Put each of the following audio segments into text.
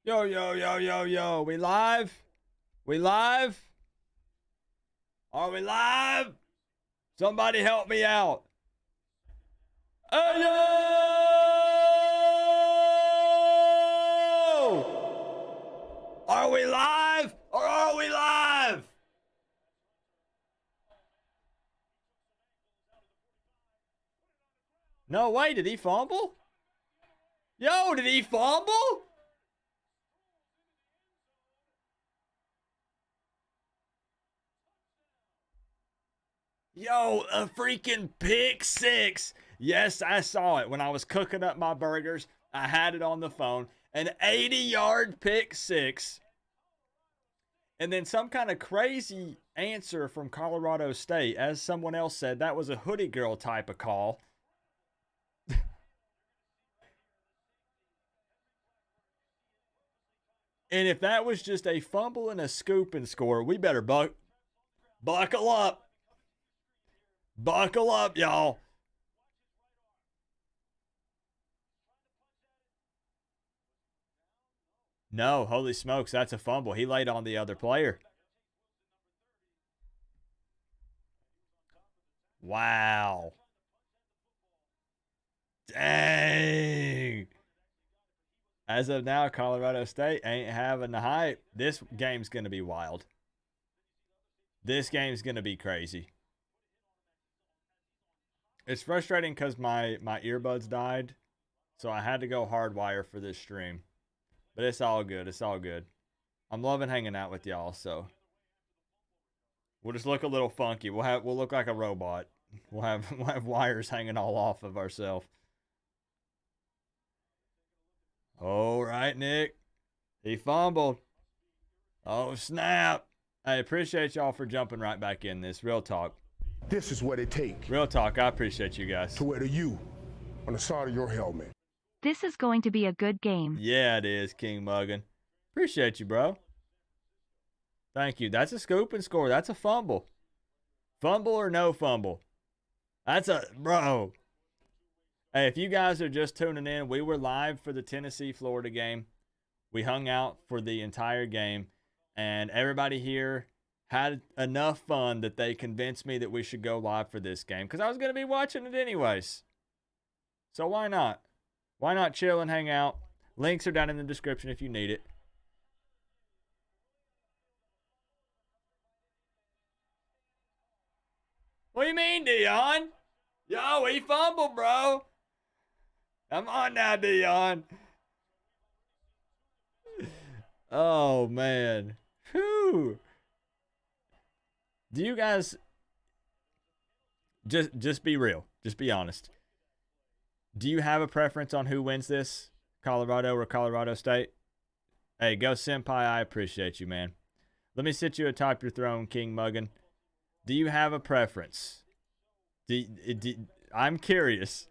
Yo, yo, yo, yo, yo. We live? We live? Are we live? Somebody help me out. Hey, yo! Are we live or are we live? No way, did he fumble? Yo, did he fumble? Yo, a freaking pick six. Yes, I saw it when I was cooking up my burgers. I had it on the phone. An 80-yard pick six. And then some kind of crazy answer from Colorado State. As someone else said, that was a hoodie girl type of call. And if that was just a fumble and a scoop and score, we better buckle up. Buckle up, y'all. No, holy smokes, that's a fumble. He laid on the other player. Wow. Dang. As of now, Colorado State ain't having the hype. This game's going to be wild. This game's going to be crazy. It's frustrating because my earbuds died, so I had to go hardwire for this stream. But it's all good. It's all good. I'm loving hanging out with y'all, so we'll just look a little funky. We'll look like a robot. We'll have wires hanging all off of ourselves. All right, Nick. He fumbled. Oh, snap. I appreciate y'all for jumping right back in this. Real talk. This is what it takes. Real talk. I appreciate you guys. To wear the U on the side of your helmet. This is going to be a good game. Yeah, it is, King Muggin. Appreciate you, bro. Thank you. That's a scoop and score. That's a fumble. Fumble or no fumble. That's a, bro. Hey, if you guys are just tuning in, we were live for the Tennessee-Florida game. We hung out for the entire game, and everybody here had enough fun that they convinced me that we should go live for this game because I was going to be watching it anyways. So why not? Why not chill and hang out? Links are down in the description if you need it. What do you mean, Dion? Yo, he fumbled, bro. Come on now, Dion. Oh, man. Whew. Do you guys just be real? Just be honest. Do you have a preference on who wins this? Colorado or Colorado State? Hey, go Senpai. I appreciate you, man. Let me sit you atop your throne, King Muggin. Do you have a preference? I'm curious.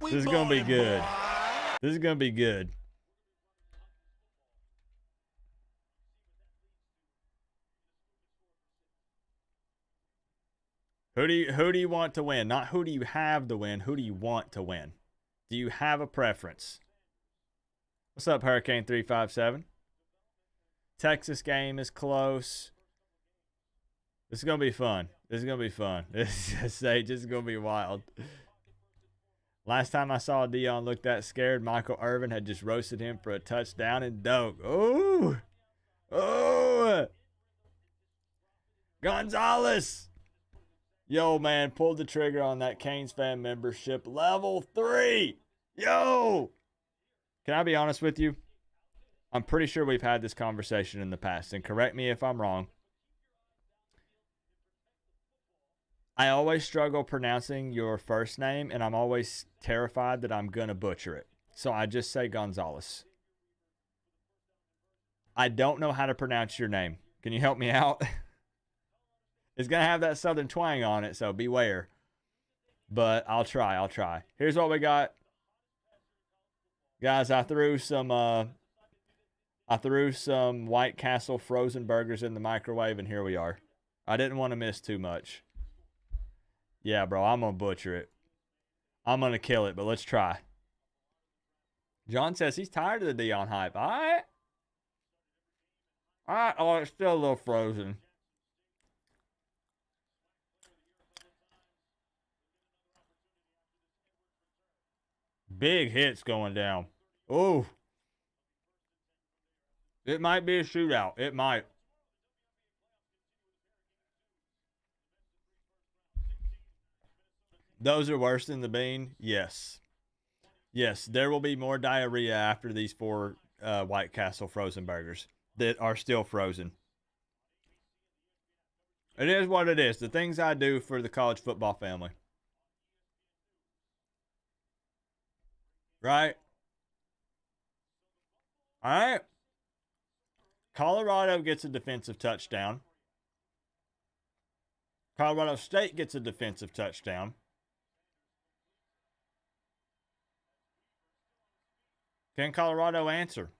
This is going to be good. This is going to be good. Who do you want to win? Not who do you have to win. Who do you want to win? Do you have a preference? What's up, Hurricane 357? Texas game is close. This is gonna be fun. This is gonna be fun. This is gonna be wild. Last time I saw Dion look that scared, Michael Irvin had just roasted him for a touchdown and dope. Oh, oh, Gonzalez. Yo, man, pulled the trigger on that Canes fan membership. Level 3. Yo. Can I be honest with you? I'm pretty sure we've had this conversation in the past, and correct me if I'm wrong. I always struggle pronouncing your first name, and I'm always terrified that I'm going to butcher it. So I just say Gonzalez. I don't know how to pronounce your name. Can you help me out? It's going to have that southern twang on it, so beware. But I'll try. Here's what we got. Guys, I threw some White Castle frozen burgers in the microwave, and here we are. I didn't want to miss too much. Yeah, bro, I'm going to butcher it. I'm going to kill it, but let's try. John says he's tired of the Dion hype. All right. All right. Oh, it's still a little frozen. Big hits going down. Ooh. It might be a shootout. It might. Those are worse than the bean? Yes. Yes, there will be more diarrhea after these 4 White Castle frozen burgers that are still frozen. It is what it is. The things I do for the college football family. Right? All right. Colorado gets a defensive touchdown. Colorado State gets a defensive touchdown. Can Colorado answer?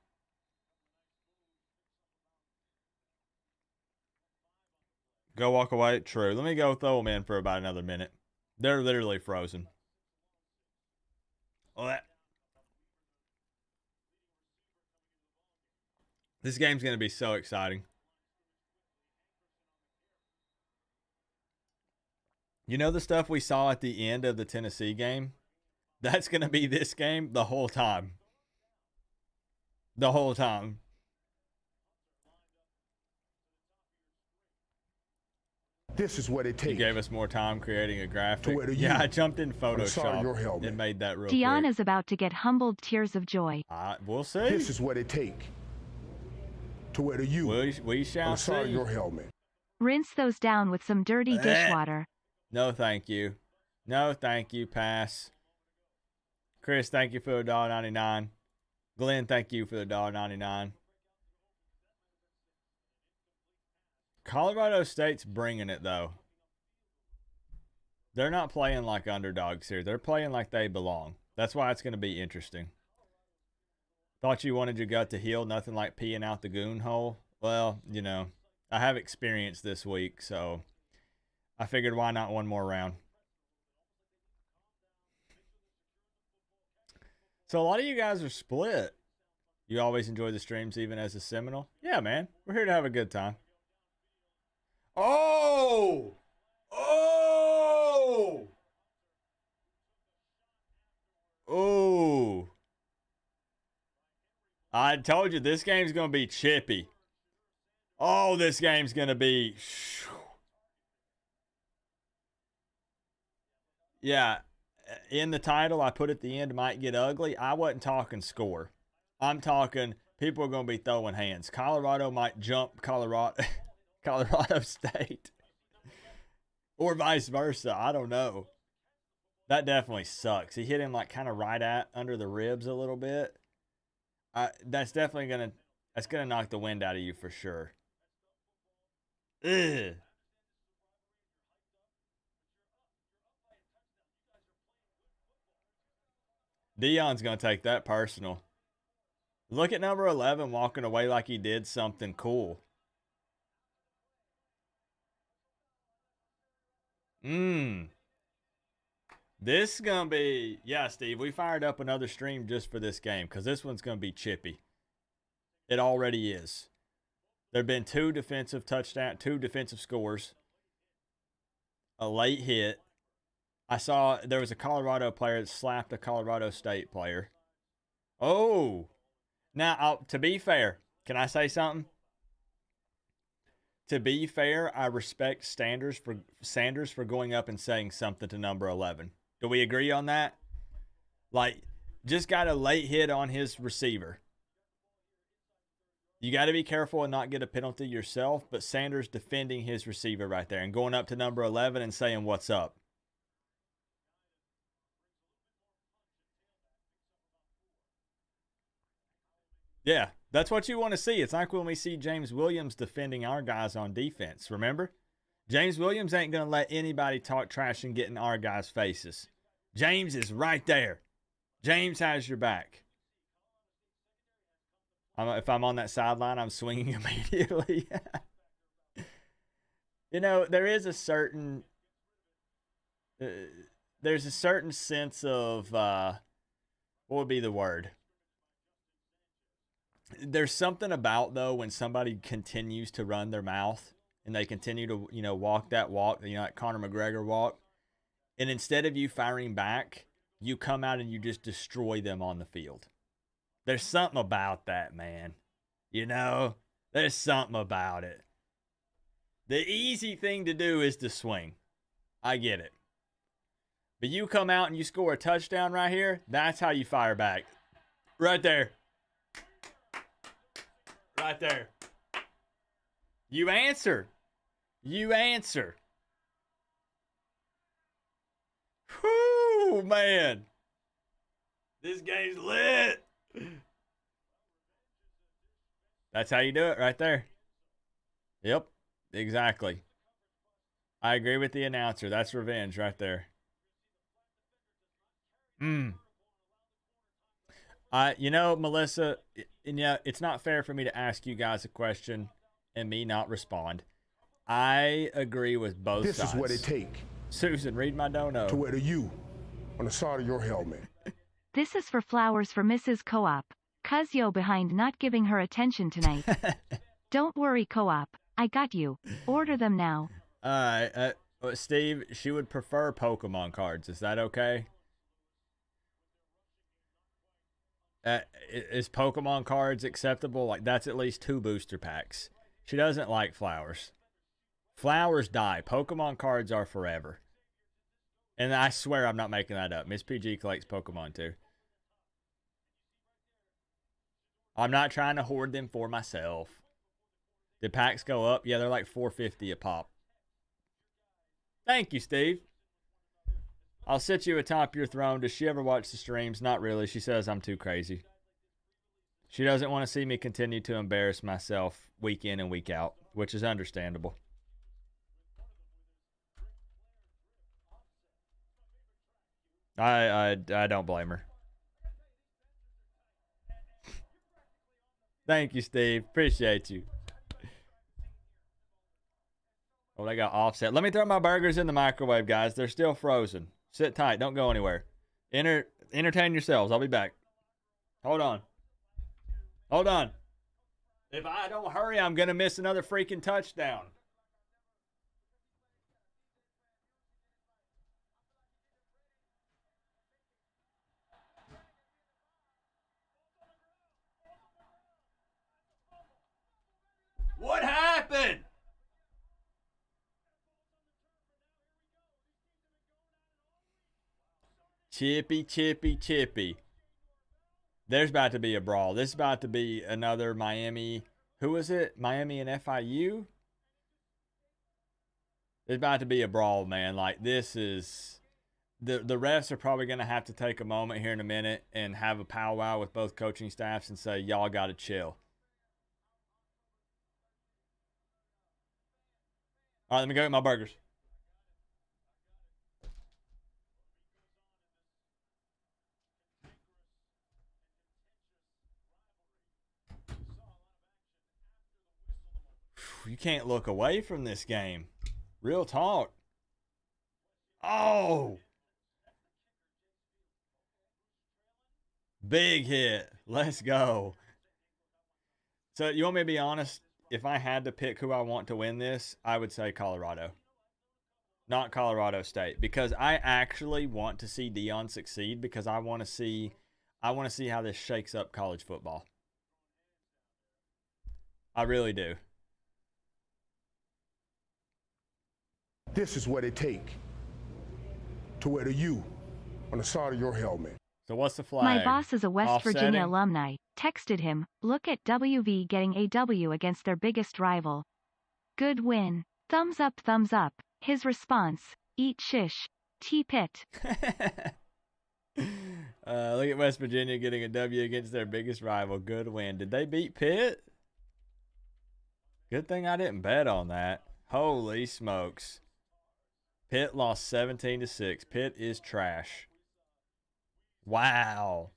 Go walk away? True. Let me go throw them in for about another minute. They're literally frozen. This game's going to be so exciting. You know the stuff we saw at the end of the Tennessee game? That's going to be this game the whole time. The whole time. This is what it takes. You gave us more time creating a graphic. Yeah, I jumped in Photoshop and made that real Dion quick. is about to get humbled tears of joy. We'll see. This is what it takes to wear the U we shall on the side of see. your helmet. Rinse those down with some dirty dishwater. No, thank you. No, thank you. Pass. Chris, thank you for the $1.99. Glenn, thank you for the $1.99. Colorado State's bringing it, though. They're not playing like underdogs here. They're playing like they belong. That's why it's going to be interesting. Thought you wanted your gut to heal. Nothing like peeing out the goon hole. Well, you know, I have experience this week, so I figured why not one more round. So a lot of you guys are split. You always enjoy the streams even as a Seminole? Yeah, man. We're here to have a good time. Oh! Oh! Oh! I told you this game's going to be chippy. Oh, this game's going to be... Yeah, in the title, I put at the end, might get ugly. I wasn't talking score. I'm talking people are going to be throwing hands. Colorado might jump Colorado State. Or vice versa. I don't know. That definitely sucks. He hit him like kind of right at under the ribs a little bit. That's definitely going to knock the wind out of you for sure. Ugh. Dion's going to take that personal. Look at number 11 walking away like he did something cool. This is going to be... Yeah, Steve, we fired up another stream just for this game because this one's going to be chippy. It already is. There have been 2 defensive touchdowns, 2 defensive scores, a late hit. I saw there was a Colorado player that slapped a Colorado State player. Oh. Now, to be fair, can I say something? To be fair, I respect Sanders for going up and saying something to number 11. Do we agree on that? Like, just got a late hit on his receiver. You got to be careful and not get a penalty yourself, but Sanders defending his receiver right there and going up to number 11 and saying, "What's up?" Yeah, that's what you want to see. It's like when we see James Williams defending our guys on defense, remember? James Williams ain't going to let anybody talk trash and get in our guys' faces. James is right there. James has your back. If I'm on that sideline, I'm swinging immediately. You know, there is a certain... there's a certain sense of... what would be the word? There's something about, though, when somebody continues to run their mouth and they continue to, walk that walk, like Conor McGregor walk. And instead of you firing back, you come out and you just destroy them on the field. There's something about that, man. There's something about it. The easy thing to do is to swing. I get it. But you come out and you score a touchdown right here, that's how you fire back. Right there. Right there. You answer. You answer. Whoo, man. This game's lit. That's how you do it right there. Yep, exactly. I agree with the announcer. That's revenge right there. Melissa, it's not fair for me to ask you guys a question and me not respond. I agree with both sides. This is what it take. Susan, read my dono. To wear the U on the side of your helmet. This is for flowers for Mrs. Co-op. Cuz yo behind not giving her attention tonight. Don't worry, Co-op. I got you. Order them now. Steve, she would prefer Pokemon cards. Is that okay? Is Pokemon cards acceptable? Like, that's at least 2 booster packs. She doesn't like flowers. Flowers die. Pokemon cards are forever. And I swear I'm not making that up. Miss PG collects Pokemon too. I'm not trying to hoard them for myself. Did packs go up? Yeah, they're like $4.50 a pop. Thank you, Steve. I'll sit you atop your throne. Does she ever watch the streams? Not really. She says I'm too crazy. She doesn't want to see me continue to embarrass myself week in and week out, which is understandable. I don't blame her. Thank you, Steve. Appreciate you. Oh, they got offset. Let me throw my burgers in the microwave, guys. They're still frozen. Sit tight. Don't go anywhere. Entertain yourselves. I'll be back. Hold on. Hold on. If I don't hurry, I'm going to miss another freaking touchdown. What happened? Chippy, chippy, chippy. There's about to be a brawl. This is about to be another Miami. Who was it? Miami and FIU? There's about to be a brawl, man. Like, this is... The refs are probably going to have to take a moment here in a minute and have a powwow with both coaching staffs and say, y'all got to chill. All right, let me go get my burgers. You can't look away from this game. Real talk. Oh! Big hit. Let's go. So, you want me to be honest? If I had to pick who I want to win this, I would say Colorado. Not Colorado State. Because I actually want to see Deion succeed because I want to see how this shakes up college football. I really do. This is what it take to wear the U on the side of your helmet. So what's the flag? My boss is a West Offsetting? Virginia alumni. Texted him, look at WV getting a W against their biggest rival. Good win. Thumbs up, thumbs up. His response, eat shish. T-Pit. Look at West Virginia getting a W against their biggest rival. Good win. Did they beat Pitt? Good thing I didn't bet on that. Holy smokes. Pitt lost 17-6. Pitt is trash. Wow.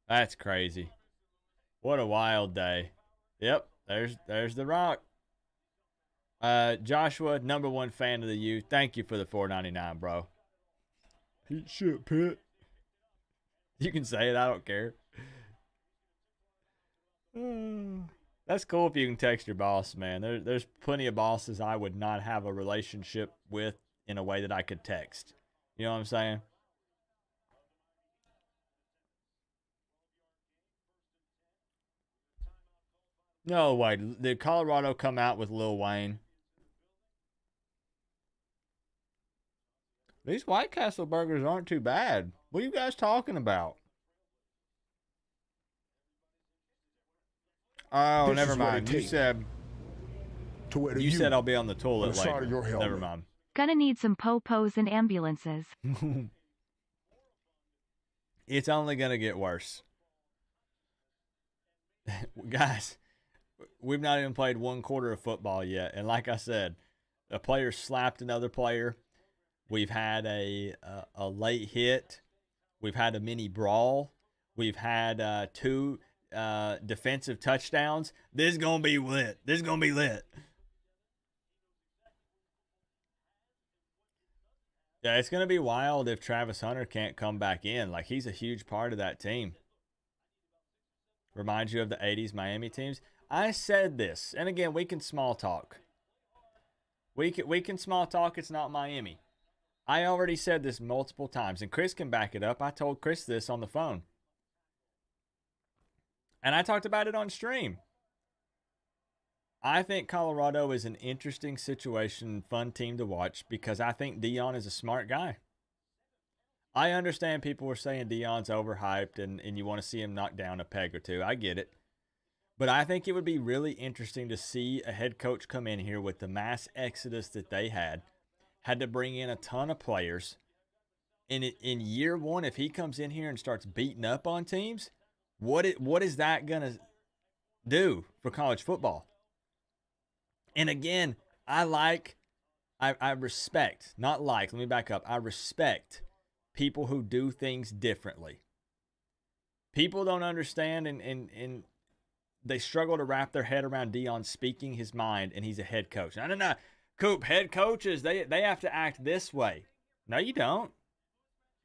That's crazy. What a wild day. Yep, there's the Rock. Joshua, #1 fan of the U. Thank you for the $4.99, bro. Eat shit, Pitt. You can say it. I don't care. That's cool if you can text your boss, man. There's plenty of bosses I would not have a relationship with in a way that I could text. You know what I'm saying? No way. Did Colorado come out with Lil Wayne? These White Castle burgers aren't too bad. What are you guys talking about? Oh, This never is what it mind. You takes said to wear the you U said I'll be on the on toilet the side later. of your helmet. Never mind. Gonna need some po-pos and ambulances. It's only gonna get worse. Guys, we've not even played one quarter of football yet, and like I said, a player slapped another player. We've had a late hit. We've had a mini brawl. We've had 2 defensive touchdowns. This is gonna be lit. This is gonna be lit. Yeah, it's gonna be wild if Travis Hunter can't come back in. Like, he's a huge part of that team. Reminds you of the '80s Miami teams. I said this, and again, we can small talk. We can small talk. It's not Miami. I already said this multiple times, and Chris can back it up. I told Chris this on the phone. And I talked about it on stream. I think Colorado is an interesting situation, fun team to watch, because I think Deion is a smart guy. I understand people were saying Deion's overhyped and you want to see him knock down a peg or two. I get it. But I think it would be really interesting to see a head coach come in here with the mass exodus that they had to bring in a ton of players. In year one, if he comes in here and starts beating up on teams, what is that going to do for college football? And again, I respect, not like, let me back up. I respect people who do things differently. People don't understand and they struggle to wrap their head around Deion speaking his mind, and he's a head coach. No. Coop, head coaches, they have to act this way. No, you don't.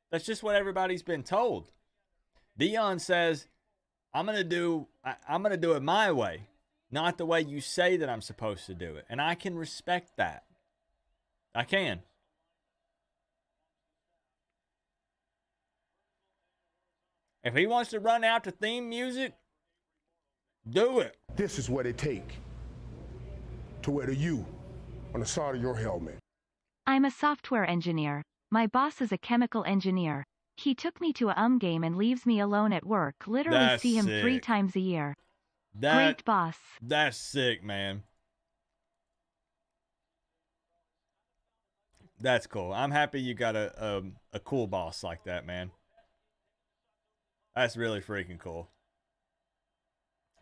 That's just what everybody's been told. Deion says, I'm gonna do it my way, not the way you say that I'm supposed to do it. And I can respect that. I can. If he wants to run out to theme music, do it. This is what it takes to wear the U on the side of your helmet. I'm a software engineer. My boss is a chemical engineer. He took me to a game and leaves me alone at work. Literally That's see him sick. 3 times a year. Great boss. That's sick, man. That's cool. I'm happy you got a cool boss like that, man. That's really freaking cool.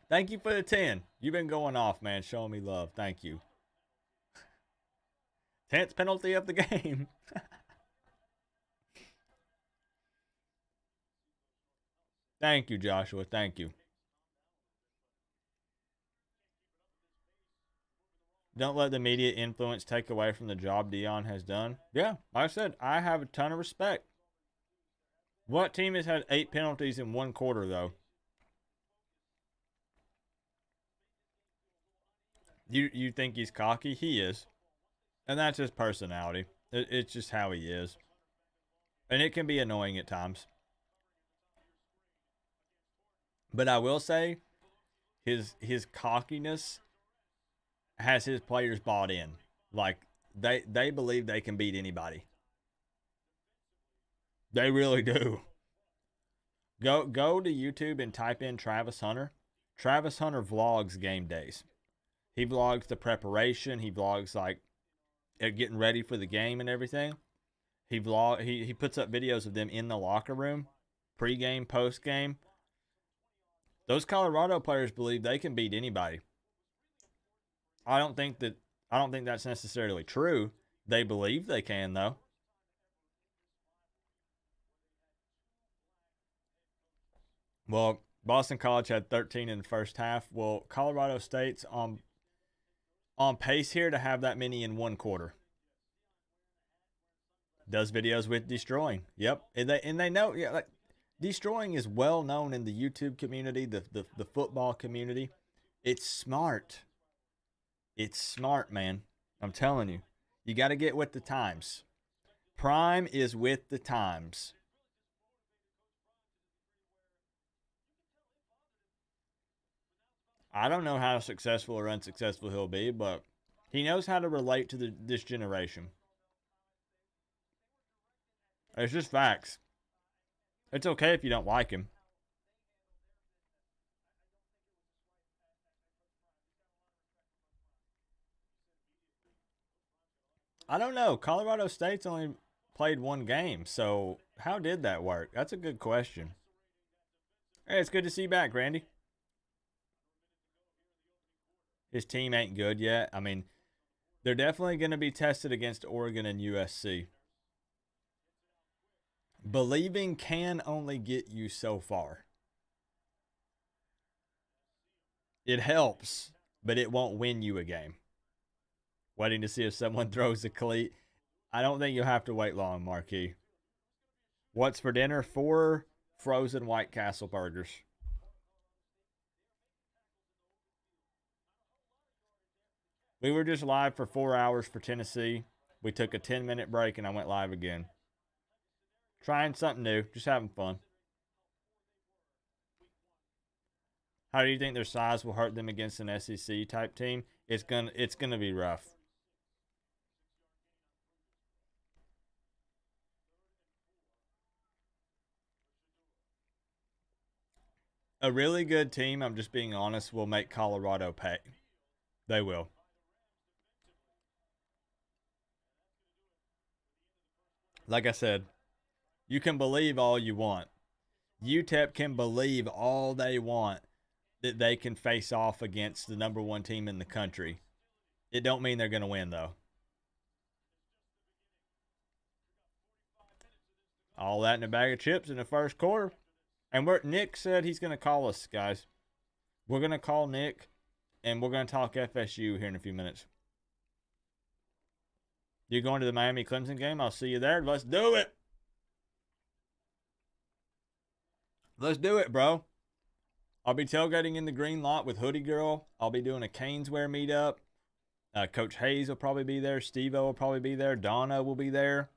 Thank you for the 10. You've been going off, man. Showing me love. Thank you. 10th penalty of the game. Thank you, Joshua. Thank you. Don't let the media influence take away from the job Deion has done. Yeah, like I said, I have a ton of respect. What team has had 8 penalties in 1 quarter, though? You think he's cocky? He is. And that's his personality. It's just how he is. And it can be annoying at times. But I will say, his cockiness has his players bought in. Like, they believe they can beat anybody. They really do. Go to YouTube and type in Travis Hunter. Travis Hunter vlogs game days. He vlogs the preparation. He vlogs like getting ready for the game and everything. He puts up videos of them in the locker room, pre-game, post-game. Those Colorado players believe they can beat anybody. I don't think that's necessarily true. They believe they can, though. Well, Boston College had 13 in the first half. Well, Colorado State's on pace here to have that many in 1 quarter. Does videos with destroying. Yep. And they know, yeah, like destroying is well known in the YouTube community, the football community. It's smart. It's smart, man. I'm telling you. You got to get with the times. Prime is with the times. I don't know how successful or unsuccessful he'll be, but he knows how to relate to this generation. It's just facts. It's okay if you don't like him. I don't know. Colorado State's only played one game, so how did that work? That's a good question. Hey, it's good to see you back, Randy. His team ain't good yet. I mean, they're definitely going to be tested against Oregon and USC. Believing can only get you so far. It helps, but it won't win you a game. Waiting to see if someone throws a cleat. I don't think you'll have to wait long, Marquis. What's for dinner? 4 frozen White Castle burgers. We were just live for 4 hours for Tennessee. We took a 10-minute break and I went live again. Trying something new, just having fun. How do you think their size will hurt them against an SEC type team? It's gonna be rough. A really good team, I'm just being honest, will make Colorado pay. They will. Like I said, you can believe all you want. UTEP can believe all they want that they can face off against the number 1 team in the country. It don't mean they're going to win, though. All that in a bag of chips in the first quarter. And Nick said he's going to call us, guys. We're going to call Nick, and we're going to talk FSU here in a few minutes. You going to the Miami-Clemson game? I'll see you there. Let's do it. Let's do it, bro. I'll be tailgating in the green lot with Hoodie Girl. I'll be doing a Caneswear meetup. Coach Hayes will probably be there. Steve-O will probably be there. Donna will be there.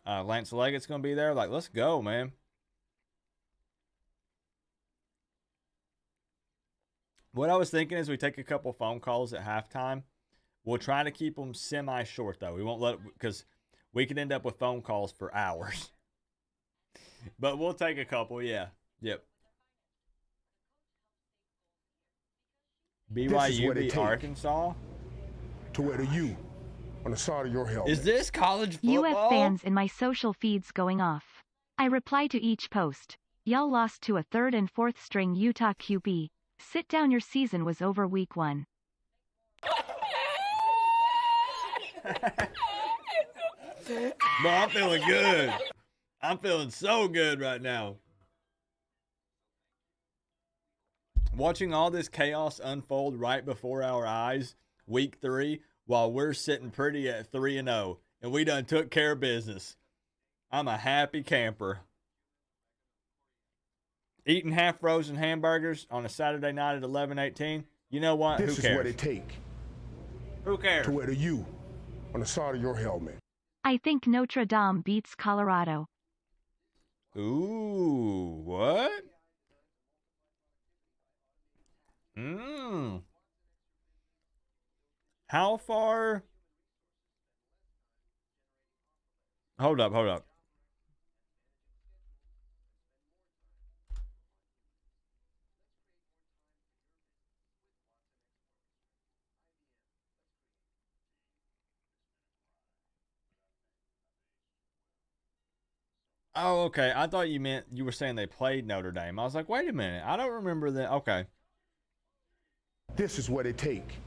Lance Leggett's going to be there. Like, let's go, man. What I was thinking is we take a couple phone calls at halftime. We'll try to keep them semi-short, though. We won't let it, because we could end up with phone calls for hours. But we'll take a couple, yeah. Yep. BYU beat Arkansas. To wear the U on the side of your helmet. Is this college football? UF fans in my social feeds going off. I reply to each post. Y'all lost to a 3rd and 4th string Utah QB. Sit down, your season was over week 1. Bro, I'm feeling good. I'm feeling so good right now. Watching all this chaos unfold right before our eyes, week 3, while we're sitting pretty at 3-0, and we done took care of business. I'm a happy camper. Eating half frozen hamburgers on a Saturday night at 11:18. You know what? This Who cares? is what it take. Who cares? To wear the U on the side of your helmet. I think Notre Dame beats Colorado. Ooh, what? How far? Hold up. Oh, okay. I thought you were saying they played Notre Dame. I was like, wait a minute. I don't remember that. Okay. This is what it take.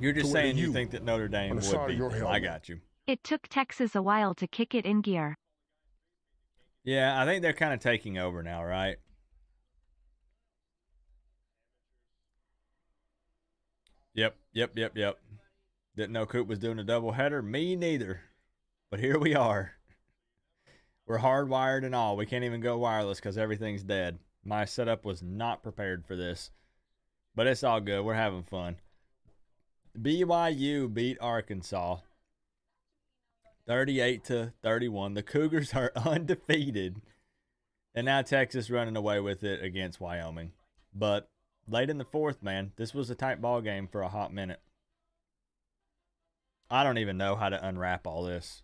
You're just saying you think that Notre Dame would beat them. I got you. It took Texas a while to kick it in gear. Yeah, I think they're kind of taking over now, right? Yep. Didn't know Coop was doing a doubleheader. Me neither. But here we are. We're hardwired and all. We can't even go wireless because everything's dead. My setup was not prepared for this. But it's all good. We're having fun. BYU beat Arkansas 38-31. The Cougars are undefeated. And now Texas running away with it against Wyoming. But late in the fourth, man, this was a tight ball game for a hot minute. I don't even know how to unwrap all this.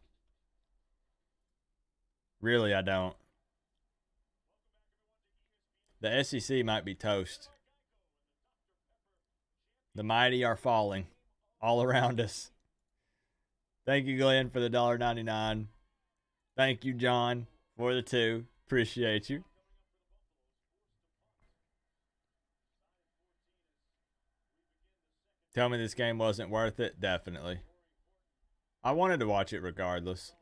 Really, I don't. The SEC might be toast. The mighty are falling all around us. Thank you, Glenn, for the $1.99. Thank you, John, for the 2. Appreciate you. Tell me this game wasn't worth it? Definitely. I wanted to watch it regardless.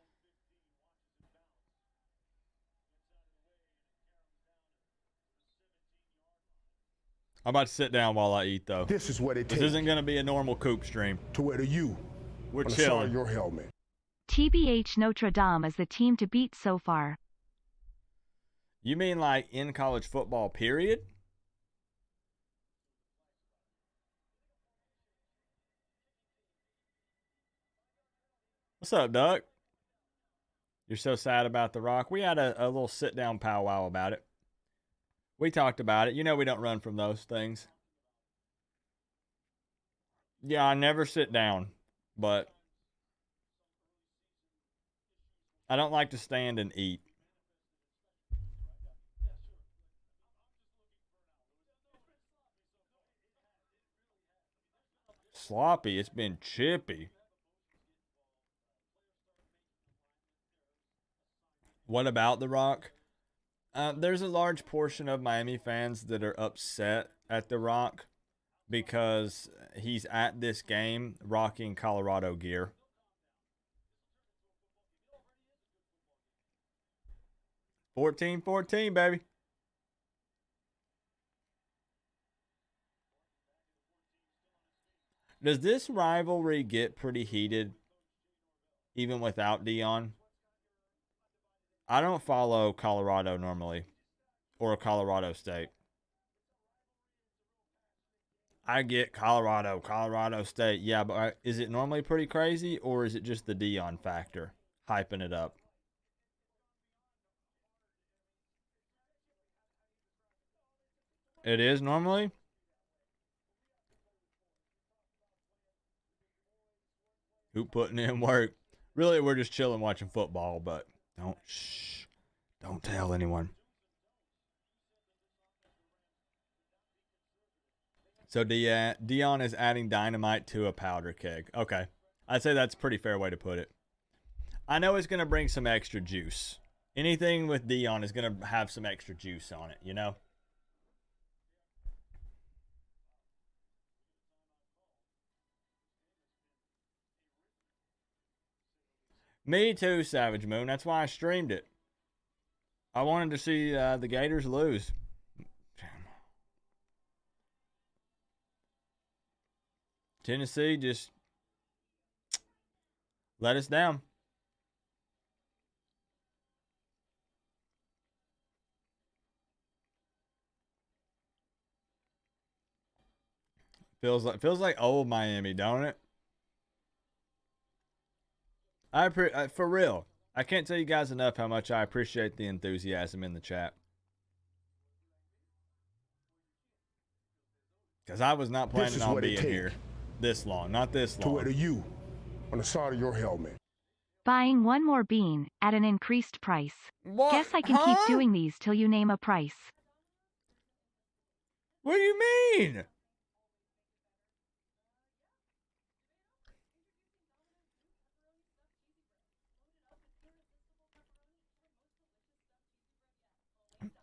I'm about to sit down while I eat, though. This is what it takes. This isn't going to be a normal Coop stream. To wear the U We're on the side chilling. of your helmet. TBH Notre Dame is the team to beat so far. You mean like in college football, period? What's up, Doug? You're so sad about The Rock. We had a little sit-down powwow about it. We talked about it. You know we don't run from those things. Yeah, I never sit down, but I don't like to stand and eat. Sloppy. It's been chippy. What about The Rock? There's a large portion of Miami fans that are upset at The Rock because he's at this game rocking Colorado gear. $14-14, baby. Does this rivalry get pretty heated even without Dion? I don't follow Colorado normally, or Colorado State. I get Colorado State. Yeah, but is it normally pretty crazy, or is it just the Dion factor hyping it up? It is normally? Who putting in work? Really, we're just chilling watching football, but don't tell anyone. So Dion is adding dynamite to a powder keg. Okay. I'd say that's a pretty fair way to put it. I know it's going to bring some extra juice. Anything with Dion is going to have some extra juice on it, you know? Me too, Savage Moon. That's why I streamed it. I wanted to see the Gators lose. Tennessee just let us down. Feels like old Miami, don't it? For real. I can't tell you guys enough how much I appreciate the enthusiasm in the chat. Because I was not planning on being here this long. Not this long. To wear the U on the side of your helmet. Buying one more bean at an increased price. What? Guess I can keep doing these till you name a price. What do you mean?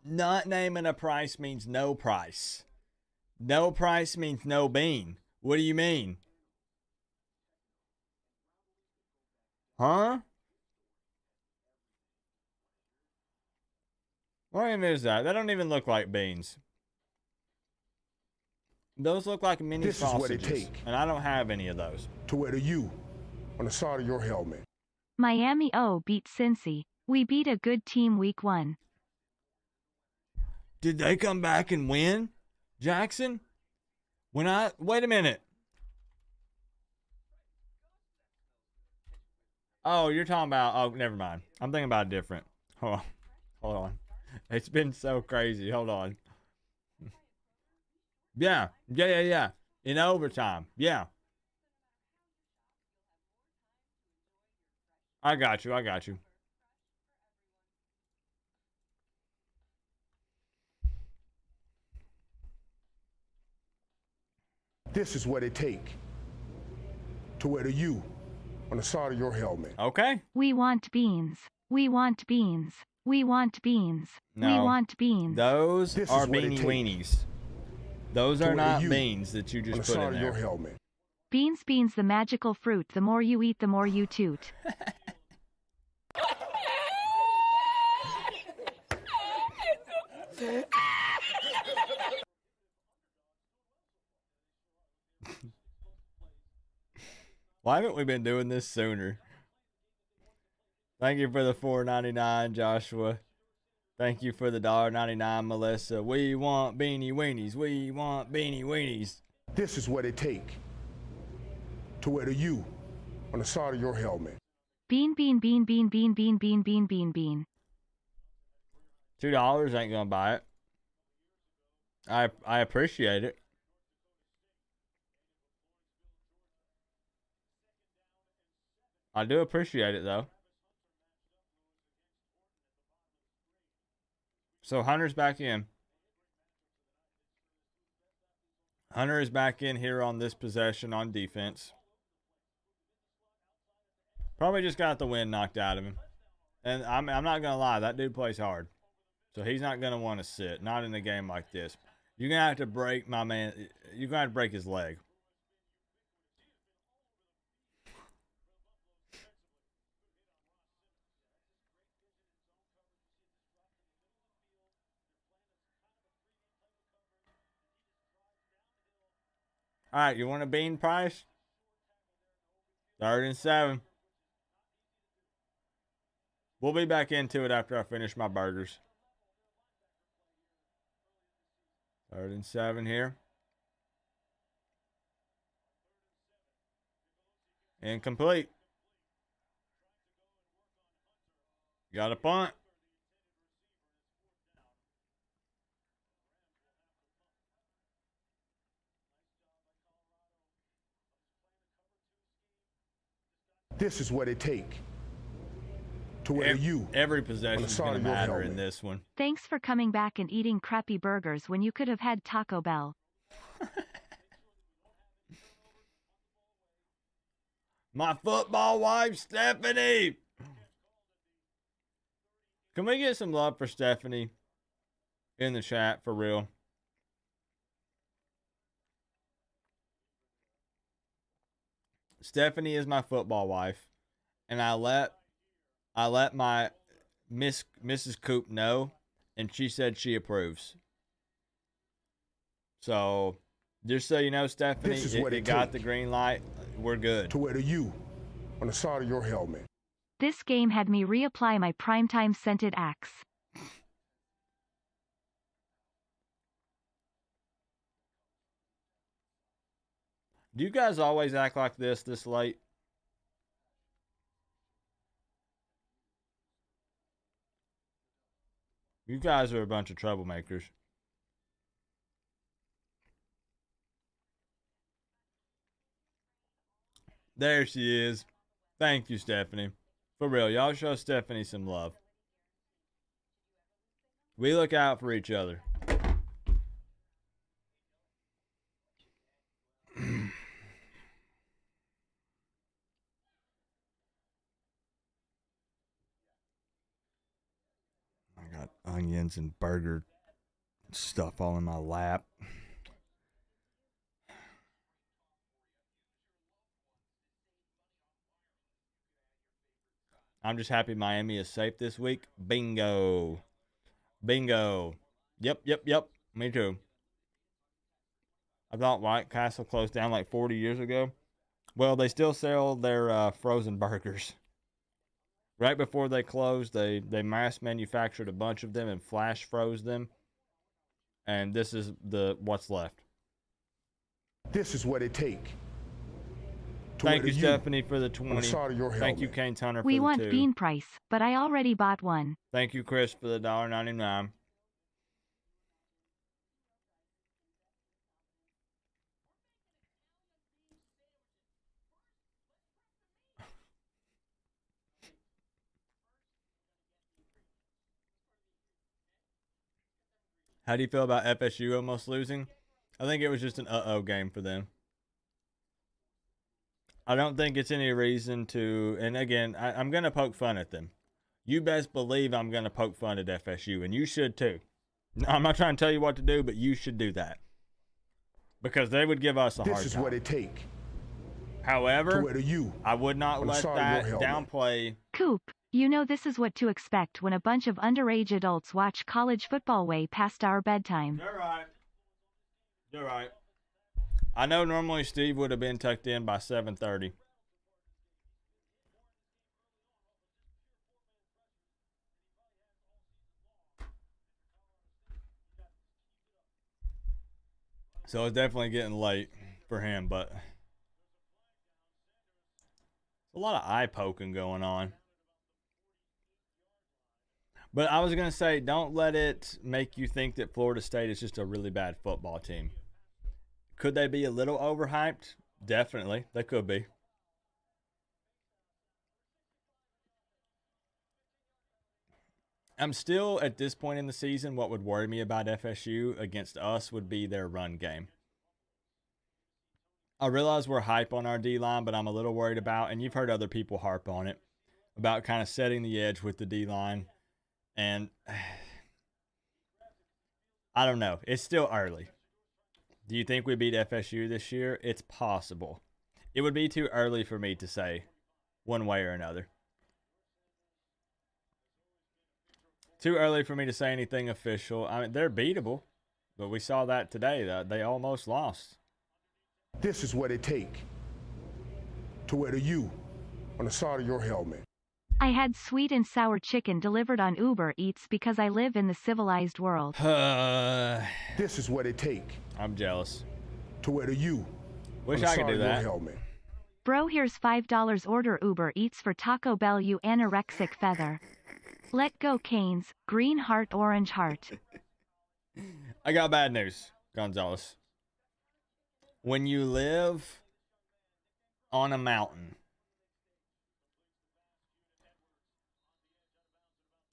Not naming a price means no price. No price means no bean. What do you mean? Huh? What even is that? That don't even look like beans. Those look like mini This sausages. is what it take. And I don't have any of those. To wear the U on the side of your helmet. Miami O beat Cincy. We beat a good team week 1. Did they come back and win, Jackson? Wait a minute. Oh, you're talking about, oh, never mind. I'm thinking about different. Hold on. It's been so crazy. Hold on. Yeah. In overtime. Yeah. I got you. This is what it take to wear the U on the side of your helmet. Okay. We want beans. We want beans. We want beans. No. We want beans. Those This are is what it beanie take weenies. Those to are wear not you beans that you on the just put side in of your there. helmet. Beans, beans, the magical fruit. The more you eat, the more you toot. Why haven't we been doing this sooner? Thank you for the $4.99, Joshua. Thank you for the $1.99, Melissa. We want beanie weenies. We want beanie weenies. This is what it take to wear the U on the side of your helmet. Bean, bean, bean, bean, bean, bean, bean, bean, bean, bean. $2 ain't gonna buy it. I appreciate it. I do appreciate it though. So Hunter's back in. Hunter is back in here on this possession on defense. Probably just got the wind knocked out of him. And I'm not gonna lie, that dude plays hard. So he's not gonna want to sit. Not in a game like this. You're gonna have to break my man. You're gonna have to break his leg. All right, you want a bean price? 3rd and 7. We'll be back into it after I finish my burgers. 3rd and 7 here. Incomplete. Got a punt. This is what it take to wear the U. Every possession is side going to of your matter helmet. in this one. Thanks for coming back and eating crappy burgers when you could have had Taco Bell. My football wife, Stephanie. Can we get some love for Stephanie in the chat for real? Stephanie is my football wife, and I let my Mrs. Coop know, and she said she approves. So, just so you know, Stephanie, This is what it it got take the green light. We're good. to wear the U on the side of your helmet. This game had me reapply my primetime scented axe. Do you guys always act like this late? You guys are a bunch of troublemakers. There she is. Thank you, Stephanie. For real, y'all show Stephanie some love. We look out for each other. I got onions and burger stuff all in my lap. I'm just happy Miami is safe this week. Bingo. Bingo. Yep. Me too. I thought White Castle closed down like 40 years ago. Well, they still sell their frozen burgers. Right before they closed, they mass manufactured a bunch of them and flash froze them. And this is what's left. This is what it take. Thank you, Stephanie, for the 20. Thank you, Helmet. Kane Tunner, for We the want 2. bean price, but I already bought one. Thank you, Chris, for the $1.99. How do you feel about FSU almost losing? I think it was just an uh-oh game for them. I don't think it's any reason to, and again, I'm going to poke fun at them. You best believe I'm going to poke fun at FSU, and you should too. I'm not trying to tell you what to do, but you should do that. Because they would give us a hard time. This is what it take. However, I would not let that downplay. Coop, you know this is what to expect when a bunch of underage adults watch college football way past our bedtime. You're right. You're right. I know normally Steve would have been tucked in by 7:30. So it's definitely getting late for him, but a lot of eye poking going on. But I was going to say, don't let it make you think that Florida State is just a really bad football team. Could they be a little overhyped? Definitely. They could be. I'm still, at this point in the season, what would worry me about FSU against us would be their run game. I realize we're hype on our D-line, but I'm a little worried about, and you've heard other people harp on it, about kind of setting the edge with the D-line. And I don't know. It's still early. Do you think we beat FSU this year? It's possible. It would be too early for me to say one way or another. Too early for me to say anything official. I mean, they're beatable, but we saw that today. They almost lost. This is what it take to wear the U on the side of your helmet. I had sweet and sour chicken delivered on Uber Eats because I live in the civilized world. This is what it take. I'm jealous. To wear the U. Wish I could do that. Helmet. Bro, here's $5 order Uber Eats for Taco Bell, you anorexic feather. Let go Canes, green heart, orange heart. I got bad news, Gonzalez. When you live on a mountain,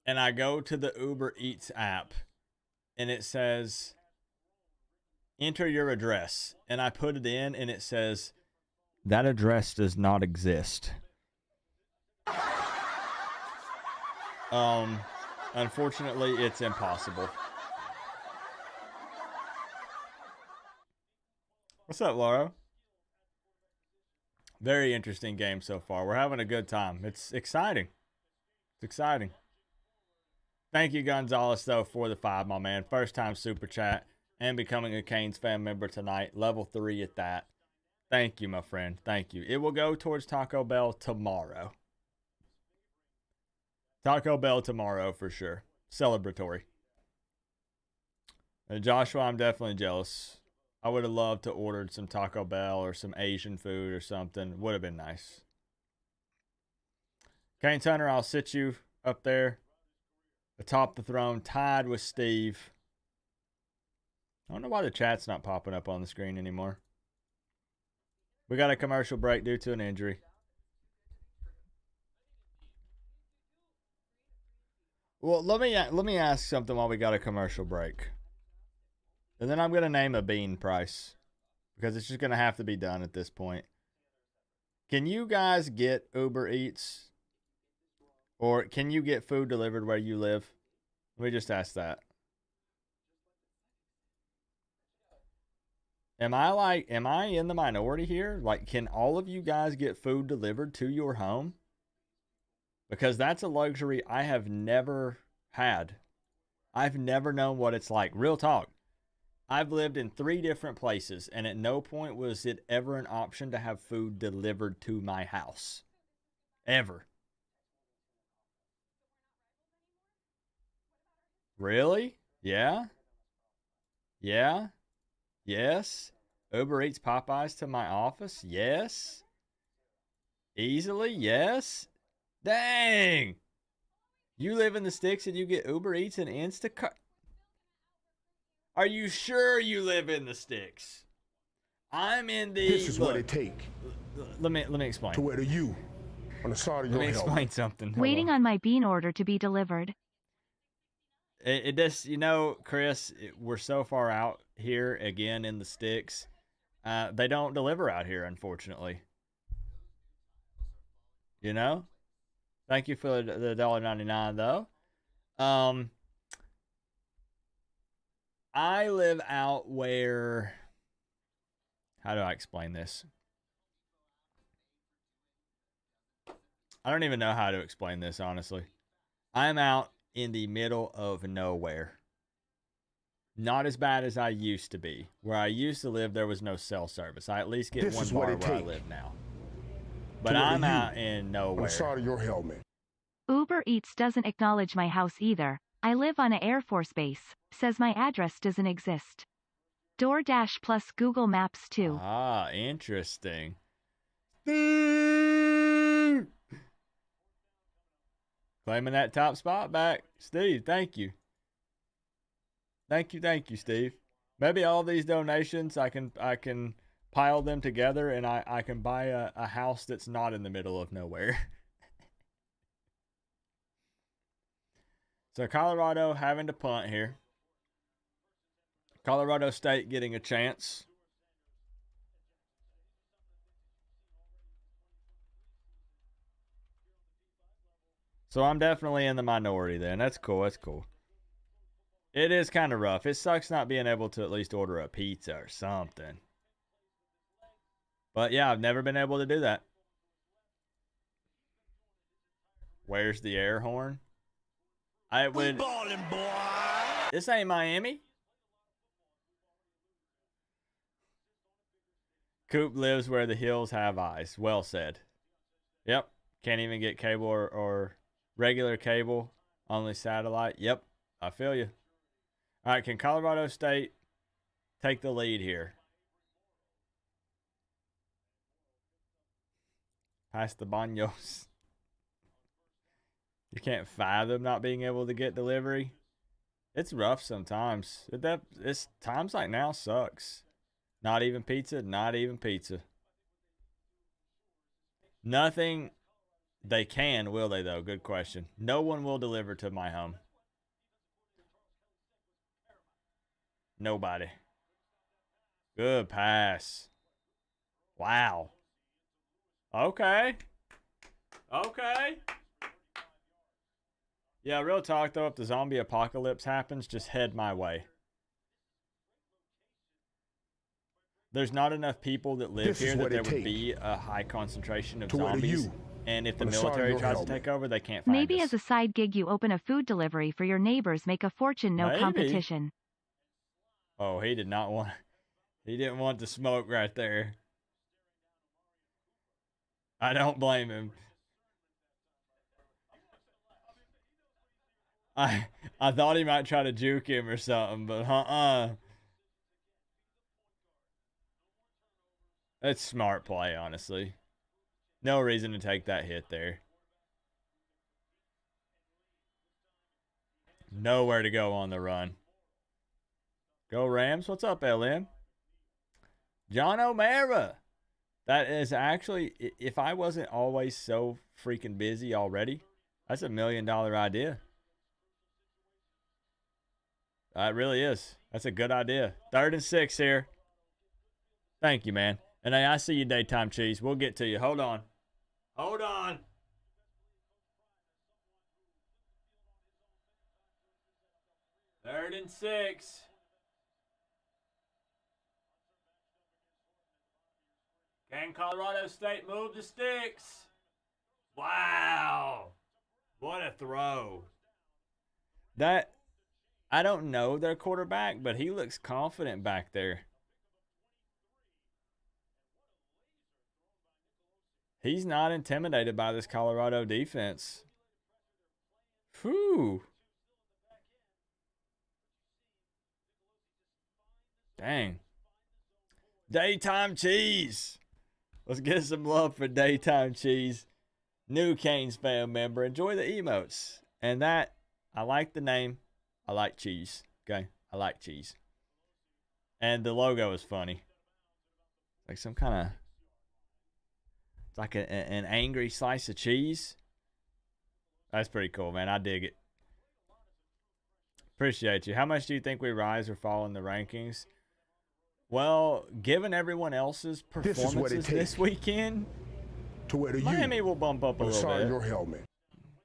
and I go to the Uber Eats app, and it says, enter your address, and I put it in, and it says, that address does not exist. Unfortunately, it's impossible. What's up, Laura? Very interesting game so far. We're having a good time. It's exciting. It's exciting. Thank you, Gonzalez, though, for the 5, my man. First time super chat and becoming a Canes fan member tonight. Level 3 at that. Thank you, my friend. Thank you. It will go towards Taco Bell tomorrow. Taco Bell tomorrow for sure. Celebratory. Joshua, I'm definitely jealous. I would have loved to order some Taco Bell or some Asian food or something. Would have been nice. Kane Tunner, I'll sit you up there atop the throne, tied with Steve. I don't know why the chat's not popping up on the screen anymore. We got a commercial break due to an injury. Well, let me ask something while we got a commercial break. And then I'm going to name a bean price because it's just going to have to be done at this point. Can you guys get Uber Eats? Or can you get food delivered where you live? Let me just ask that. Am I in the minority here? Like, can all of you guys get food delivered to your home? Because that's a luxury I have never had. I've never known what it's like. Real talk. I've lived in 3 different places, and at no point was it ever an option to have food delivered to my house. Ever. Really? Yeah? Yeah? Yes? Uber Eats Popeyes to my office? Yes? Easily? Yes? Dang! You live in the sticks and you get Uber Eats and Instacart? Are you sure you live in the sticks? I'm in the... This is look, what it take let me explain. to wear the U on the side of Let your me explain helmet. something. Hold Waiting on. on my bean order to be delivered. It just, you know, Chris, we're so far out here again in the sticks. They don't deliver out here, unfortunately. You know? Thank you for the $1.99 though. I live out where, how do I explain this? I don't even know how to explain this, honestly. I'm out in the middle of nowhere. Not as bad as I used to be. Where I used to live, there was no cell service. I at least get This one is what bar it where I take live now. to But wear the I'm U out in on the nowhere. side of your helmet. Uber Eats doesn't acknowledge my house either. I live on a Air Force base. Says my address doesn't exist. DoorDash plus Google Maps too. Ah, interesting. Steve! Claiming that top spot back. Steve, thank you. Thank you, Steve. Maybe all these donations, I can pile them together and I can buy a house that's not in the middle of nowhere. So Colorado having to punt here. Colorado State getting a chance. So I'm definitely in the minority then. That's cool. That's cool. It is kind of rough. It sucks not being able to at least order a pizza or something. But yeah, I've never been able to do that. Where's the air horn? I would. Ballin', boy. This ain't Miami. Coop lives where the hills have eyes. Well said. Yep. Can't even get cable or regular cable. Only satellite. Yep. I feel you. All right. Can Colorado State take the lead here? Past the Banos. You can't fathom not being able to get delivery. It's rough sometimes. It's times like now sucks. Not even pizza. Not even pizza. Nothing. They can, will they though? Good question. No one will deliver to my home. Nobody. Good pass. Wow. Okay. Okay. Yeah, real talk though, if the zombie apocalypse happens, just head my way. There's not enough people that live here that there would be a high concentration of zombies. And if the military tries to take over, they can't find us. Maybe as a side gig you open a food delivery for your neighbors, make a fortune, no competition. Oh, he didn't want the smoke right there. I don't blame him. I thought he might try to juke him or something, but That's smart play, honestly. No reason to take that hit there. Nowhere to go on the run. Go Rams. What's up, LM? John O'Mara. That is actually, if I wasn't always so freaking busy already, that's $1 million idea. It really is. That's a good idea. 3rd and 6 here. Thank you, man. And hey, I see you, Daytime Cheese. We'll get to you. Hold on. Hold on. Third and 6. Can Colorado State move the sticks? Wow. What a throw. I don't know their quarterback, but he looks confident back there. He's not intimidated by this Colorado defense. Whew. Dang. Daytime Cheese. Let's get some love for Daytime Cheese. New Canes fan member. Enjoy the emotes. And that, I like the name. I like cheese. Okay? I like cheese. And the logo is funny. Like some kind of, it's like an angry slice of cheese. That's pretty cool, man. I dig it. Appreciate you. How much do you think we rise or fall in the rankings? Well, given everyone else's performances this weekend, Miami will bump up a little bit. Your helmet.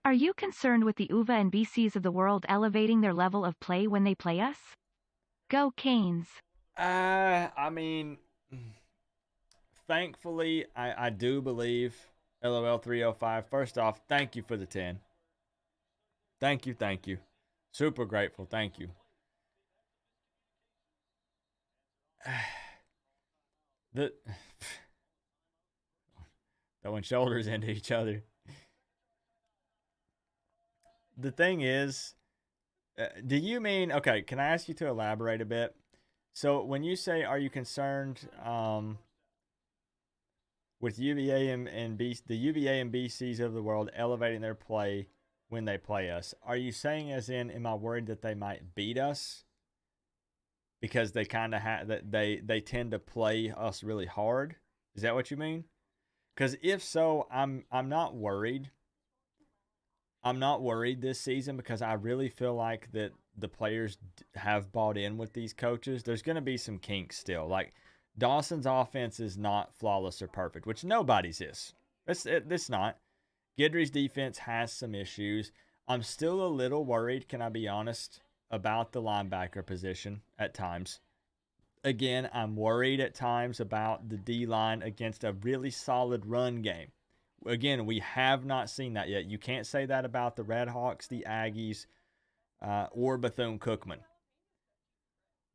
Are you concerned with the UVA and BCs of the world elevating their level of play when they play us? Go Canes. I mean, thankfully, I do believe LOL 305. First off, thank you for the 10. Thank you. Super grateful. Thank you. Throwing shoulders into each other. The thing is, do you mean, okay, can I ask you to elaborate a bit? So when you say, are you concerned with UVA and the UVA and BCs of the world elevating their play when they play us? Are you saying as in, am I worried that they might beat us? Because they kind of that they tend to play us really hard. Is that what you mean? Because if so, I'm not worried. I'm not worried this season because I really feel like that the players have bought in with these coaches. There's going to be some kinks still. Like Dawson's offense is not flawless or perfect, which nobody's is. It's not. Guidry's defense has some issues. I'm still a little worried, can I be honest, about the linebacker position at times. Again, I'm worried at times about the D-line against a really solid run game. Again, we have not seen that yet. You can't say that about the Red Hawks, the Aggies, or Bethune-Cookman.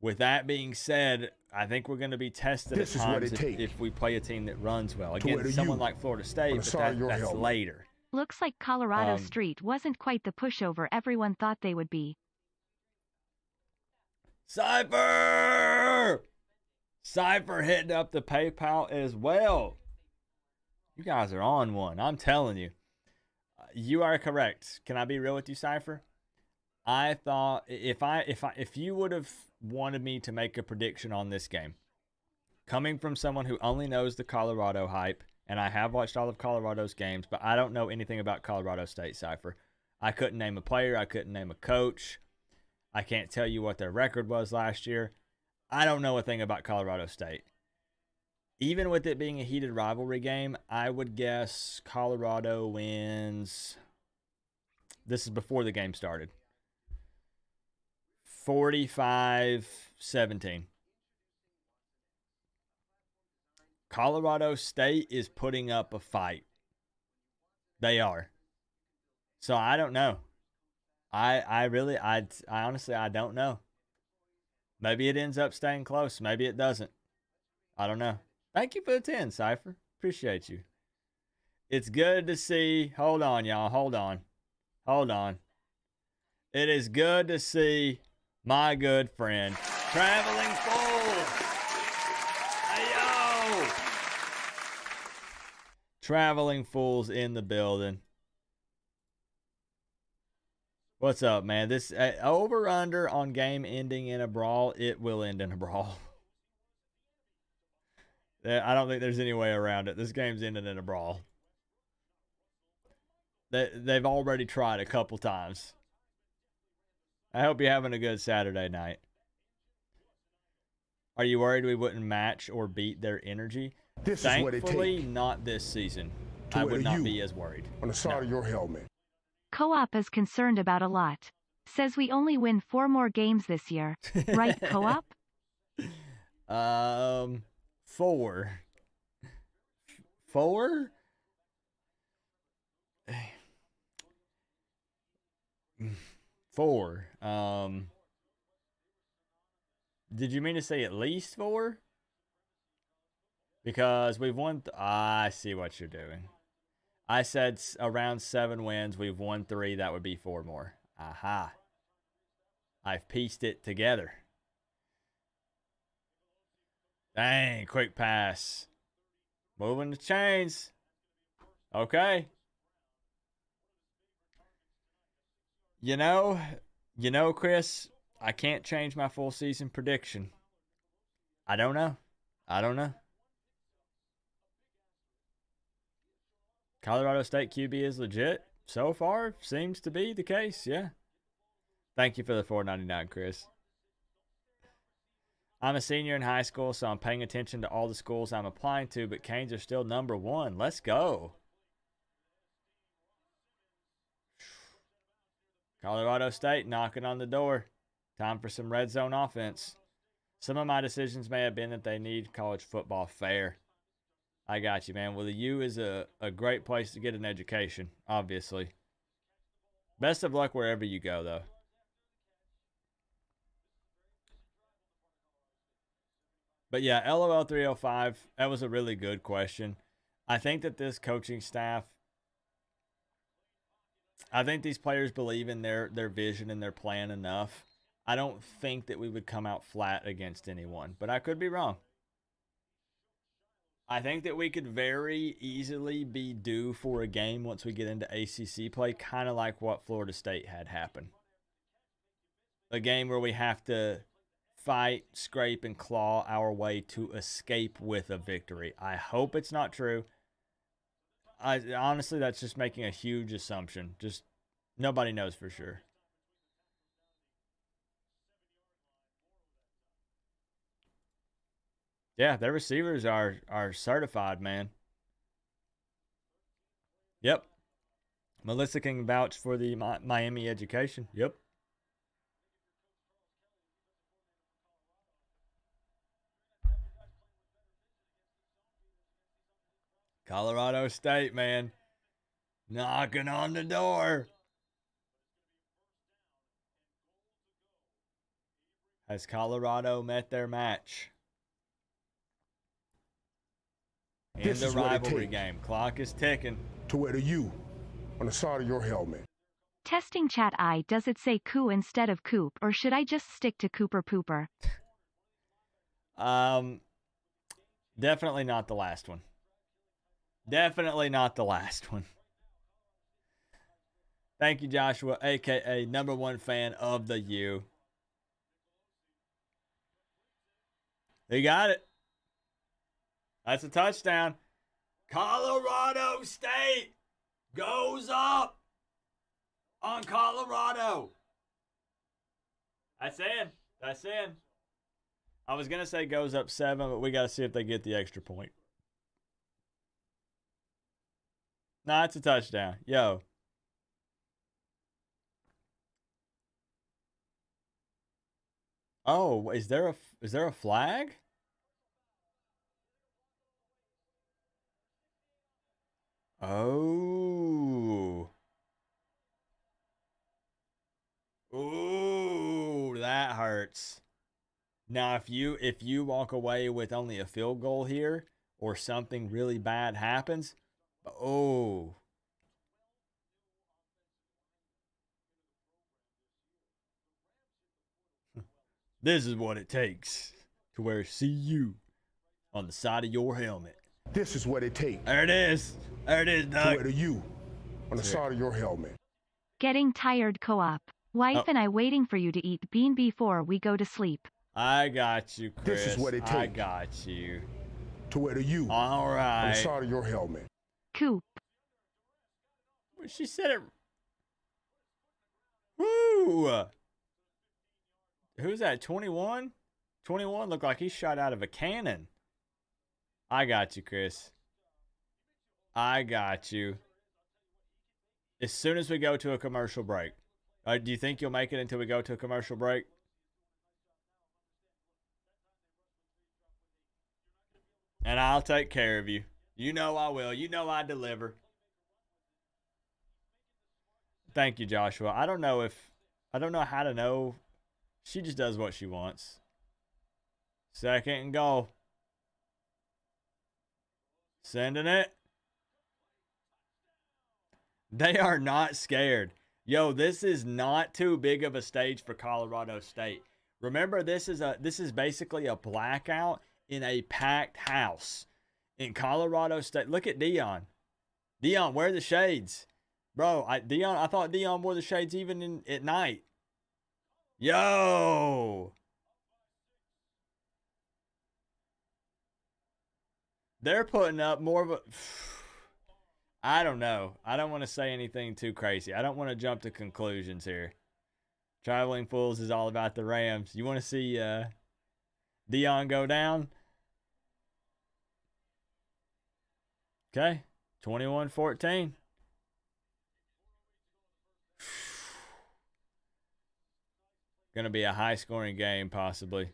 With that being said, I think we're going to be tested at times if we play a team that runs well. Again, someone like Florida State, but that's later. Looks like Colorado Street wasn't quite the pushover everyone thought they would be. Cypher hitting up the PayPal as well. You guys are on one. I'm telling you. You are correct. Can I be real with you, Cypher? I thought if you would have wanted me to make a prediction on this game, coming from someone who only knows the Colorado hype, and I have watched all of Colorado's games, but I don't know anything about Colorado State, Cypher. I couldn't name a player. I couldn't name a coach. I can't tell you what their record was last year. I don't know a thing about Colorado State. Even with it being a heated rivalry game, I would guess Colorado wins. This is before the game started. 45-17. Colorado State is putting up a fight. They are. So I don't know. I honestly, I don't know. Maybe it ends up staying close. Maybe it doesn't. I don't know. Thank you for the 10, Cypher. Appreciate you. It's good to see. Hold on, y'all. Hold on. It is good to see my good friend, Traveling Fools. Hey, yo. Traveling Fools in the building. What's up, man? This over-under on game ending in a brawl, it will end in a brawl. I don't think there's any way around it. This game's ending in a brawl. They've already tried a couple times. I hope you're having a good Saturday night. Are you worried we wouldn't match or beat their energy? Thankfully, not this season. I would not be as worried. On the side of your helmet. Co-op is concerned about a lot. Says we only win 4 more games this year. Right, Co-op? 4. 4? Four. Did you mean to say at least 4? Because we've won. I see what you're doing. I said around 7 wins. We've won 3. That would be 4 more. Aha. I've pieced it together. Dang, quick pass. Moving the chains. Okay. You know, Chris, I can't change my full season prediction. I don't know. Colorado State QB is legit. So far, seems to be the case, yeah. Thank you for the $4.99, Chris. I'm a senior in high school, so I'm paying attention to all the schools I'm applying to, but Canes are still number one. Let's go. Colorado State knocking on the door. Time for some red zone offense. Some of my decisions may have been that they need college football fair. I got you, man. Well, the U is a great place to get an education, obviously. Best of luck wherever you go, though. But yeah, LOL 305, that was a really good question. I think that this coaching staff, I think these players believe in their vision and their plan enough. I don't think that we would come out flat against anyone, but I could be wrong. I think that we could very easily be due for a game once we get into ACC play, kind of like what Florida State had happen. A game where we have to fight, scrape, and claw our way to escape with a victory. I hope it's not true. Honestly, that's just making a huge assumption. Just nobody knows for sure. Yeah, their receivers are certified, man. Yep. Melissa can vouch for the Miami education. Yep. Colorado State, man. Knocking on the door. Has Colorado met their match? In the rivalry game. Clock is ticking. To wear the U on the side of your helmet. Testing chat does it say Coo instead of Coop, or should I just stick to Cooper Pooper? Definitely not the last one. Definitely not the last one. Thank you, Joshua, a.k.a. number one fan of the U. He got it. That's a touchdown. Colorado State goes up on Colorado. That's in. I was going to say goes up 7, but we got to see if they get the extra point. Nah, it's a touchdown. Yo. Oh, is there a flag? Oh. Ooh, that hurts. Now, if you walk away with only a field goal here, or something really bad happens, oh. This is what it takes to wear CU on the side of your helmet. This is what it takes. There it is, Doug. To wear the U on the side of your helmet. Getting tired co-op. Wife and I waiting for you to eat bean before we go to sleep. I got you, Chris. This is what it takes. I got you. To wear the U all right. on the side of your helmet. Coop. She said it. Woo! Who's that? 21? 21 looked like he shot out of a cannon. I got you, Chris. I got you. As soon as we go to a commercial break. Do you think you'll make it until we go to a commercial break? And I'll take care of you. You know I will. You know I deliver. Thank you, Joshua. I don't know how to know. She just does what she wants. Second and goal. Sending it. They are not scared. Yo, this is not too big of a stage for Colorado State. Remember, this is basically a blackout, in a packed house in Colorado State. Look at Dion. Dion, wear the shades. Bro, I thought Dion wore the shades even at night. Yo! They're putting up more of a... I don't know. I don't want to say anything too crazy. I don't want to jump to conclusions here. Traveling Fools is all about the Rams. You want to see Dion go down? Okay. 21-14. Going to be a high-scoring game, possibly.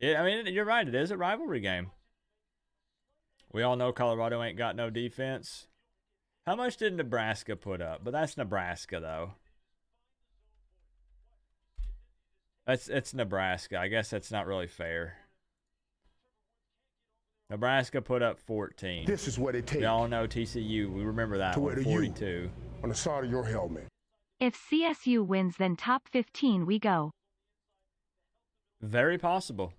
I mean, you're right. It is a rivalry game. We all know Colorado ain't got no defense. How much did Nebraska put up? But that's Nebraska, though. It's Nebraska. I guess that's not really fair. Nebraska put up 14. This is what it takes. We all know TCU. We remember that one, 42. On the side of your helmet. If CSU wins, then top 15 we go. Very possible.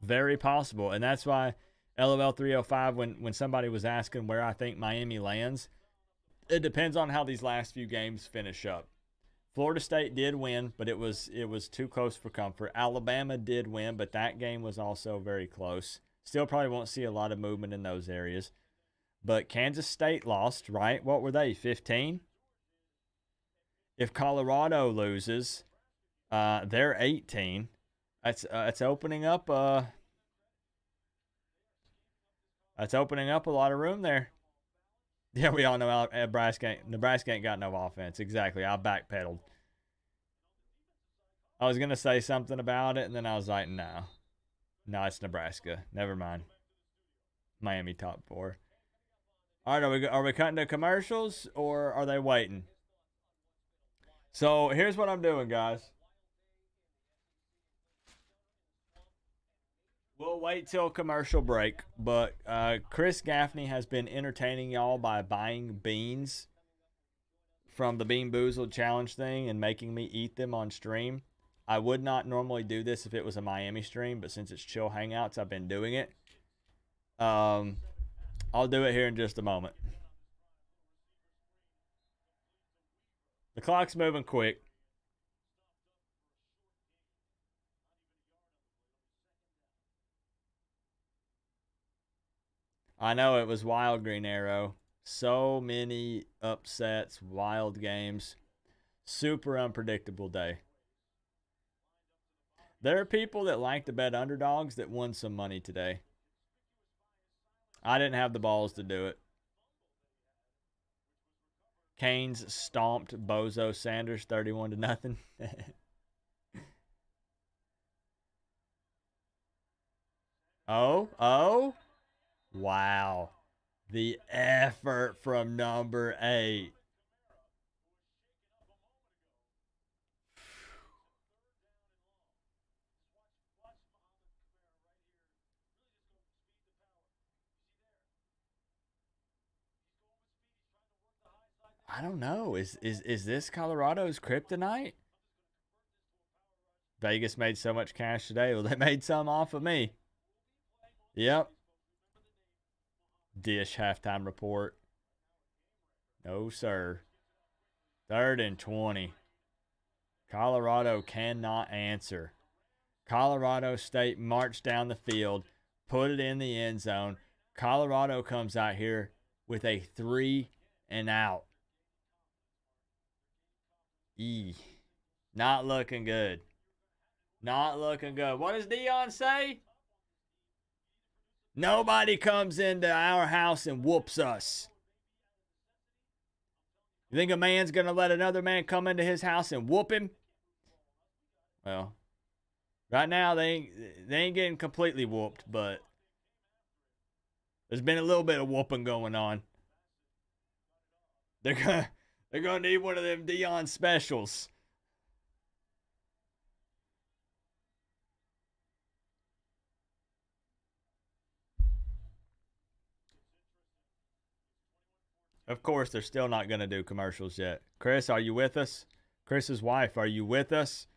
Very possible. And that's why LOL 305, when somebody was asking where I think Miami lands, it depends on how these last few games finish up. Florida State did win, but it was too close for comfort. Alabama did win, but that game was also very close. Still probably won't see a lot of movement in those areas. But Kansas State lost, right? What were they, 15? If Colorado loses, they're 18. That's opening up that's opening up a lot of room there. Yeah, we all know Nebraska ain't got no offense. Exactly. I backpedaled. I was going to say something about it, and then I was like, no. No, it's Nebraska. Never mind. Miami top 4. All right, are we cutting to commercials, or are they waiting? So here's what I'm doing, guys. We'll wait till commercial break, but Chris Gaffney has been entertaining y'all by buying beans from the Bean Boozled Challenge thing and making me eat them on stream. I would not normally do this if it was a Miami stream, but since it's Chill Hangouts, I've been doing it. I'll do it here in just a moment. The clock's moving quick. I know it was wild, Green Arrow. So many upsets, wild games. Super unpredictable day. There are people that like to bet underdogs that won some money today. I didn't have the balls to do it. Canes stomped Bozo Sanders 31-0. Oh. Wow. The effort from number 8. I don't know. Is this Colorado's kryptonite? Vegas made so much cash today. Well, they made some off of me. Yep. Dish halftime report. No, sir. 3rd and 20. Colorado cannot answer. Colorado State marched down the field, put it in the end zone. Colorado comes out here with a 3 and out. Not looking good. Not looking good. What does Dion say? Nobody comes into our house and whoops us. You think a man's going to let another man come into his house and whoop him? Well, right now they ain't getting completely whooped, but there's been a little bit of whooping going on. They're gonna need one of them Dion specials. Of course, they're still not going to do commercials yet. Chris, are you with us? Chris's wife, are you with us?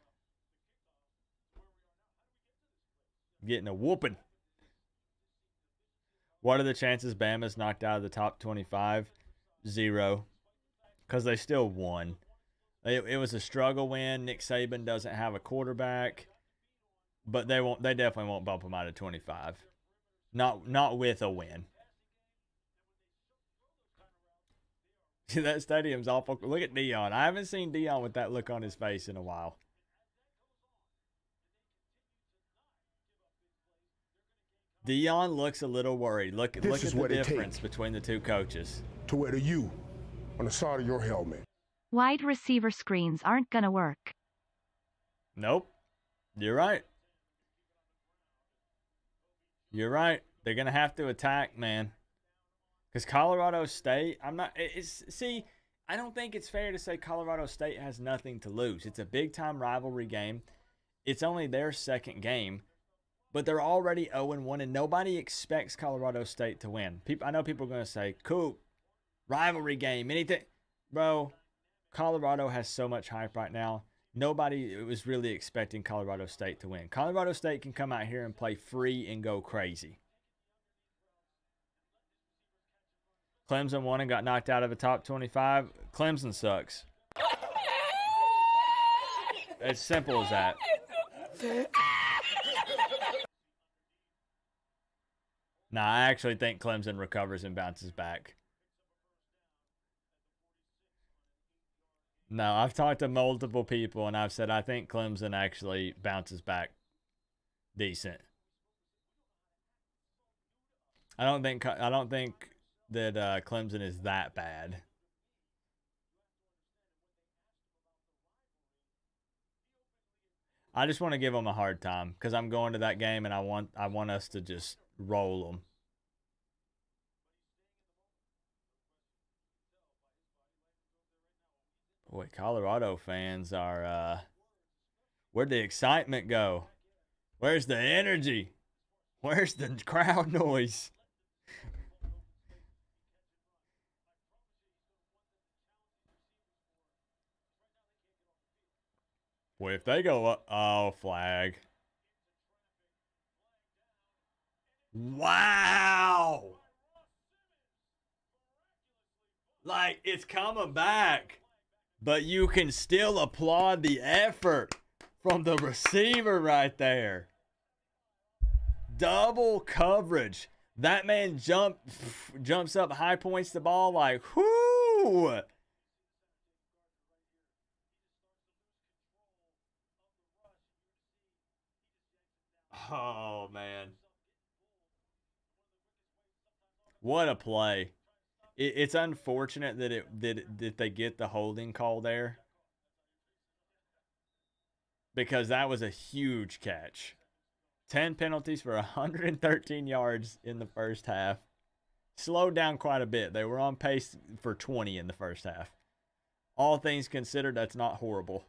Getting a whooping. What are the chances Bama's knocked out of the top 25? 0. Because they still won. It was a struggle win. Nick Saban doesn't have a quarterback. But they definitely won't bump them out of 25. Not with a win. That stadium's awful. Look at Dion. I haven't seen Dion with that look on his face in a while. Dion looks a little worried. Look at the difference between the two coaches. To wear the U on the side of your helmet. Wide receiver screens aren't gonna work. Nope. You're right. You're right. They're going to have to attack, man. Because Colorado State, I don't think it's fair to say Colorado State has nothing to lose. It's a big-time rivalry game. It's only their second game. But they're already 0-1, and nobody expects Colorado State to win. I know people are going to say, Coop, rivalry game, anything. Bro, Colorado has so much hype right now. Nobody was really expecting Colorado State to win. Colorado State can come out here and play free and go crazy. Clemson won and got knocked out of the top 25. Clemson sucks. As simple as that. Nah, I actually think Clemson recovers and bounces back. No, I've talked to multiple people, and I've said I think Clemson actually bounces back decent. I don't think that Clemson is that bad. I just want to give them a hard time because I'm going to that game, and I want us to just roll them. Boy, Colorado fans are, where'd the excitement go? Where's the energy? Where's the crowd noise? Well, if they go up, oh, flag. Wow. Like, it's coming back. But you can still applaud the effort from the receiver right there. Double coverage. That man jumps up, high points the ball like, whoo! Oh, man. What a play. It's unfortunate that they get the holding call there, because that was a huge catch. 10 penalties for 113 yards in the first half. Slowed down quite a bit. They were on pace for 20 in the first half. All things considered, that's not horrible.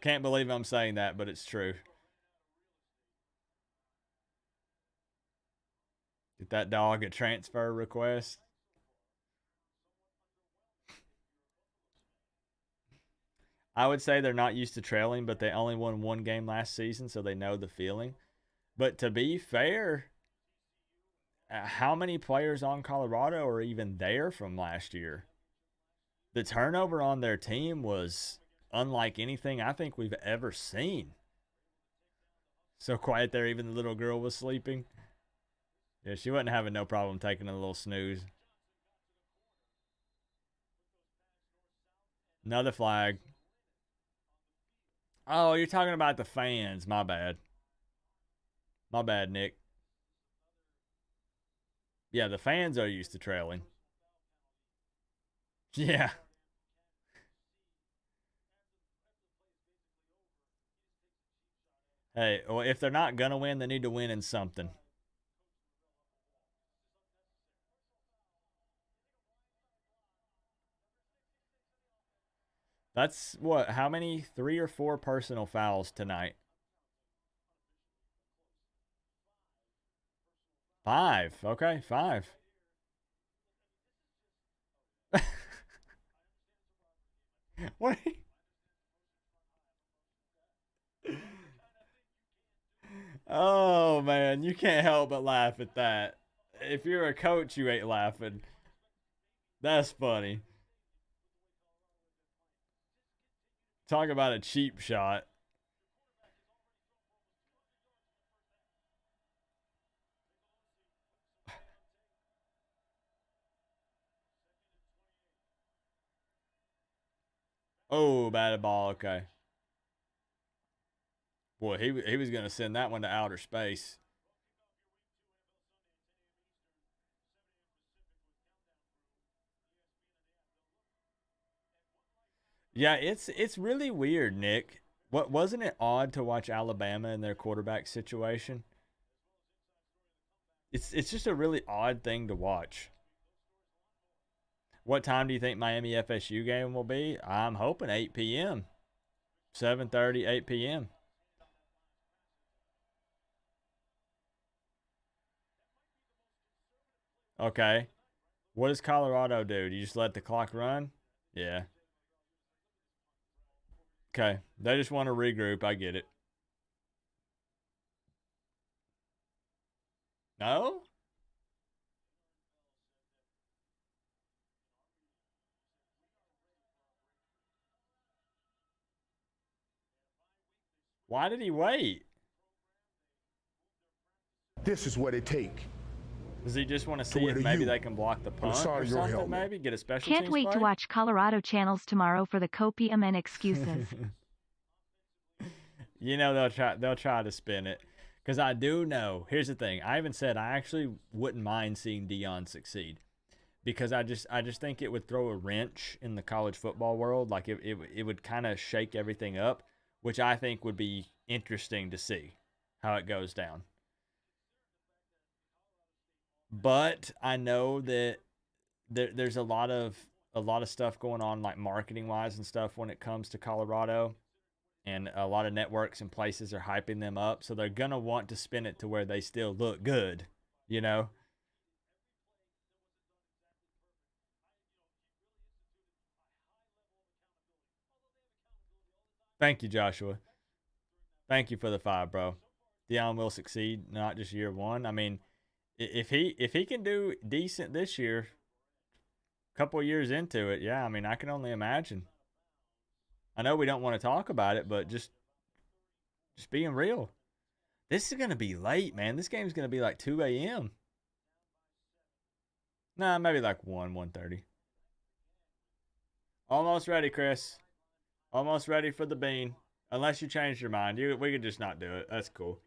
Can't believe I'm saying that, but it's true. Get that dog a transfer request. I would say they're not used to trailing, but they only won one game last season, so they know the feeling. But to be fair, how many players on Colorado are even there from last year? The turnover on their team was unlike anything I think we've ever seen. So quiet there, even the little girl was sleeping. Yeah, she wasn't having no problem taking a little snooze. Another flag. Oh, you're talking about the fans. My bad. My bad, Nick. Yeah, the fans are used to trailing. Yeah. Hey, well, if they're not going to win, they need to win in something. That's what? How many? 3 or 4 personal fouls tonight? 5. Okay, 5. What? You can't help but laugh at that. If you're a coach, you ain't laughing. That's funny. Talk about a cheap shot. Oh, batted ball. Okay. Boy, he was going to send that one to outer space. Yeah, it's really weird, Nick. What wasn't it odd to watch Alabama in their quarterback situation? It's just a really odd thing to watch. What time do you think Miami FSU game will be? I'm hoping 8 p.m. 7:30, 8 p.m. Okay. What does Colorado do? Do you just let the clock run? Yeah. Okay. They just want to regroup. I get it. No? Why did he wait? This is what it take. Does he just want to see if maybe they can block the punt or something? Maybe get a special Can't wait play? to watch Colorado channels tomorrow for the copium and excuses. You know they'll try to spin it, because I do know. Here's the thing. I even said I actually wouldn't mind seeing Deion succeed, because I just think it would throw a wrench in the college football world. Like it would kind of shake everything up, which I think would be interesting to see how it goes down. But I know that there's a lot of stuff going on, like marketing wise and stuff, when it comes to Colorado, and a lot of networks and places are hyping them up, so they're gonna want to spin it to where they still look good, you know. Thank you, Joshua. Thank you for the 5, bro. Deion will succeed, not just year one. I mean, if he can do decent this year, couple of years into it, yeah, I mean, I can only imagine. I know we don't want to talk about it, but just being real. This is gonna be late, man. This game's gonna be like 2 a.m. Nah, maybe like 1:30. Almost ready, Chris. Almost ready for the bean. Unless you changed your mind, we could just not do it. That's cool.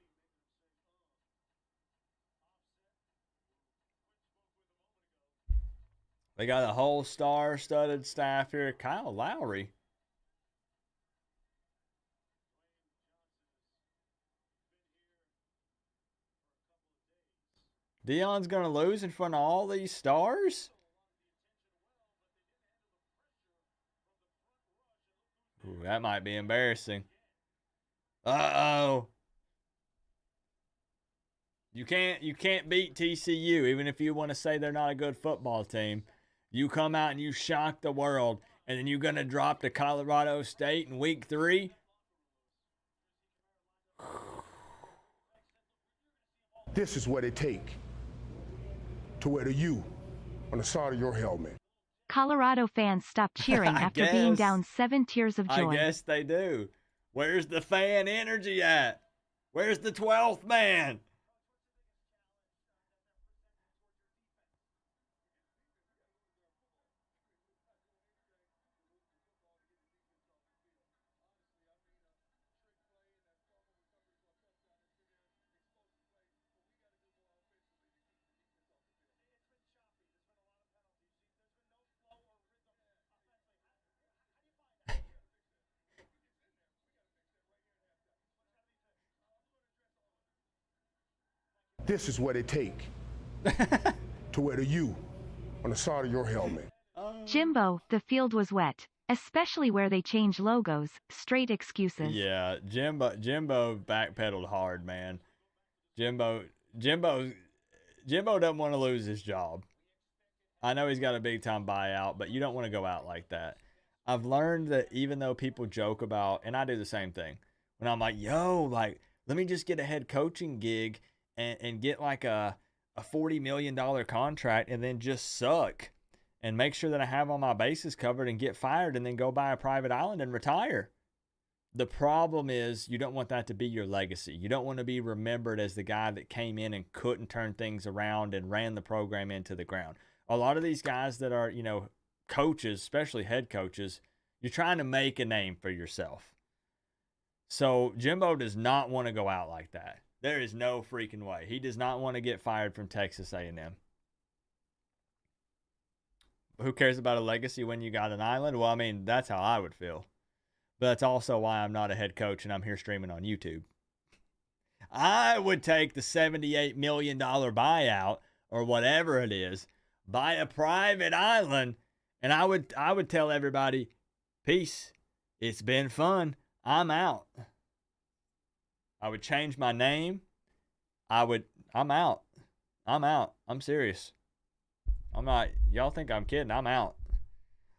They got a whole star-studded staff here. Kyle Lowry. Deion's gonna lose in front of all these stars? Ooh, that might be embarrassing. Uh-oh. You can't beat TCU, even if you want to say they're not a good football team. You come out and you shock the world, and then you're gonna drop to Colorado State in week 3? This is what it take to wear the U on the side of your helmet. Colorado fans stopped cheering after being down 7 tears of joy. I guess they do. Where's the fan energy at? Where's the 12th man? This is what it take to wear the U on the side of your helmet. Jimbo, the field was wet, especially where they change logos. Straight excuses. Yeah, Jimbo backpedaled hard, man. Jimbo doesn't want to lose his job. I know he's got a big time buyout, but you don't want to go out like that. I've learned that even though people joke about, and I do the same thing, when I'm like, yo, like, let me just get a head coaching gig and get like a $40 million contract and then just suck and make sure that I have all my bases covered and get fired and then go buy a private island and retire. The problem is you don't want that to be your legacy. You don't want to be remembered as the guy that came in and couldn't turn things around and ran the program into the ground. A lot of these guys that are, coaches, especially head coaches, you're trying to make a name for yourself. So Jimbo does not want to go out like that. There is no freaking way. He does not want to get fired from Texas A&M. Who cares about a legacy when you got an island? Well, I mean, that's how I would feel. But that's also why I'm not a head coach and I'm here streaming on YouTube. I would take the $78 million buyout or whatever it is, buy a private island, and I would tell everybody, peace. It's been fun. I'm out. I would change my name. I'm out. I'm serious. I'm not, y'all think I'm kidding. I'm out.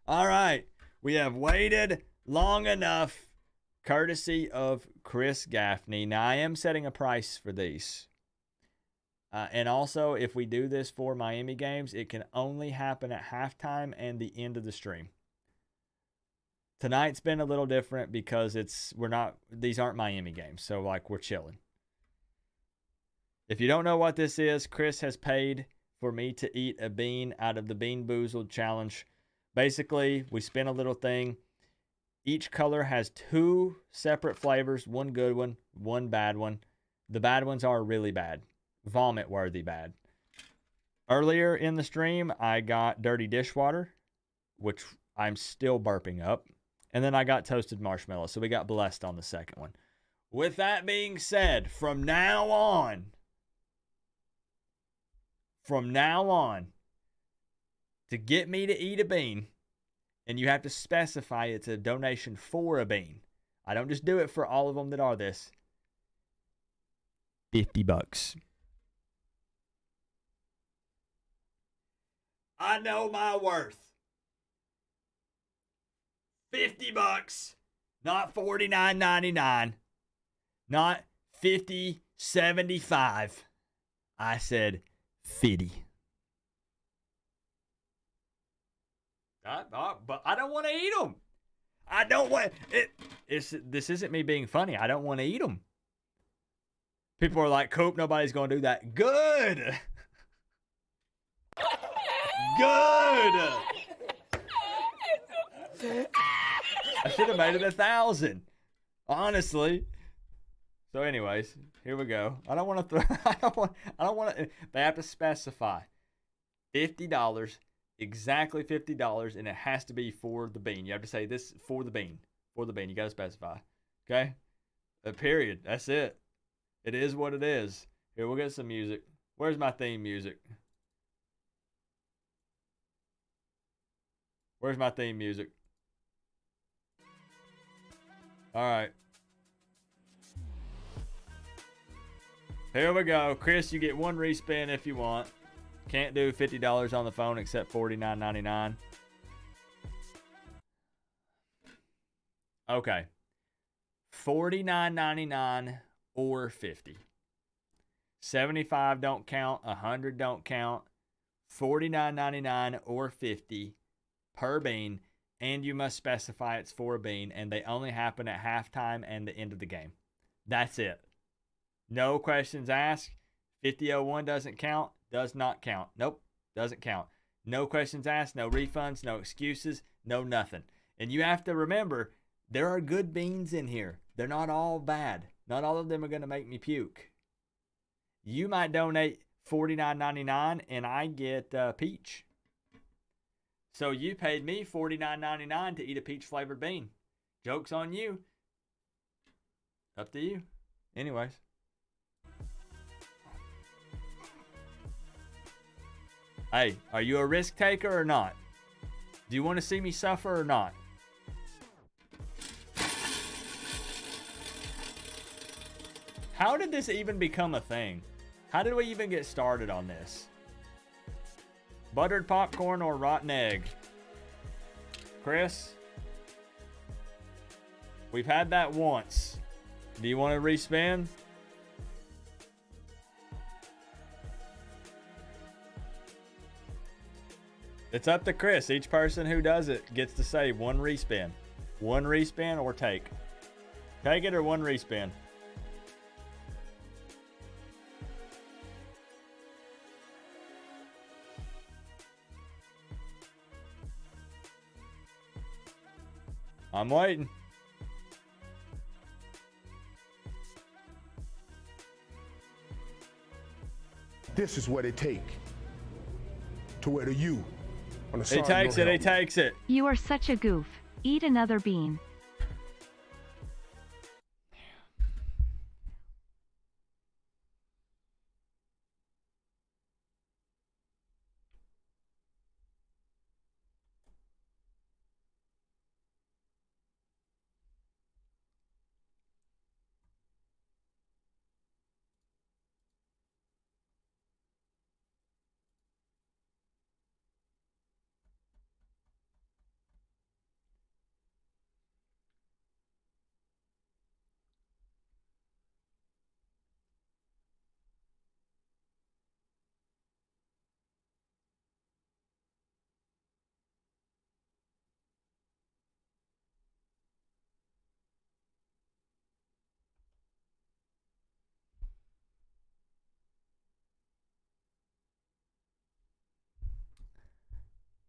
All right. We have waited long enough, courtesy of Chris Gaffney. Now, I am setting a price for these. And also, if we do this for Miami games, it can only happen at halftime and the end of the stream. Tonight's been a little different because these aren't Miami games. So, we're chilling. If you don't know what this is, Chris has paid for me to eat a bean out of the Bean Boozled Challenge. Basically, we spin a little thing. Each color has 2 separate flavors, one good one, one bad one. The bad ones are really bad, vomit-worthy bad. Earlier in the stream, I got dirty dishwater, which I'm still burping up. And then I got toasted marshmallow, so we got blessed on the second one. With that being said, from now on, to get me to eat a bean, and you have to specify it's a donation for a bean. I don't just do it for all of them that are this. $50. I know my worth. $50. Not $49.99. Not $50.75. I said 50. But I don't want to eat them. I don't want it. This isn't me being funny. I don't want to eat them. People are like, Coop, nobody's going to do that. Good. Good. I should have made it 1,000. Honestly. So anyways, here we go. I don't want to I don't want to. They have to specify $50. Exactly $50, and it has to be for the bean. You have to say this for the bean. For the bean. You got to specify. Okay? A period. That's it. It is what it is. Here, we'll get some music. Where's my theme music? Where's my theme music? All right. Here we go. Chris, you get one respin if you want. Can't do $50 on the phone except $49.99. Okay. $49.99 or $50. 75 don't count. 100 don't count. $49.99 or $50 per bean. And you must specify it's for a bean. And they only happen at halftime and the end of the game. That's it. No questions asked. 5001 doesn't count. Does not count. Nope. Doesn't count. No questions asked. No refunds. No excuses. No nothing. And you have to remember, there are good beans in here. They're not all bad. Not all of them are going to make me puke. You might donate $49.99 and I get peach. So you paid me $49.99 to eat a peach flavored bean. Joke's on you. Up to you. Anyways. Hey, are you a risk taker or not? Do you want to see me suffer or not? How did this even become a thing? How did we even get started on this? Buttered popcorn or rotten egg? Chris? We've had that once. Do you want to respin? It's up to Chris. Each person who does it gets to say one respin. One respin or take. Take it or one respin. I'm waiting. This is what it takes to wear the U on the side He of your takes it. He helmet. takes it. You are such a goof. Eat another bean.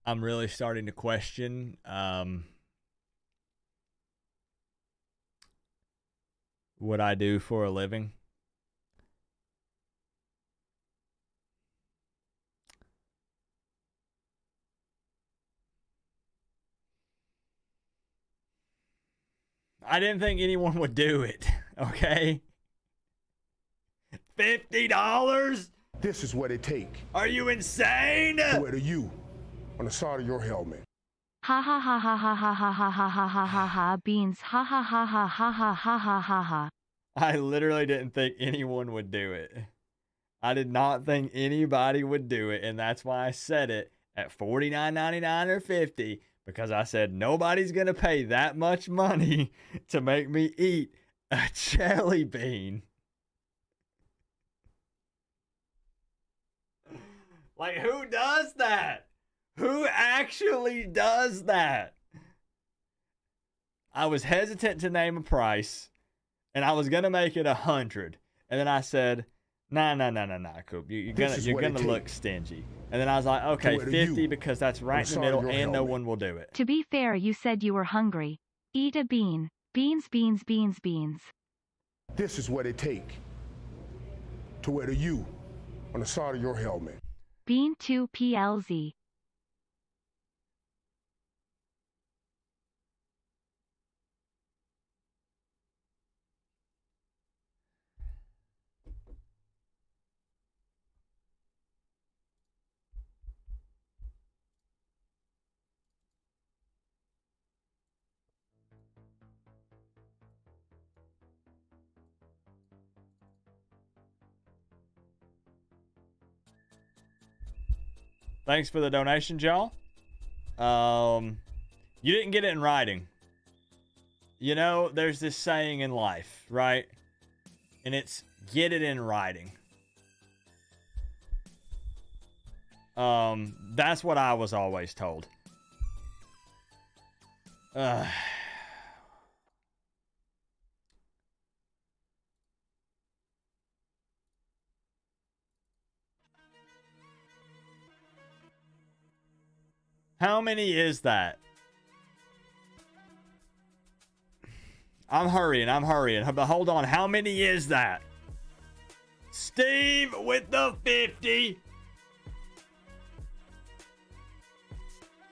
I'm really starting to question what I do for a living. I didn't think anyone would do it, okay? $50? This is what it takes Are you insane? to wear the U on the side of your helmet. Ha ha ha ha ha ha ha ha ha ha ha ha ha beans ha ha ha ha ha ha ha ha ha ha. I literally didn't think anyone would do it. I did not think anybody would do it, and that's why I said it at $49.99 or $50, because I said nobody's gonna pay that much money to make me eat a jelly bean. Like, who does that? Who actually does that? I was hesitant to name a price, and I was gonna make it 100, and then I said, nah, Coop, you're gonna look stingy. And then I was like, okay, 50, because that's right in the middle, and no one will do it. To be fair, you said you were hungry. Eat a bean. Beans, beans, beans, beans. This is what it takes to wear the U on the side of your helmet. Bean 2 PLZ. Thanks for the donation, y'all. You didn't get it in writing. You know, there's this saying in life, right? And it's get it in writing. That's what I was always told. How many is that? I'm hurrying. But hold on. How many is that? Steve with the 50.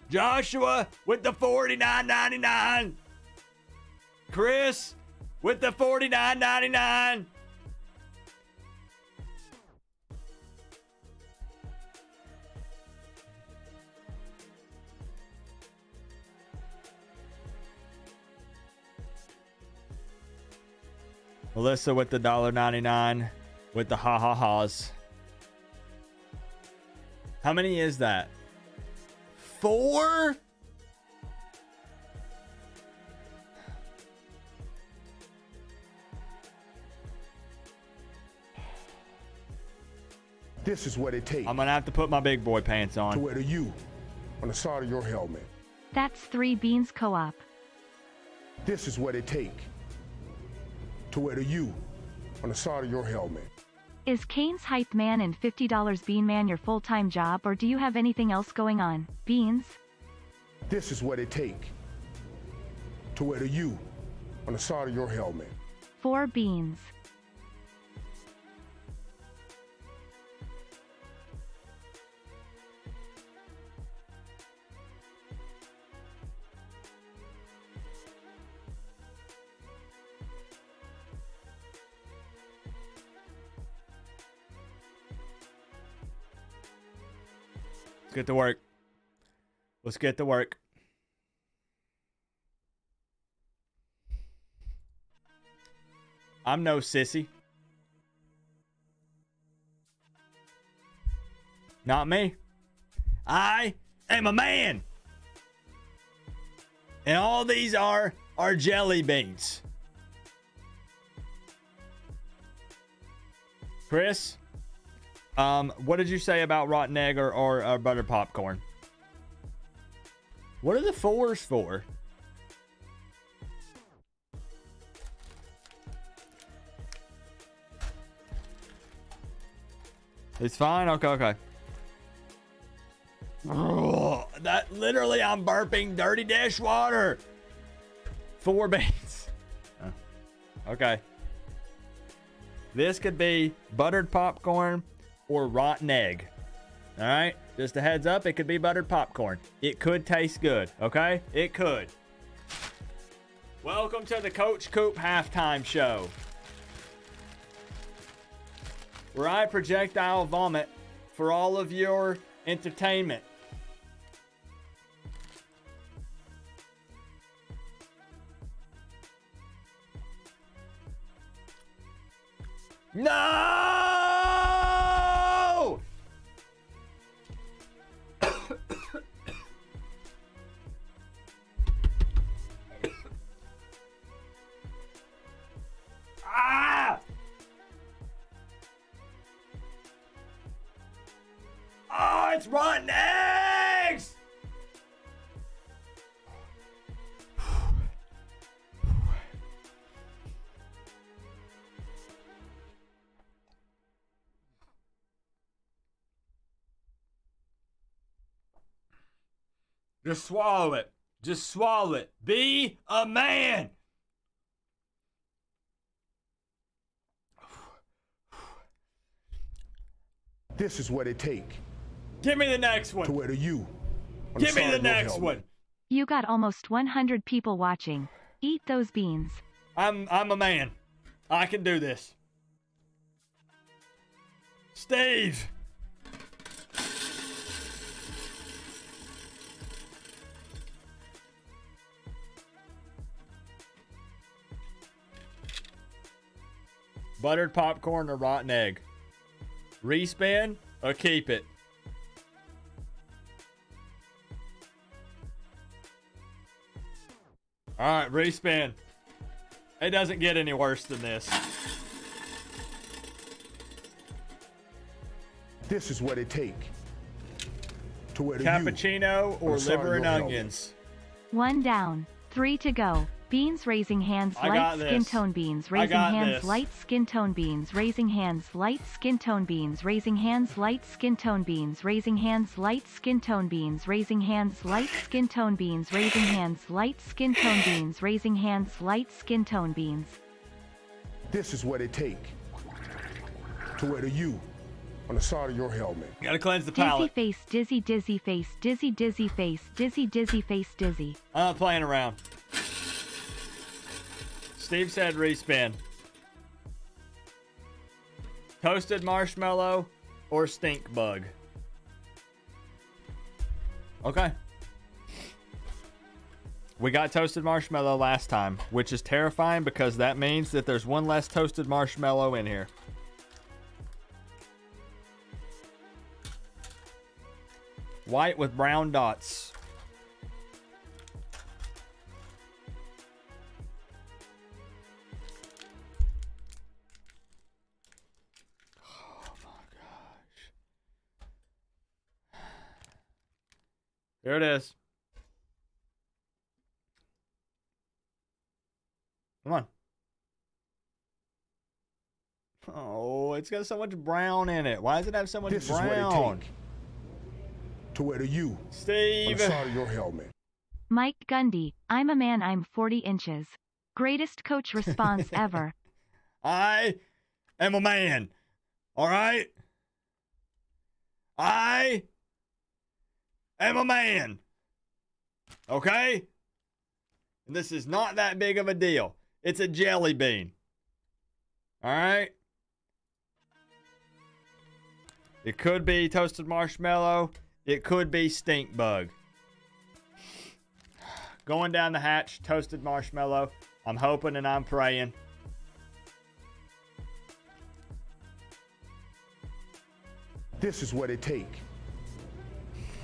Joshua with the $49.99. Chris with the $49.99. Melissa with the $1.99 with the ha-ha-ha's. How many is that? 4? This is what it takes I'm going to have to put my big boy pants to on. wear the U on the side of your helmet. That's 3 beans co-op. This is what it takes to wear the U on the side of your helmet. Is Kane's Hype Man and $50 Bean Man your full-time job, or do you have anything else going on? Beans? This is what it takes to wear the U on the side of your helmet. 4 beans. Let's get to work. Let's get to work. I'm no sissy. Not me. I am a man. And all these are jelly beans. Chris, what did you say about rotten egg or buttered popcorn? What are the 4s for? It's fine. Okay. Oh, that literally, I'm burping dirty dishwater. 4 beans. Oh, okay. This could be buttered popcorn or rotten egg. All right. Just a heads up. It could be buttered popcorn. It could taste good. Okay. It could. Welcome to the Coach Coop halftime show, where I projectile vomit for all of your entertainment. No! Ah! Oh, it's rotten eggs! Just swallow it. Just swallow it. Be a man. This is what it takes Give me the next to one. wear the U on Give me side the of your next helmet. one. You got almost 100 people watching. Eat those beans. I'm a man. I can do this. Steve. Buttered popcorn or rotten egg? Respin or keep it? All right, respin. It doesn't get any worse than this. This is what it takes to wear the U Cappuccino or on the side of liver and your helmet. onions? 1 down. 3 to go. Beans raising hands, I light got skin this. tone beans I raising got hands, this. light skin tone beans raising hands, light skin tone beans raising hands, light skin tone beans raising hands, light skin tone beans raising hands, light skin tone beans raising hands, light skin tone beans raising hands, light skin tone beans. This is what it takes to wear the U on the side of your helmet. Gotta cleanse the Dizzy palate. face, dizzy dizzy face, dizzy dizzy face, dizzy dizzy face, dizzy. I'm not playing around. Steve said respin. Toasted marshmallow or stink bug? Okay. We got toasted marshmallow last time, which is terrifying because that means that there's one less toasted marshmallow in here. White with brown dots. Here it is. Come on. Oh, it's got so much brown in it. Why does it have so much This brown? is what it takes to wear the U on Steve. the side of your helmet. Mike Gundy, I'm a man, I'm 40 inches. Greatest coach response ever. I am a man. All right? I am a man. Okay? And this is not that big of a deal. It's a jelly bean. All right? It could be toasted marshmallow. It could be stink bug. Going down the hatch, toasted marshmallow. I'm hoping and I'm praying. This is what it takes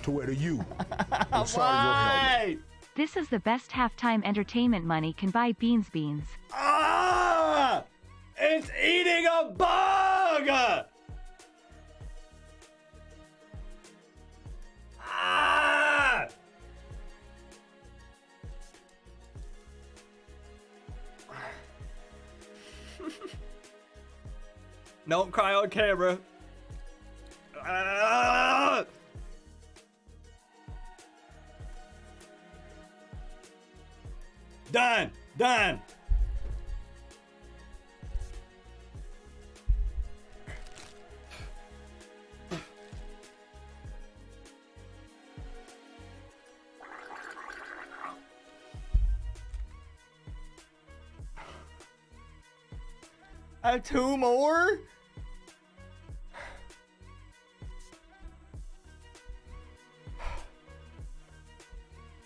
to wear the U on the side of your helmet. This is the best halftime entertainment money can buy beans. Ah! It's eating a bug! Ah! Don't cry on camera. Ah! Done. I have 2 more?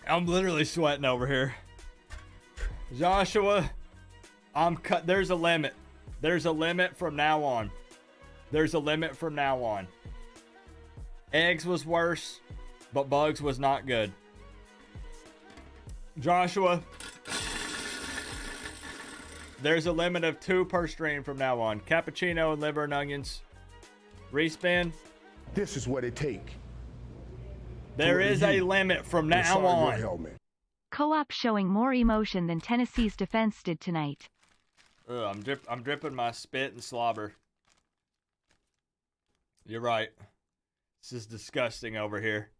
I'm literally sweating over here. Joshua, there's a limit. There's a limit from now on. Eggs was worse, but bugs was not good. Joshua, there's a limit of 2 per stream from now on. Cappuccino and liver and onions. Respin. This is what it takes. There is a limit from now on. Co-op showing more emotion than Tennessee's defense did tonight. I'm dripping my spit and slobber. You're right. This is disgusting over here.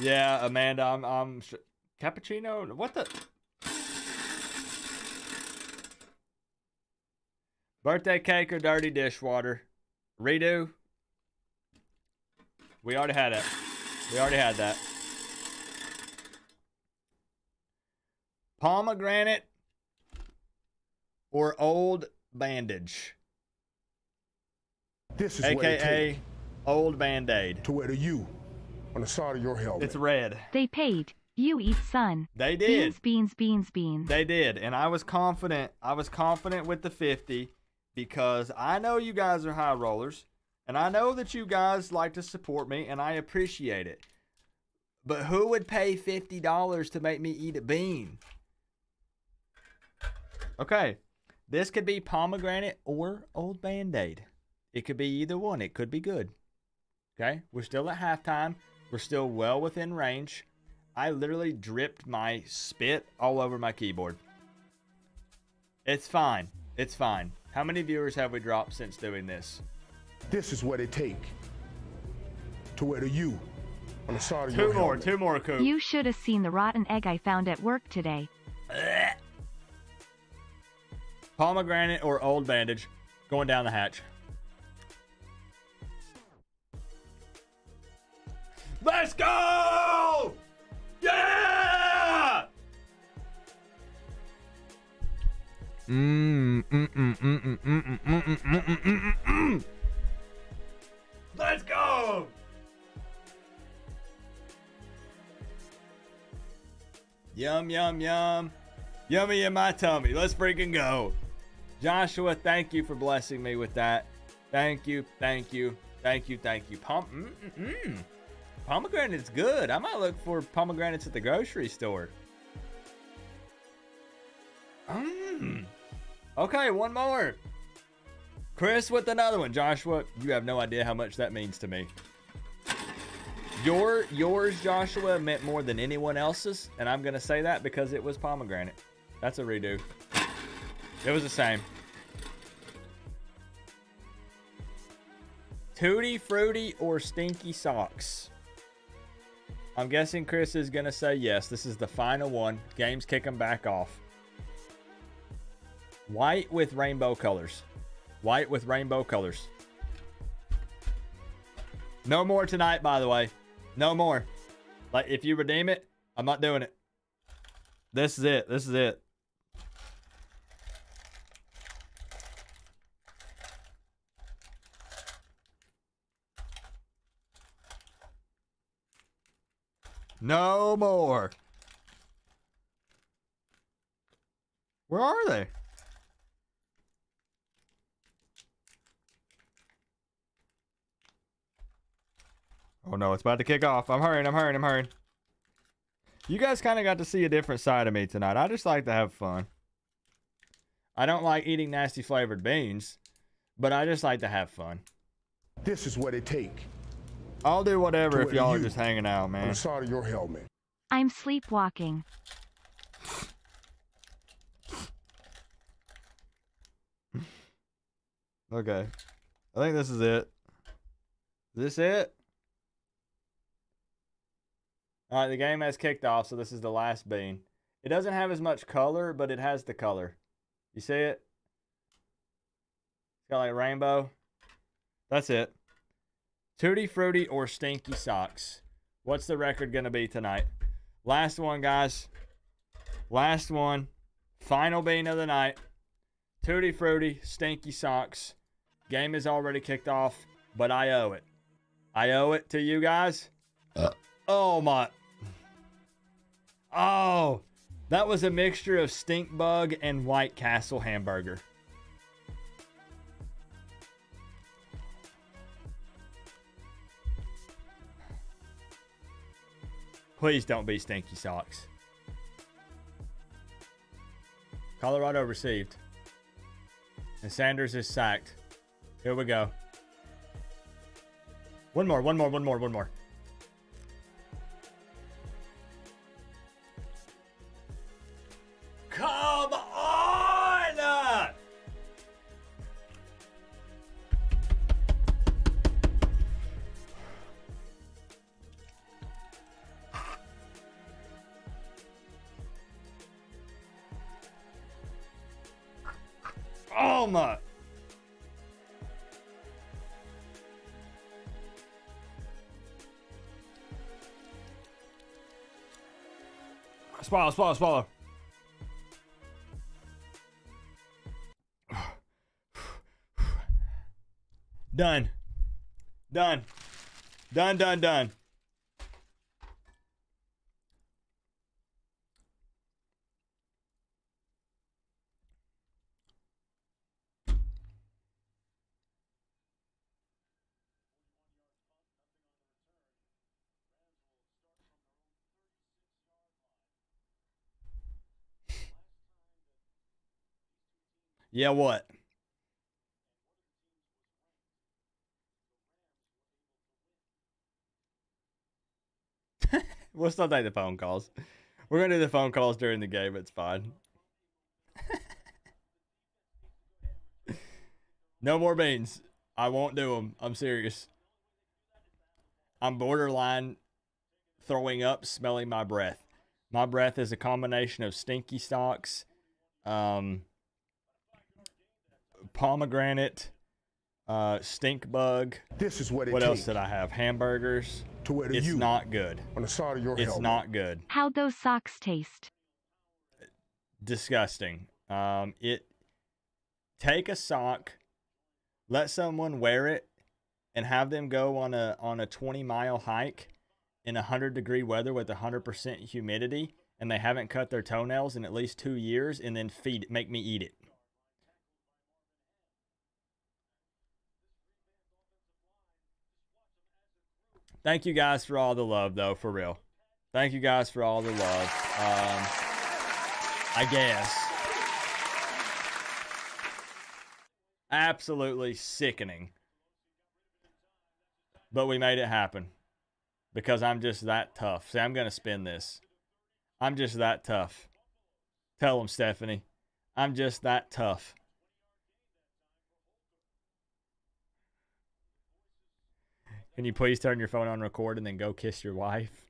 Yeah, Amanda, I'm cappuccino. What the? Birthday cake or dirty dishwater? Redo. We already had it. We already had that. Pomegranate or old bandage? This is AKA what it takes old Band-Aid. to wear the U on the side of your helmet. It's red. They paid. You eat, son. They did. Beans. They did. And I was confident. I was confident with the 50 because I know you guys are high rollers. And I know that you guys like to support me, and I appreciate it. But who would pay $50 to make me eat a bean? Okay. This could be pomegranate or old Band-Aid. It could be either one. It could be good. Okay? We're still at halftime. We're still well within range. I literally dripped my spit all over my keyboard. It's fine. It's fine. How many viewers have we dropped since doing this? This is what it takes to wear the U on the side of your helmet. Two more, Coop. You should have seen the rotten egg I found at work today. Pomegranate or old bandage. Going down the hatch. Let's go! Yeah! Let's go! Yum, yum, yum. Yummy in my tummy. Let's freaking go. Joshua, thank you for blessing me with that. Thank you. Pomegranate's good. I might look for pomegranates at the grocery store. Okay, one more. Chris with another one. Joshua, you have no idea how much that means to me. Yours, Joshua, meant more than anyone else's, and I'm gonna say that because it was pomegranate. That's a redo. It was the same. Tutti Frutti or Stinky Socks? I'm guessing Chris is gonna say yes. This is the final one. Game's kicking back off. White with rainbow colors. White with rainbow colors. No more tonight, by the way. No more. Like, if you redeem it, I'm not doing it. This is it. This is it. No more. Where are they? Oh no, it's about to kick off. I'm hurrying. You guys kind of got to see a different side of me tonight. I just like to have fun. I don't like eating nasty flavored beans, but I just like to have fun. This is what it take. I'll do whatever if y'all are just hanging out, man. On the side of your helmet. I'm sleepwalking. Okay. I think this is it. Is this it? All right, the game has kicked off, so this is the last bean. It doesn't have as much color, but it has the color. You see it? It's got like rainbow. That's it. Tutti Frutti or Stinky Socks? What's the record going to be tonight? Last one, guys. Last one. Final bean of the night. Tutti Frutti, Stinky Socks. Game is already kicked off, but I owe it. I owe it to you guys. Oh, my. Oh, that was a mixture of stink bug and White Castle hamburger. Please don't be Stinky Socks. Colorado received. And Sanders is sacked. Here we go. One more. Come on! Oh my. Swallow. Done. Yeah, what? We'll still take the phone calls. We're going to do the phone calls during the game. It's fine. No more beans. I won't do them. I'm serious. I'm borderline throwing up, smelling my breath. My breath is a combination of Stinky Socks, pomegranate, stink bug. This is what it What else takes did I have? Hamburgers. to wear It's you not good. on the side of your It's helmet. not good. How'd those socks taste? Disgusting. Take a sock, let someone wear it, and have them go on a 20-mile hike in 100-degree weather with 100% humidity, and they haven't cut their toenails in at least 2 years, and then make me eat it. Thank you guys for all the love, though, for real. Thank you guys for all the love. I guess. Absolutely sickening. But we made it happen. because I'm just that tough. See, I'm going to spin this. I'm just that tough. Tell them, Stephanie. I'm just that tough. Can you please turn your phone on record and then go kiss your wife?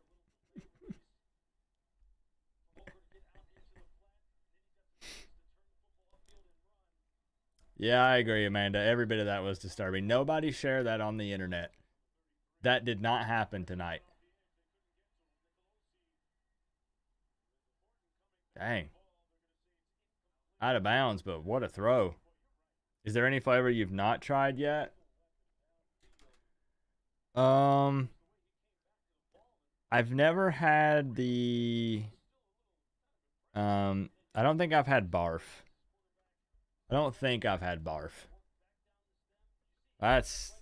Yeah, I agree, Amanda. Every bit of that was disturbing. Nobody share that on the internet. That did not happen tonight. Dang. Out of bounds, but what a throw. Is there any flavor you've not tried yet? I've never had the I don't think I've had barf. I don't think I've had barf. That's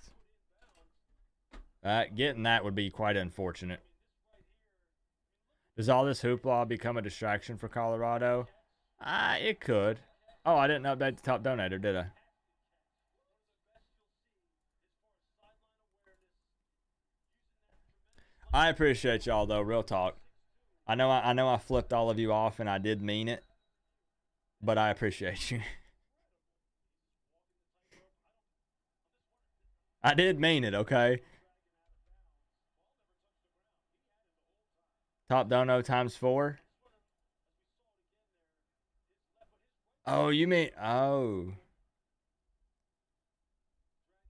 getting that would be quite unfortunate. Does all this hoopla become a distraction for Colorado? It could. Oh, I didn't update the top donator, did I? I appreciate y'all though, real talk. I know I flipped all of you off and I did mean it, but I appreciate you. I did mean it, okay? Top dono times 4. Oh, you mean oh.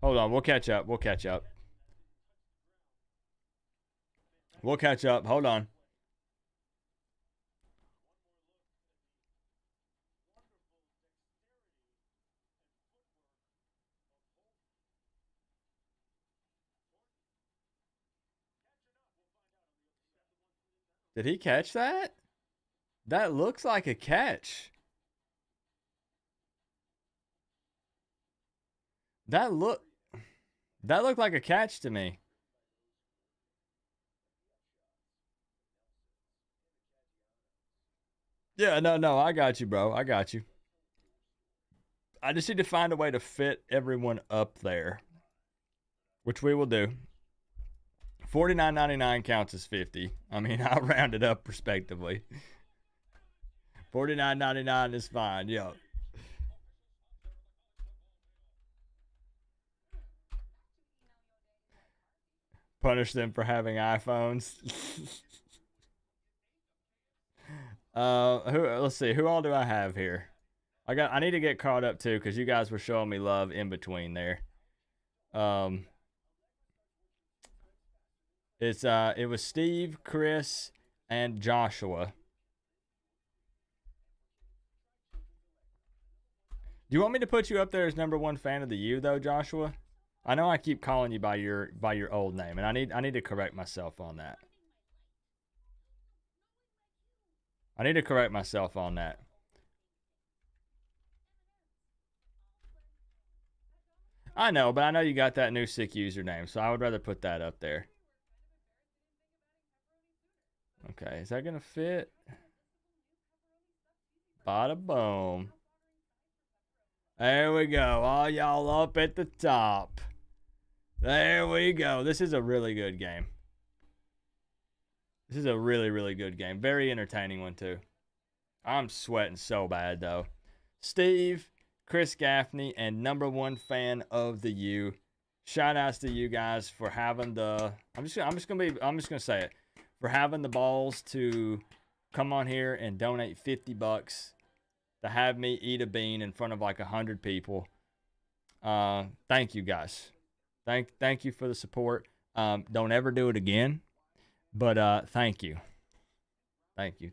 Hold on, we'll catch up. We'll catch up. We'll catch up. Hold on. Did he catch that? That looks like a catch. That looked like a catch to me. Yeah, no, I got you, bro. I got you. I just need to find a way to fit everyone up there, which we will do. $49.99 counts as 50. I mean, I'll round it up respectively. $49.99 is fine. Yo. Punish them for having iPhones. Let's see. Who all do I have here? I need to get caught up too because you guys were showing me love in between there. It was Steve, Chris, and Joshua. Do you want me to put you up there as number 1 fan of the U though, Joshua? I know I keep calling you by your old name, and I need to correct myself on that. I need to correct myself on that. I know, but I know you got that new sick username, so I would rather put that up there. Okay, is that gonna fit? Bada boom. There we go. All y'all up at the top. There we go. This is a really good game. This is a really, really good game. Very entertaining one, too. I'm sweating so bad, though. Steve, Chris Gaffney, and number 1 fan of the U. Shout outs to you guys for having the I'm just gonna say it. For having the balls to come on here and donate $50 to have me eat a bean in front of like 100 people. Thank you guys. Thank you for the support. Don't ever do it again. But thank you. Thank you.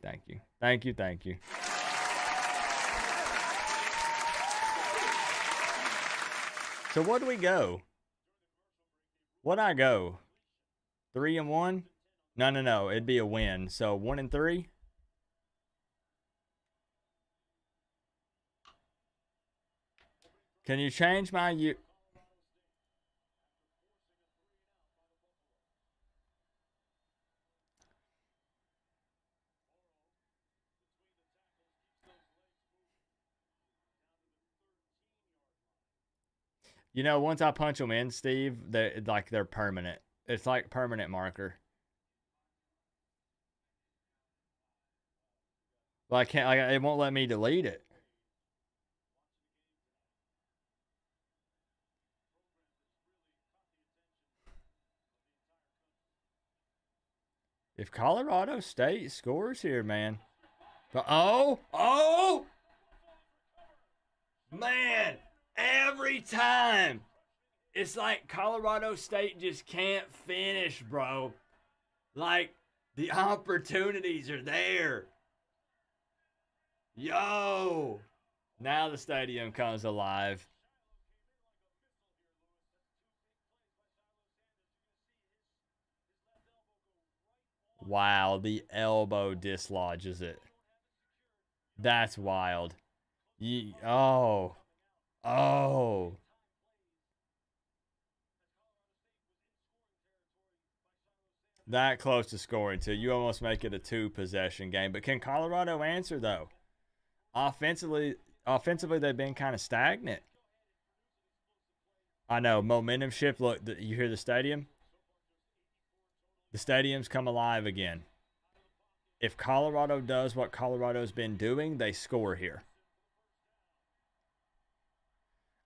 So what do we go? What'd I go? 3-1? No. It'd be a win. So 1-3? Can you change my once I punch them in, Steve, they're permanent. It's like permanent marker. But I can't. Like, it won't let me delete it. If Colorado State scores here, man. Oh, man! Every time, it's like Colorado State just can't finish, bro. Like, the opportunities are there. Yo! Now the stadium comes alive. Wow, the elbow dislodges it. That's wild. Oh. That close to scoring, too. You almost make it a 2-possession game. But can Colorado answer, though? Offensively, they've been kind of stagnant. I know. Momentum shift. Look, you hear the stadium? The stadium's come alive again. If Colorado does what Colorado's been doing, they score here.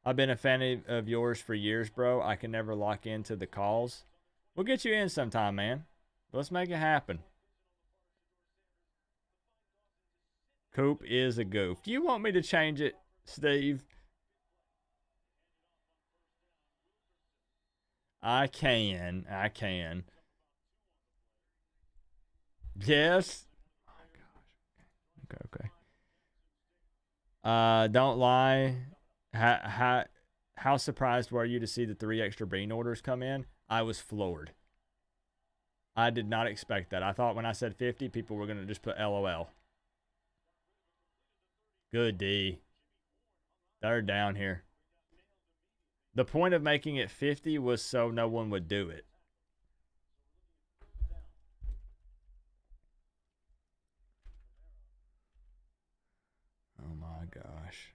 I've been a fan of yours for years, bro. I can never lock into the calls. We'll get you in sometime, man. Let's make it happen. Coop is a goof. Do you want me to change it, Steve? I can. Yes. Oh my gosh. Okay. Don't lie. How surprised were you to see the 3 extra bean orders come in? I was floored. I did not expect that. I thought when I said 50, people were going to just put LOL. Good D. They're down here. The point of making it 50 was so no one would do it. Oh my gosh.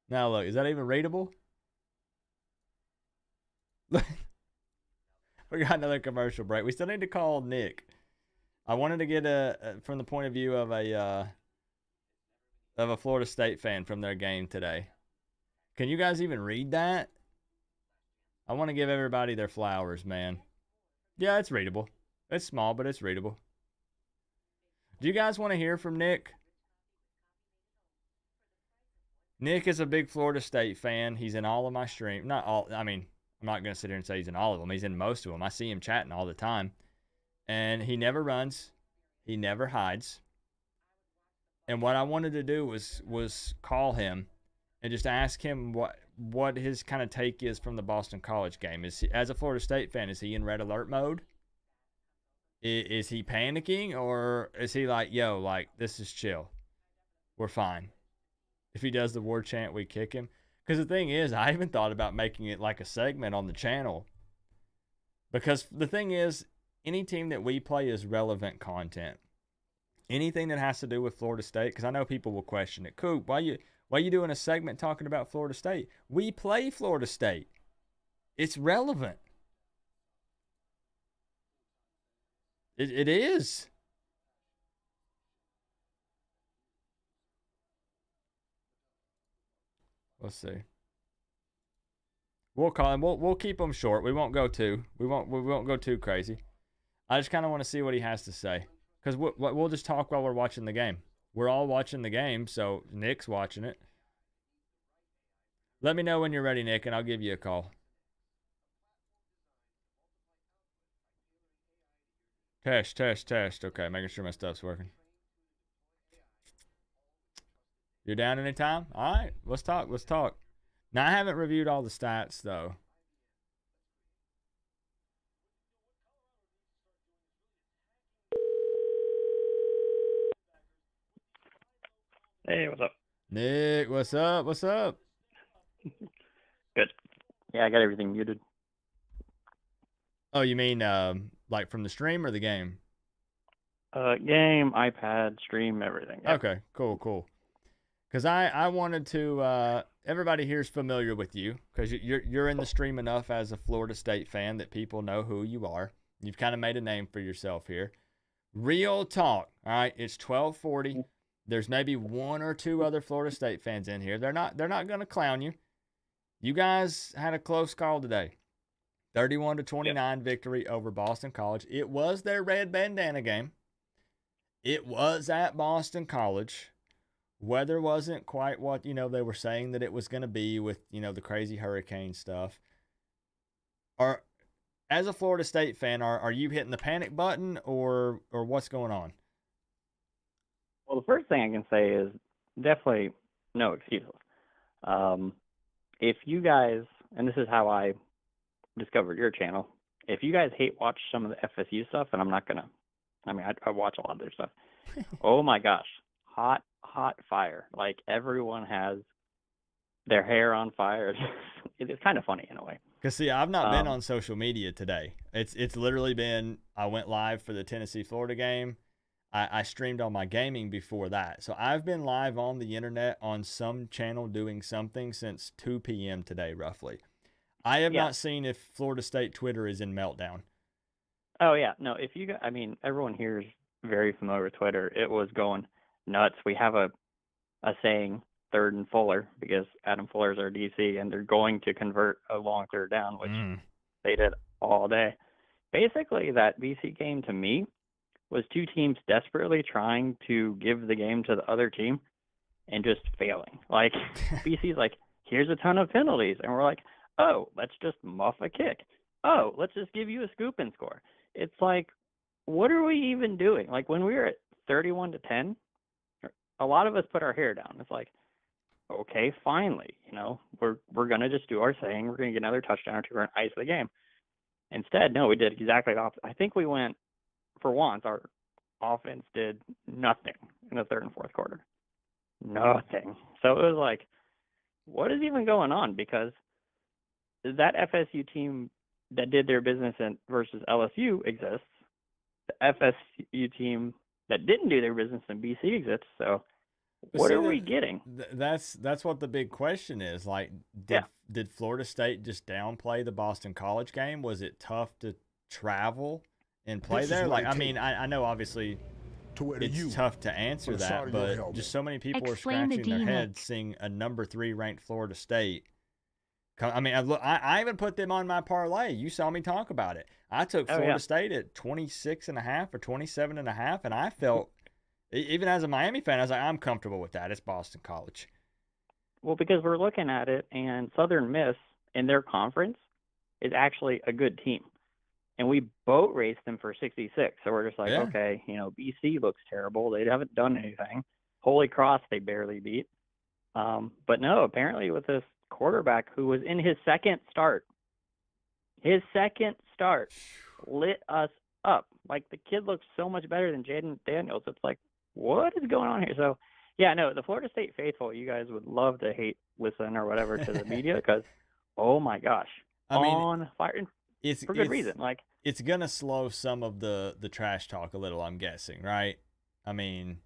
Now look, is that even readable? We got another commercial break. We still need to call Nick. I wanted to get from the point of view of a Florida State fan from their game today. Can you guys even read that? I want to give everybody their flowers, man. Yeah, it's readable. It's small, but it's readable. Do you guys want to hear from Nick? Nick is a big Florida State fan. He's in all of my streams. Not all. I mean, I'm not going to sit here and say he's in all of them. He's in most of them. I see him chatting all the time. And he never runs. He never hides. And what I wanted to do was call him and just ask him what his kind of take is from the Boston College game. Is he, as a Florida State fan, is he in red alert mode? Is he panicking, or is he like, yo, like, this is chill. We're fine. If he does the war chant, we kick him. Because the thing is, I even thought about making it like a segment on the channel. Because the thing is, any team that we play is relevant content. Anything that has to do with Florida State, because I know people will question it. Coop, why you doing a segment talking about Florida State? We play Florida State. It's relevant. It is. Let's see. We'll call him. We'll keep him short. We won't go go too crazy. I just kind of want to see what he has to say, because we'll just talk while we're watching the game. We're all watching the game, so Nick's watching it. Let me know when you're ready, Nick, and I'll give you a call. Test. Okay, making sure my stuff's working. You're down anytime? All right, let's talk. Now, I haven't reviewed all the stats, though. Hey, what's up? Nick, what's up? Good. Yeah, I got everything muted. Oh, you mean like from the stream or the game? Game, iPad, stream, everything. Yep. Okay, cool. Because I wanted to, everybody here's familiar with you because you're in the stream enough as a Florida State fan that people know who you are. You've kind of made a name for yourself here. Real talk, all right? It's 12:40. There's maybe one or two other Florida State fans in here. They're not going to clown you. You guys had a close call today. 31-29 victory over Boston College. It was their red bandana game. It was at Boston College. Weather wasn't quite what, they were saying that it was going to be with, the crazy hurricane stuff. As a Florida State fan, are you hitting the panic button or what's going on? Well, the first thing I can say is definitely no excuses. If you guys, and this is how I discovered your channel, if you guys hate watch some of the FSU stuff, and I watch a lot of their stuff. Oh my gosh, hot fire. Like everyone has their hair on fire. It's kind of funny in a way. Because, see, I've not been on social media today. It's literally been, I went live for the Tennessee-Florida game. I streamed on my gaming before that. So I've been live on the internet on some channel doing something since 2 p.m. today, roughly. I have not seen if Florida State Twitter is in meltdown. Oh, yeah. No, everyone here is very familiar with Twitter. It was going nuts. We have a saying, third and Fuller, because Adam Fuller's our DC, and they're going to convert a long third down, which they did all day. Basically, that BC game to me was two teams desperately trying to give the game to the other team and just failing. Like, BC's like, here's a ton of penalties. And we're like, oh, let's just muff a kick. Oh, let's just give you a scoop and score. It's like, what are we even doing? Like, when we were at 31-10, a lot of us put our hair down. It's like, okay, finally, we're going to just do our thing. We're going to get another touchdown or two and ice the game. Instead, no, we did exactly the opposite. I think we went, for once, our offense did nothing in the third and fourth quarter. Nothing. So it was like, what is even going on? Because that FSU team that did their business versus LSU exists. The FSU team that didn't do their business in BC exists. So what are we getting? That's what the big question is. Like, did Florida State just downplay the Boston College game? Was it tough to travel and play there? Like, I know obviously it's tough to answer that, but just so many people are scratching their heads seeing a number 3 ranked Florida State. I even put them on my parlay. You saw me talk about it. I took Florida State at 26.5 or 27.5, and I felt, even as a Miami fan, I was like, I'm comfortable with that. It's Boston College. Well, because we're looking at it, and Southern Miss in their conference is actually a good team. And we boat raced them for 66. So we're just like, okay, BC looks terrible. They haven't done anything. Holy Cross, they barely beat. But no, apparently with this quarterback who was in his second start, lit us up. Like, the kid looks so much better than Jaden Daniels. It's like, what is going on here? So, yeah, no, the Florida State faithful, you guys would love to listen or whatever to the media because, oh my gosh, on fire. It's for good reason. Like, it's gonna slow some of the trash talk a little, I'm guessing, right? I mean,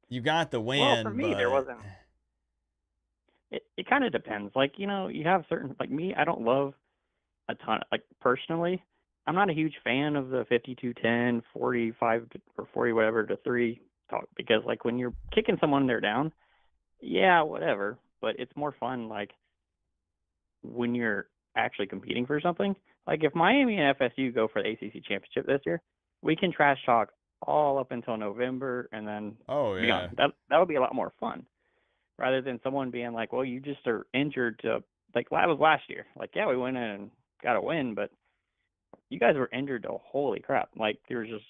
you got the win. Well, for me, but there wasn't. It kind of depends. Like, you have certain, like me, I don't love a ton. Like, personally, I'm not a huge fan of the 52-10, 45 or 40 whatever to 3 talk, because like when you're kicking someone they're down, yeah, whatever. But it's more fun like when you're actually competing for something. Like, if Miami and FSU go for the ACC championship this year, we can trash talk all up until November and then beyond. That would be a lot more fun, rather than someone being like, well, you just are injured to, like that was last year. Like, yeah, we went in and got a win, but you guys were injured to holy crap. Like, there was just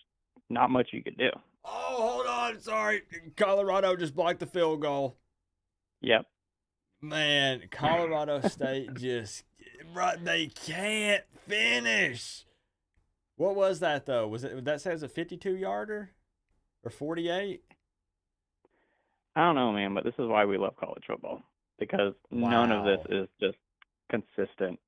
not much you could do. Oh, hold on. Sorry. Colorado just blocked the field goal. Yep. Man, Colorado State they can't finish. What was that, though? Would that say it was a 52-yarder or 48? I don't know, man, but this is why we love college football, because none of this is just consistent.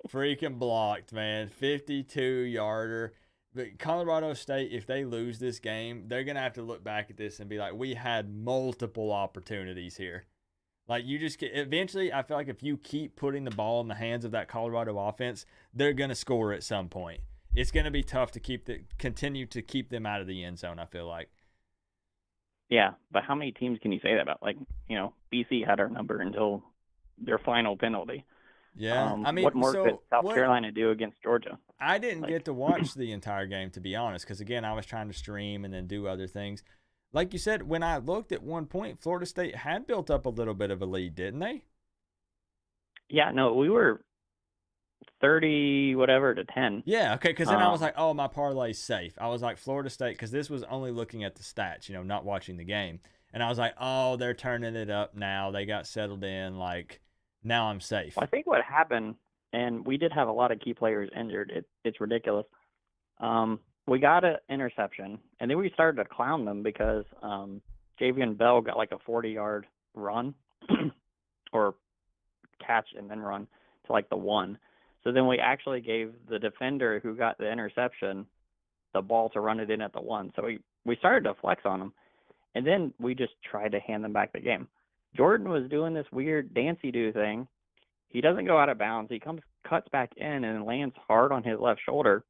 Freaking blocked, man. 52-yarder. But Colorado State, if they lose this game, they're going to have to look back at this and be like, we had multiple opportunities here. Like, you just get, eventually, I feel like if you keep putting the ball in the hands of that Colorado offense, they're going to score at some point. It's going to be tough to continue to keep them out of the end zone, I feel like. Yeah, but how many teams can you say that about? Like, BC had our number until their final penalty. Yeah, I mean, what more could South Carolina do against Georgia? I didn't get to watch the entire game, to be honest, because, again, I was trying to stream and then do other things. Like you said, when I looked at one point, Florida State had built up a little bit of a lead, didn't they? Yeah, no, we were 30 whatever to 10. Yeah, okay, because then I was like, oh, my parlay's safe. I was like, Florida State, because this was only looking at the stats, not watching the game. And I was like, oh, they're turning it up now. They got settled in. Like, now I'm safe. Well, I think what happened, and we did have a lot of key players injured. It's ridiculous. We got an interception, and then we started to clown them because Javion Bell got like a 40-yard run or catch and then run to like the 1. So then we actually gave the defender who got the interception the ball to run it in at the 1. So we started to flex on them, and then we just tried to hand them back the game. Jordan was doing this weird dancy-do thing. He doesn't go out of bounds. He cuts back in and lands hard on his left shoulder.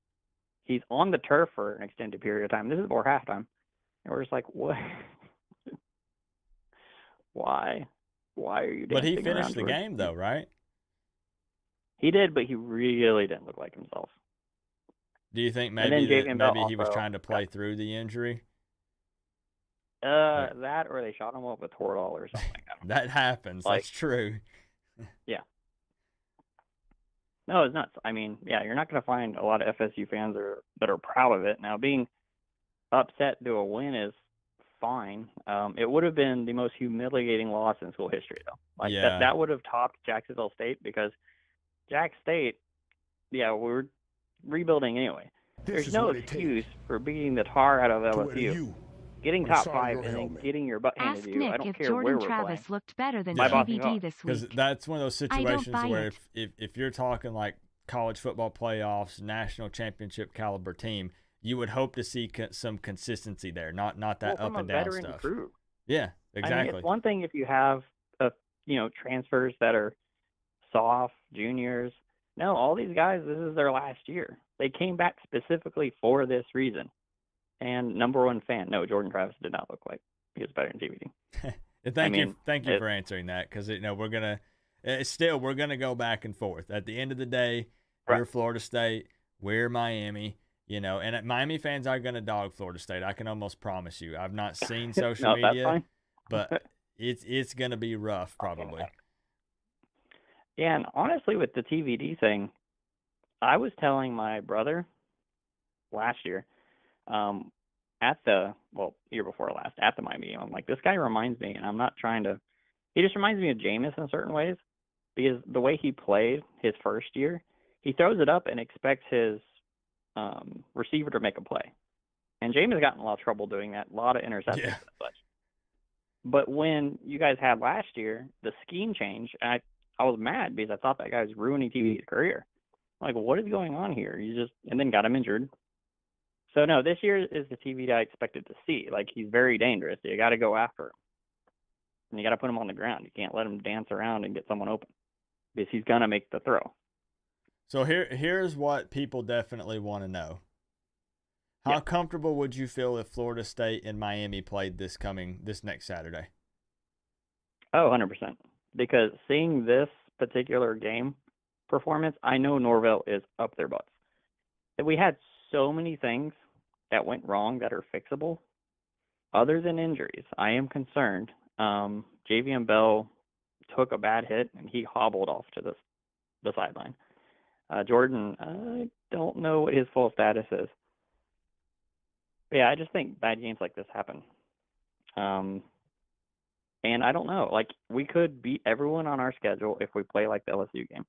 He's on the turf for an extended period of time. This is before halftime. And we're just like, what? Why? Why are you dancing? But he finished the game, though, right? He did, but he really didn't look like himself. Do you think maybe he was trying to play through the injury? That or they shot him up with Toradol or something. That happens. That's true. Yeah. No, it's nuts. I mean, yeah, you're not going to find a lot of FSU fans that are proud of it. Now, being upset to a win is fine. It would have been the most humiliating loss in school history, though. Like that would have topped Jacksonville State because Jack State, we were rebuilding anyway. There's no excuse for beating the tar out of LSU. Getting top 5 and then getting your butt handed to you. I don't care where we're playing. Ask Nick if Jordan Travis looked better than TBD this week. Because that's one of those situations where if you're talking like college football playoffs, national championship caliber team, you would hope to see some consistency there, not that up and down stuff. Crew. Yeah, exactly. I mean, it's one thing if you have transfers that are soft juniors. No, all these guys, this is their last year. They came back specifically for this reason. And number one fan, no, Jordan Travis did not look like he was better than TBD. Thank you for answering that, because we're gonna go back and forth. At the end of the day, we're Florida State, we're Miami, and Miami fans are gonna dog Florida State. I can almost promise you. I've not seen social media, but it's gonna be rough probably. Yeah, and honestly, with the TVD thing, I was telling my brother last year. Year before last, at the Miami game, I'm like, this guy reminds me, and I'm not trying to, he just reminds me of Jameis in certain ways, because the way he played his first year, he throws it up and expects his receiver to make a play. And Jameis got in a lot of trouble doing that, a lot of interceptions and such. But when you guys had last year, the scheme changed, and I was mad because I thought that guy was ruining TV's career. I'm like, what is going on here? And then got him injured. So, no, this year is the TV that I expected to see. Like, he's very dangerous. You got to go after him. And you got to put him on the ground. You can't let him dance around and get someone open because he's going to make the throw. So, here's what people definitely want to know. How comfortable would you feel if Florida State and Miami played this next Saturday? Oh, 100%. Because seeing this particular game performance, I know Norvell is up their butts. We had so many things that went wrong that are fixable. Other than injuries, I am concerned. Javion Bell took a bad hit and he hobbled off to the sideline. Jordan, I don't know what his full status is. But yeah, I just think bad games like this happen. And I don't know. Like, we could beat everyone on our schedule if we play like the LSU game.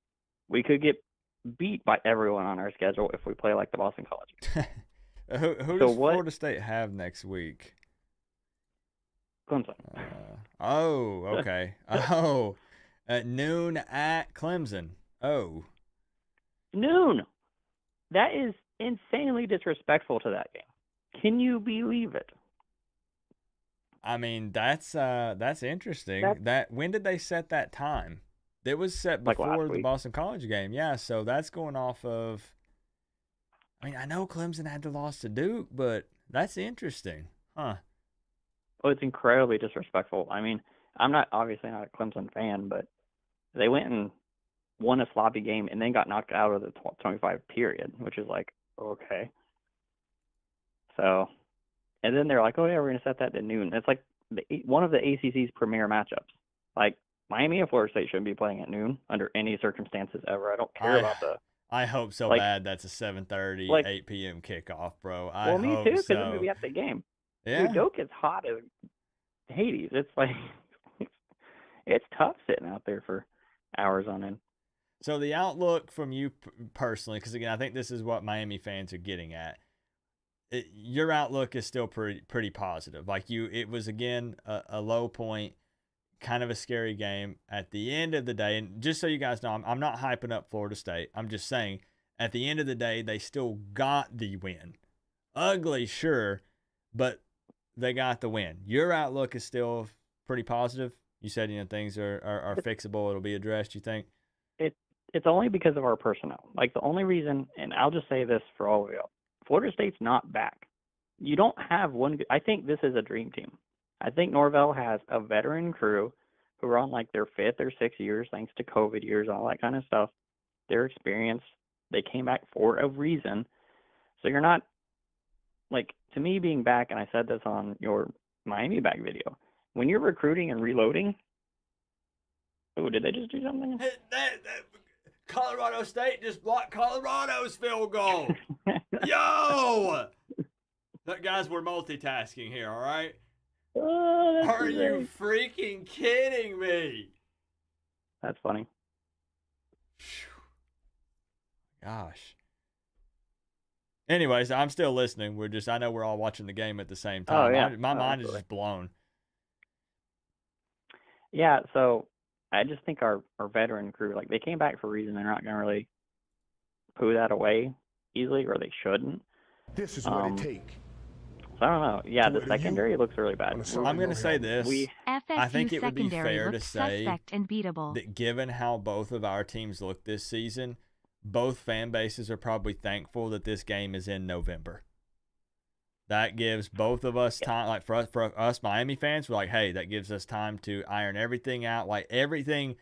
We could get beat by everyone on our schedule if we play like the Boston College game. Who does Florida State have next week? Clemson. Okay. At noon at Clemson. Oh. Noon. That is insanely disrespectful to that game. Can you believe it? I mean, that's interesting. When did they set that time? It was set Like before last the week. Boston College game. Yeah, so that's going off of. I mean, I know Clemson had the loss to Duke, but that's interesting, huh? Well, it's incredibly disrespectful. I mean, I'm obviously not a Clemson fan, but they went and won a sloppy game and then got knocked out of the 25 period, which is like, okay. So, and then they're like, oh yeah, we're gonna set that to noon. It's like one of the ACC's premier matchups. Like Miami and Florida State shouldn't be playing at noon under any circumstances ever. I don't care about the I hope so like, bad that's a 7:30, like 8 p.m. kickoff, bro. I well, me hope too, because I'm gonna so. be at the game. Yeah. Dude, Doak is hot as Hades. It's like it's tough sitting out there for hours on end. So the outlook from you personally, because again, I think this is what Miami fans are getting at. Your outlook is still pretty positive. Like it was again a low point, kind of a scary game. At the end of the day, and just so you guys know, I'm not hyping up Florida State. I'm just saying, at the end of the day, they still got the win. Ugly, sure, but they got the win. Your outlook is still pretty positive. You said things are fixable. It'll be addressed. You think? It's only because of our personnel. Like the only reason, and I'll just say this for all of you, Florida State's not back. You don't have one. I think this is a dream team. I think Norvell has a veteran crew who are on like their 5th or 6th years, thanks to COVID years, all that kind of stuff. Their experience, they came back for a reason. So you're not, like, to me being back, and I said this on your Miami back video, when you're recruiting and reloading, oh, did they just do something? Colorado State just blocked Colorado's field goal. Yo! Guys, we're multitasking here, all right? Oh, Are you freaking kidding me? That's funny. Gosh. Anyways, I'm still listening. I know we're all watching the game at the same time. Oh, yeah. My mind absolutely. is just blown. Yeah, so I just think our veteran crew, like, they came back for a reason. They're not going to really poo that away easily, or they shouldn't. This is what it take. So I don't know. Yeah, the secondary looks really bad. I'm going to say this. I think it would be secondary fair to looks say suspect and beatable. that given how both of our teams look this season, both fan bases are probably thankful that this game is in November. That gives both of us time. Like for us Miami fans, we're like, hey, that gives us time to iron everything out. Like everything,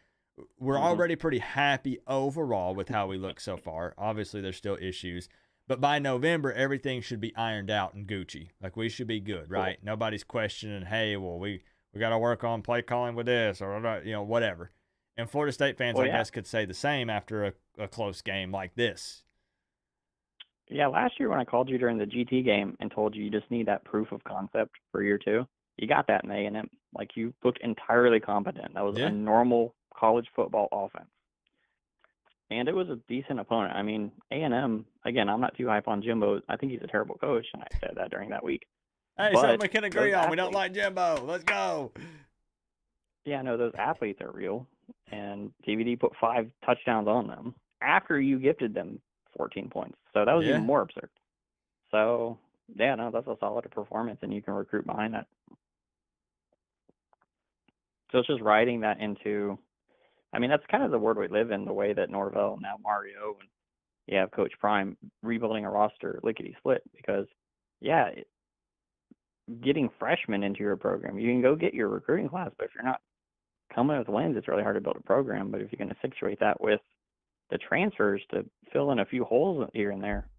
we're already pretty happy overall with how we look so far. Obviously, there's still issues. But by November, everything should be ironed out and Gucci. Like, we should be good, right? Cool. Nobody's questioning, hey, well, we got to work on play calling with this or, whatever. And Florida State fans, I guess, could say the same after a close game like this. Yeah, last year when I called you during the GT game and told you just need that proof of concept for year 2, you got that in A&M. Like, you looked entirely competent. That was a normal college football offense. And it was a decent opponent. I mean, A&M, again, I'm not too hype on Jimbo. I think he's a terrible coach, and I said that during that week. Hey, something we can agree on. We don't like Jimbo. Let's go. Yeah, no, those athletes are real. And TVD put 5 touchdowns on them after you gifted them 14 points. So that was even more absurd. So, yeah, no, that's a solid performance, and you can recruit behind that. So it's just writing that into – I mean, that's kind of the world we live in, the way that Norvell, now Mario, and you have Coach Prime rebuilding a roster lickety-split because, getting freshmen into your program, you can go get your recruiting class, but if you're not coming with wins, it's really hard to build a program. But if you're going to situate that with the transfers to fill in a few holes here and there,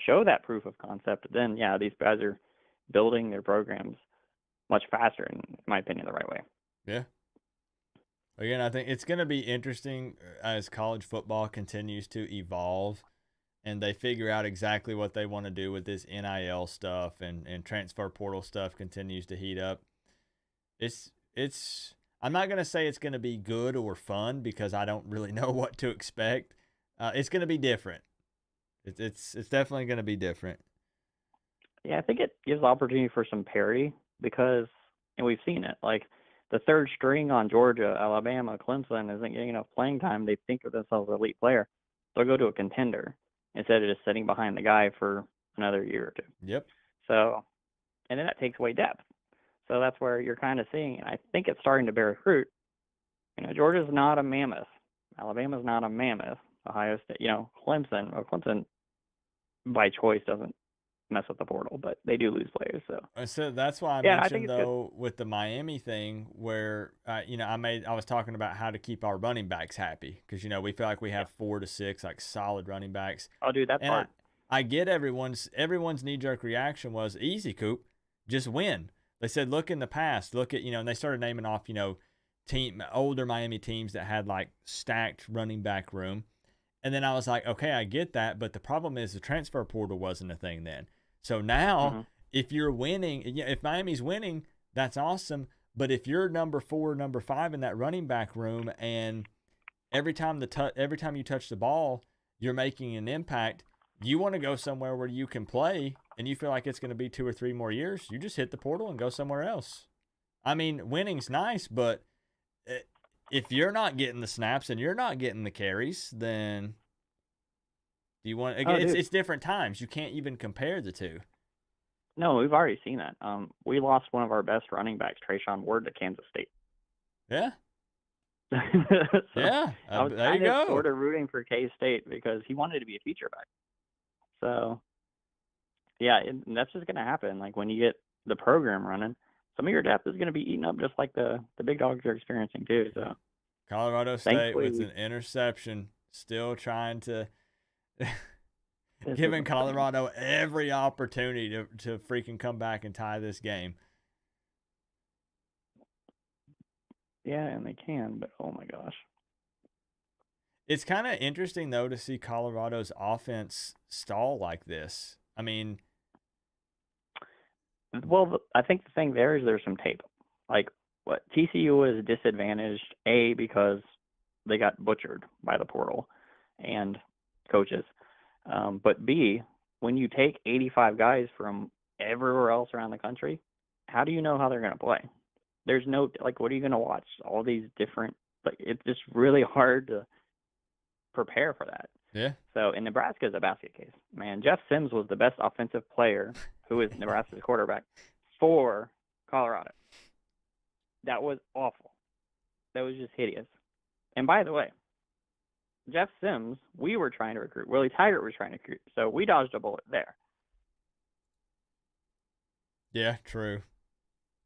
show that proof of concept, then, these guys are building their programs much faster, in my opinion, the right way. Yeah. Again, I think it's going to be interesting as college football continues to evolve and they figure out exactly what they want to do with this NIL stuff and transfer portal stuff continues to heat up. I'm not going to say it's going to be good or fun because I don't really know what to expect. It's going to be different. It's definitely going to be different. Yeah, I think it gives opportunity for some parity because, and we've seen it, like, the third string on Georgia, Alabama, Clemson isn't getting enough playing time. They think of themselves as an elite player. They'll go to a contender. instead of just sitting behind the guy for another year or two. Yep. So, and then that takes away depth. So that's where you're kind of seeing, and I think it's starting to bear fruit. Georgia's not a mammoth. Alabama's not a mammoth. Ohio State, Clemson by choice doesn't mess with the portal, but they do lose players. So that's why I mentioned though with the Miami thing, where I was talking about how to keep our running backs happy because we feel like we have 4 to 6 like solid running backs. Oh, dude, that's fine. I get everyone's knee jerk reaction was easy, Coop, just win. They said look in the past, look at and they started naming off older Miami teams that had like stacked running back room. And then I was like, okay, I get that, but the problem is the transfer portal wasn't a thing then. So now, if you're winning, if Miami's winning, that's awesome. But if you're number 4, number 5 in that running back room, and every time you touch the ball, you're making an impact, you want to go somewhere where you can play, and you feel like it's going to be 2 or 3 more years, you just hit the portal and go somewhere else. I mean, winning's nice, but if you're not getting the snaps and you're not getting the carries, then do you want? It's different times. You can't even compare the two. No, we've already seen that. We lost one of our best running backs, Trayshawn Ward, to Kansas State. Yeah. I was there you go. Sort of rooting for K-State because he wanted to be a feature back. So, yeah, that's just going to happen. Like when you get the program running, some of your depth is going to be eaten up just like the big dogs are experiencing too. So Colorado State with an interception, still trying to giving Colorado every opportunity to freaking come back and tie this game. Yeah, and they can, but oh my gosh. It's kind of interesting though to see Colorado's offense stall like this. I mean, well, I think the thing there is there's some tape. Like, what TCU was disadvantaged, A, because they got butchered by the portal and coaches. But B, when you take 85 guys from everywhere else around the country, how do you know how they're going to play? There's no, like, what are you going to watch? All these different, like, it's just really hard to prepare for that. Yeah. So, in Nebraska is a basket case. Man, Jeff Sims was the best offensive player who is Nebraska's quarterback for Colorado. That was awful. That was just hideous. And by the way, Jeff Sims, we were trying to recruit. Willie Taggart was trying to recruit. So we dodged a bullet there. Yeah, true.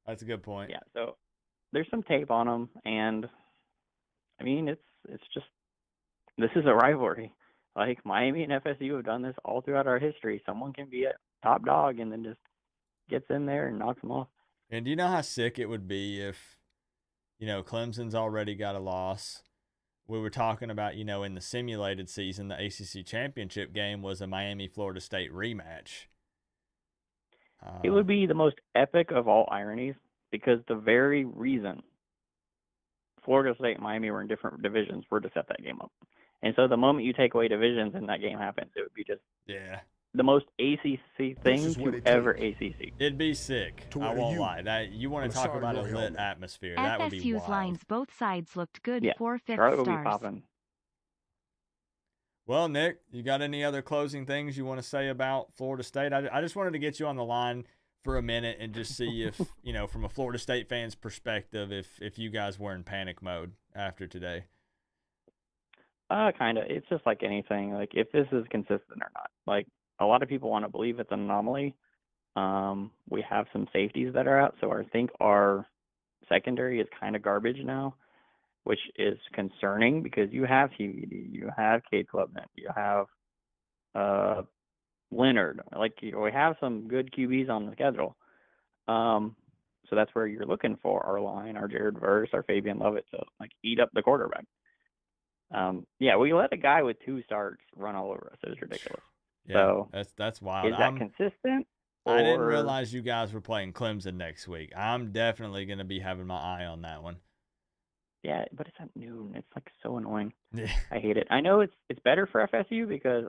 That's a good point. Yeah, so there's some tape on him. And, I mean, it's just, this is a rivalry. Like, Miami and FSU have done this all throughout our history. Someone can be a top dog and then just gets in there and knocks them off. And do you know how sick it would be if, Clemson's already got a loss? We were talking about, in the simulated season, the ACC championship game was a Miami-Florida State rematch. It would be the most epic of all ironies because the very reason Florida State and Miami were in different divisions were to set that game up. And so the moment you take away divisions and that game happens, it would be just the most ACC thing to ever ACC. It'd be sick. I won't lie. That you want to talk about a lit atmosphere. That would be wild. FSU's lines both sides looked good for 5th Charlotte stars. Will be popping. Well, Nick, you got any other closing things you want to say about Florida State? I just wanted to get you on the line for a minute and just see if, from a Florida State fan's perspective, if you guys were in panic mode after today. Kind of. It's just like anything. Like, if this is consistent or not. Like, a lot of people want to believe it's an anomaly. We have some safeties that are out, so I think our secondary is kind of garbage now, which is concerning because you have TVD, you have Cade Klubnik, you have Leonard. Like, we have some good QBs on the schedule. So that's where you're looking for our line, our Jared Verse, our Fabian Lovett to, like, eat up the quarterback. We let a guy with 2 starts run all over us. It was ridiculous. Yeah, so that's wild. Is that consistent? I didn't realize you guys were playing Clemson next week. I'm definitely going to be having my eye on that one. Yeah, but it's at noon. It's like so annoying. Yeah. I hate it. I know it's better for FSU because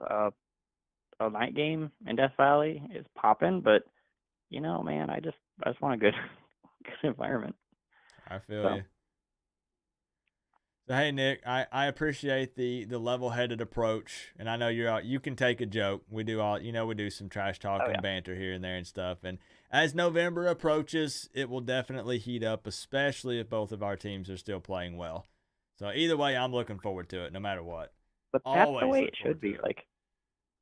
a night game in Death Valley is popping, but man, I just want a good environment. I feel you. So hey Nick, I appreciate the level-headed approach, and I know you can take a joke. We do we do some trash talk Oh and yeah. banter here and there and stuff. And as November approaches, it will definitely heat up, especially if both of our teams are still playing well. So either way, I'm looking forward to it, no matter what. But that's the Always way look it forward should to be. it. Like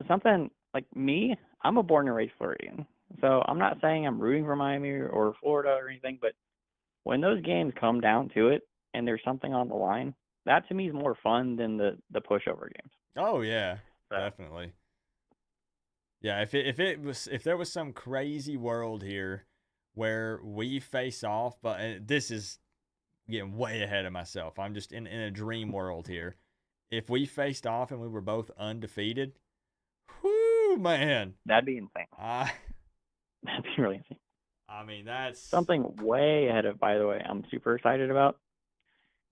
something like me, I'm a born and raised Floridian. So I'm not saying I'm rooting for Miami or Florida or anything, but when those games come down to it and there's something on the line, that to me is more fun than the pushover games. Oh yeah, So definitely. Yeah, if there was some crazy world here where we face off, but this is getting way ahead of myself. I'm just in a dream world here. If we faced off and we were both undefeated, whoo man. that'd be insane. I That'd be really insane. I mean that's Something way ahead of, by the way, I'm super excited about.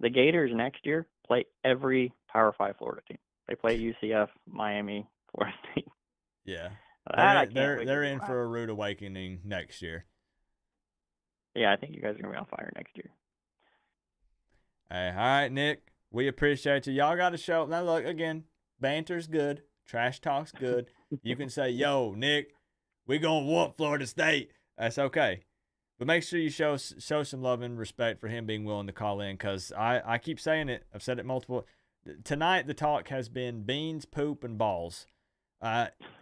The Gators next year play every Power 5 Florida team. They play UCF, Miami, Florida State. yeah. That I can't wait. They're in for a rude awakening next year. Yeah, I think you guys are gonna be on fire next year. Hey, all right, Nick. We appreciate you. Y'all got to show. Now, look, again, banter's good. Trash talk's good. You can say, yo, Nick, we going to whoop Florida State. That's okay. But make sure you show some love and respect for him being willing to call in, because I keep saying it. I've said it multiple. Tonight, the talk has been beans, poop, and balls.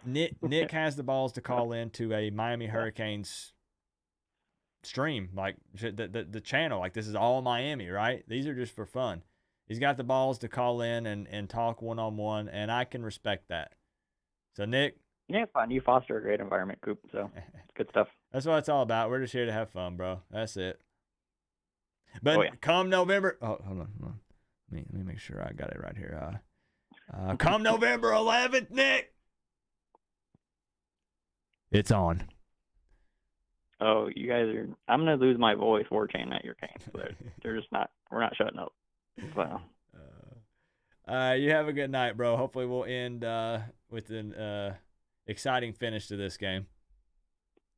Nick has the balls to call in to a Miami Hurricanes stream, like the channel. Like, this is all Miami, right? These are just for fun. He's got the balls to call in and talk one-on-one, and I can respect that. So, Nick. Yeah, it's fun. You foster a great environment, Coop, so it's good stuff. That's what it's all about. We're just here to have fun, bro. That's it. But yeah. Come November. Oh, hold on. Let me make sure I got it right here. Come November 11th, Nick. It's on. Oh, you guys are. I'm gonna lose my voice war chain at your game. So they're just not. We're not shutting up. So. You have a good night, bro. Hopefully we'll end with an exciting finish to this game.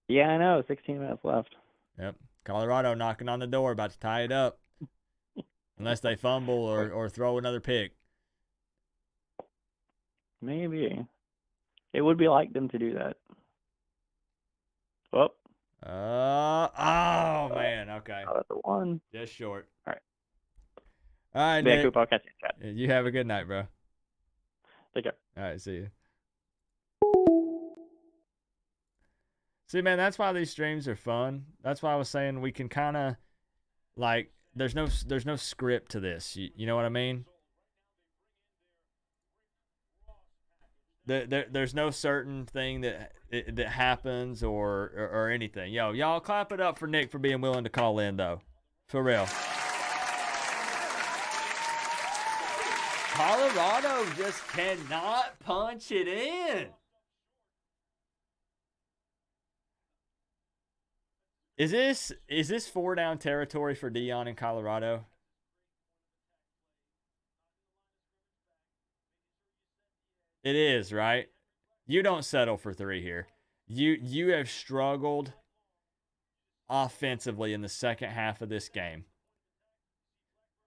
Yeah, I know. 16 minutes left. Yep. Colorado knocking on the door, about to tie it up. Unless they fumble or throw another pick. Maybe. It would be like them to do that. Oh. Oh, man. Okay. Oh, that's a one. Just short. All right. All right, Yeah, Nick. Coop, I'll catch you in chat. You have a good night, bro. Take care. All right, see you. See, man, that's why these streams are fun. That's why I was saying we can kind of, like, there's no script to this. You know what I mean? There's no certain thing that happens or anything. Yo, y'all clap it up for Nick for being willing to call in, though. For real. Colorado just cannot punch it in. Is this 4-down territory for Dion in Colorado? It is, right? You don't settle for 3 here. You have struggled offensively in the second half of this game.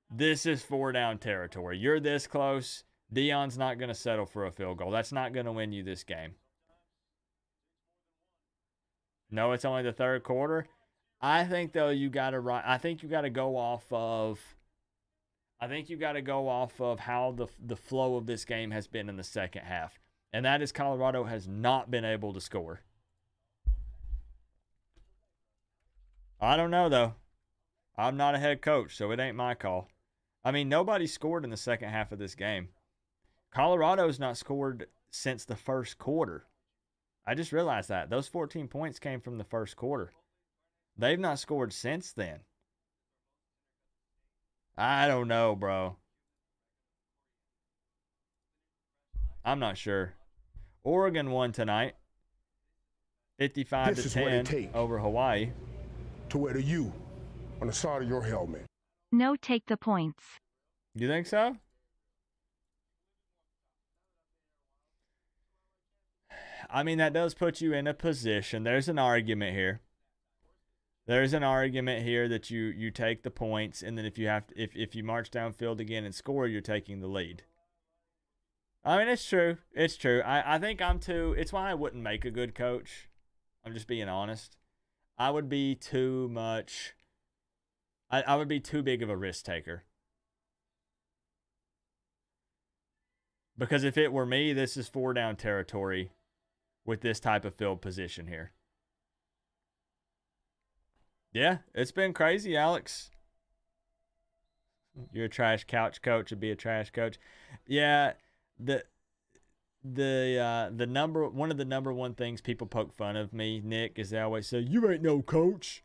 This is 4-down territory. You're this close. Dion's not going to settle for a field goal. That's not going to win you this game. No, it's only the third quarter. I think though I think you got to go off of how the flow of this game has been in the second half. And that is Colorado has not been able to score. I don't know though. I'm not a head coach, so it ain't my call. I mean, nobody scored in the second half of this game. Colorado's not scored since the first quarter. I just realized that. Those 14 points came from the first quarter. They've not scored since then. I don't know, bro. I'm not sure. Oregon won tonight. 55-10 over Hawaii. To wear the U on the side of your helmet. No, take the points. You think so? I mean, that does put you in a position. There's an argument here. There's an argument here that you take the points, and then if you march downfield again and score, you're taking the lead. I mean, it's true. It's true. I think I'm too. It's why I wouldn't make a good coach. I'm just being honest. I would be too much. I would be too big of a risk taker. Because if it were me, this is 4 down territory with this type of field position here. Yeah, it's been crazy, Alex. You're a trash couch coach would be a trash coach. Yeah, one of the number one things people poke fun of me, Nick, is they always say, "You ain't no coach."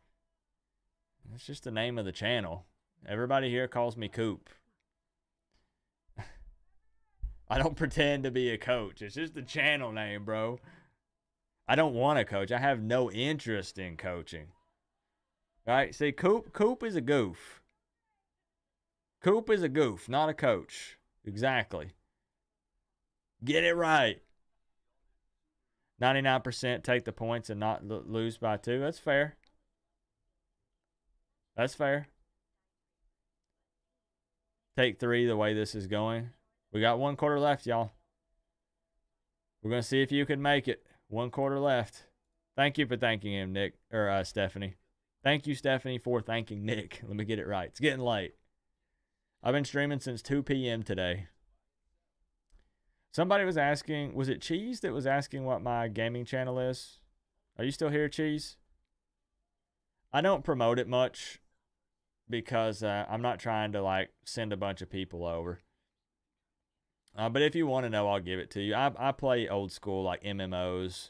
It's just the name of the channel. Everybody here calls me Coop. I don't pretend to be a coach. It's just the channel name, bro. I don't want to coach. I have no interest in coaching. Right? See, Coop is a goof. Coop is a goof, not a coach. Exactly. Get it right. 99% take the points and not lose by 2. That's fair. That's fair. Take 3 the way this is going. We got 1 quarter left, y'all. We're going to see if you can make it. 1 quarter left. Thank you for thanking him, Nick, or Stephanie. Thank you, Stephanie, for thanking Nick. Let me get it right. It's getting late. I've been streaming since 2 p.m. today. Somebody was asking, was it Cheese that was asking what my gaming channel is? Are you still here, Cheese? I don't promote it much because I'm not trying to like send a bunch of people over. But if you want to know, I'll give it to you. I play old school like MMOs,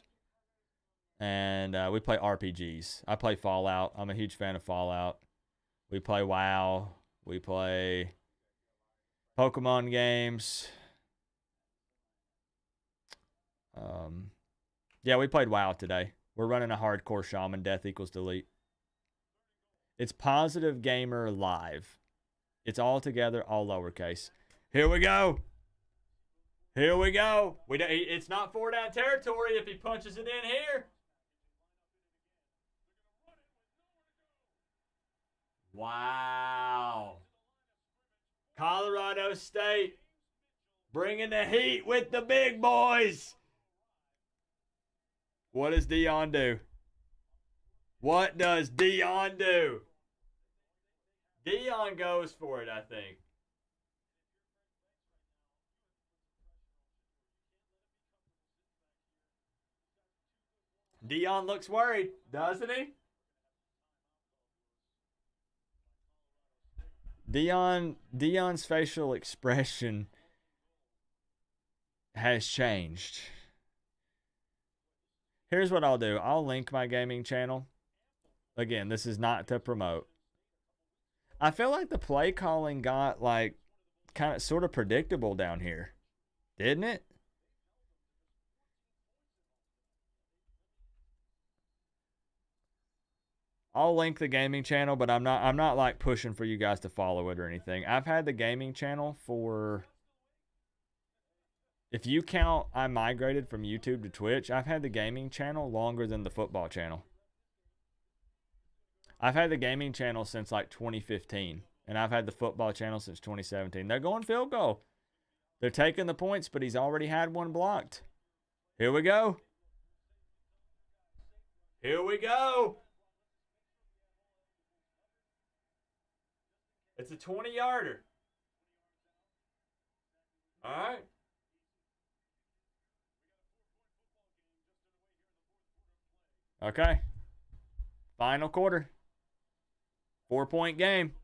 and we play RPGs. I play Fallout. I'm a huge fan of Fallout. We play WoW. We play Pokemon games. Yeah, we played WoW today. We're running a hardcore shaman, death equals delete. It's Positive Gamer Live. It's all together, all lowercase. Here we go. Here we go. It's not 4 down territory if he punches it in here. Wow. Colorado State bringing the heat with the big boys. What does Dion do? What does Dion do? Dion goes for it, I think. Dion looks worried, doesn't he? Dion's facial expression has changed. Here's what I'll do. I'll link my gaming channel. Again, this is not to promote. I feel like the play calling got like kind of sort of predictable down here. Didn't it? I'll link the gaming channel, but I'm not like pushing for you guys to follow it or anything. I've had the gaming channel for, if you count I migrated from YouTube to Twitch, I've had the gaming channel longer than the football channel. I've had the gaming channel since like 2015, and I've had the football channel since 2017. They're going field goal. They're taking the points, but he's already had one blocked. Here we go. Here we go. It's a 20-yarder. All right. Okay. Final quarter. 4-point game.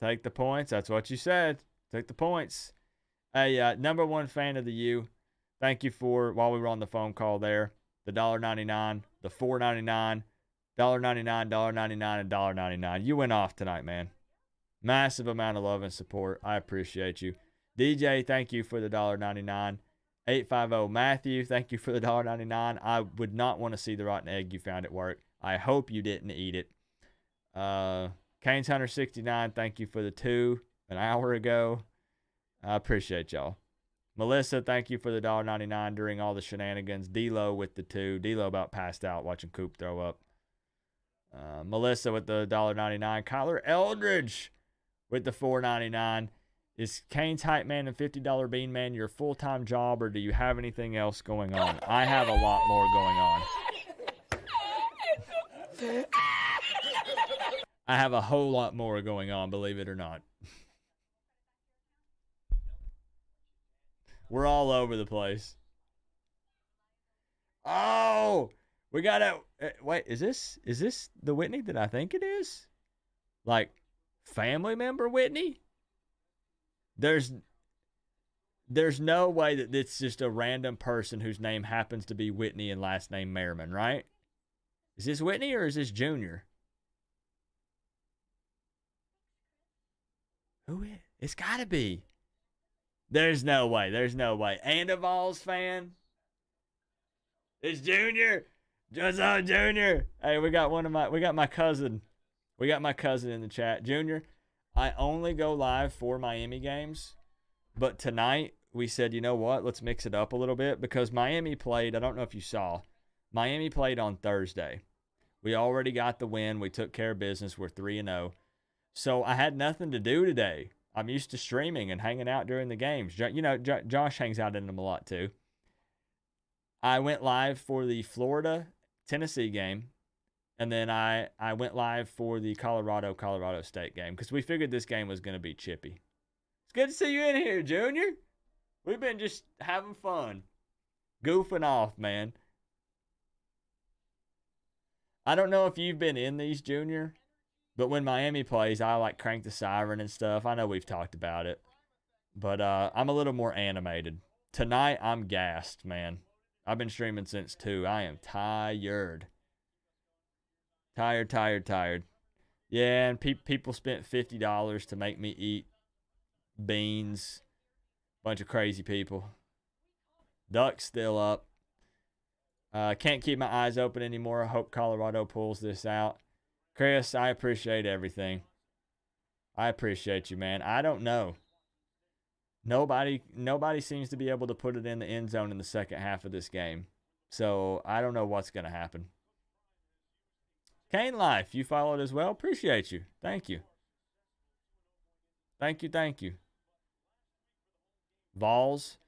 Take the points. That's what you said. Take the points. Hey, number one fan of the U. Thank you for, while we were on the phone call there, the $1.99, the $4.99, $1.99, $1.99, and $1.99. You went off tonight, man. Massive amount of love and support. I appreciate you. DJ, thank you for the $1.99. 850 Matthew, thank you for the $1.99. I would not want to see the rotten egg you found at work. I hope you didn't eat it. Canes Hunter 69, thank you for the 2 an hour ago. I appreciate y'all. Melissa, thank you for the $1.99 during all the shenanigans. D-Lo with the 2. D-Lo about passed out watching Coop throw up. Melissa with the $1.99. Kyler Eldridge with the $4.99. Is Kane's Hype Man and $50 Bean Man your full-time job, or do you have anything else going on? I have a lot more going on. I have a whole lot more going on, believe it or not. We're all over the place. Oh, we got to wait, is this the Whitney that I think it is? Like family member Whitney? There's no way that it's just a random person whose name happens to be Whitney and last name Merriman, right? Is this Whitney or is this Junior? Who is? It's got to be. There's no way. There's no way. And a Vols fan? It's Junior. What's up, Junior? Hey, we got my cousin. We got my cousin in the chat. Junior, I only go live for Miami games, but tonight we said, you know what? Let's mix it up a little bit because Miami played. I don't know if you saw. Miami played on Thursday. We already got the win. We took care of business. We're 3-0. So I had nothing to do today. I'm used to streaming and hanging out during the games. You know, Josh hangs out in them a lot too. I went live for the Florida-Tennessee game, and then I went live for the Colorado State game because we figured this game was going to be chippy. It's good to see you in here, Junior. We've been just having fun, goofing off, man. I don't know if you've been in these, Junior, but when Miami plays, I like crank the siren and stuff. I know we've talked about it, but I'm a little more animated. Tonight, I'm gassed, man. I've been streaming since 2. I am tired. Tired. Yeah, and people spent $50 to make me eat beans. Bunch of crazy people. Duck's still up. Can't keep my eyes open anymore. I hope Colorado pulls this out. Chris, I appreciate everything. I appreciate you, man. I don't know. Nobody seems to be able to put it in the end zone in the second half of this game. So I don't know what's going to happen. Kane Life, you followed as well. Appreciate you. Thank you. Thank you. Vols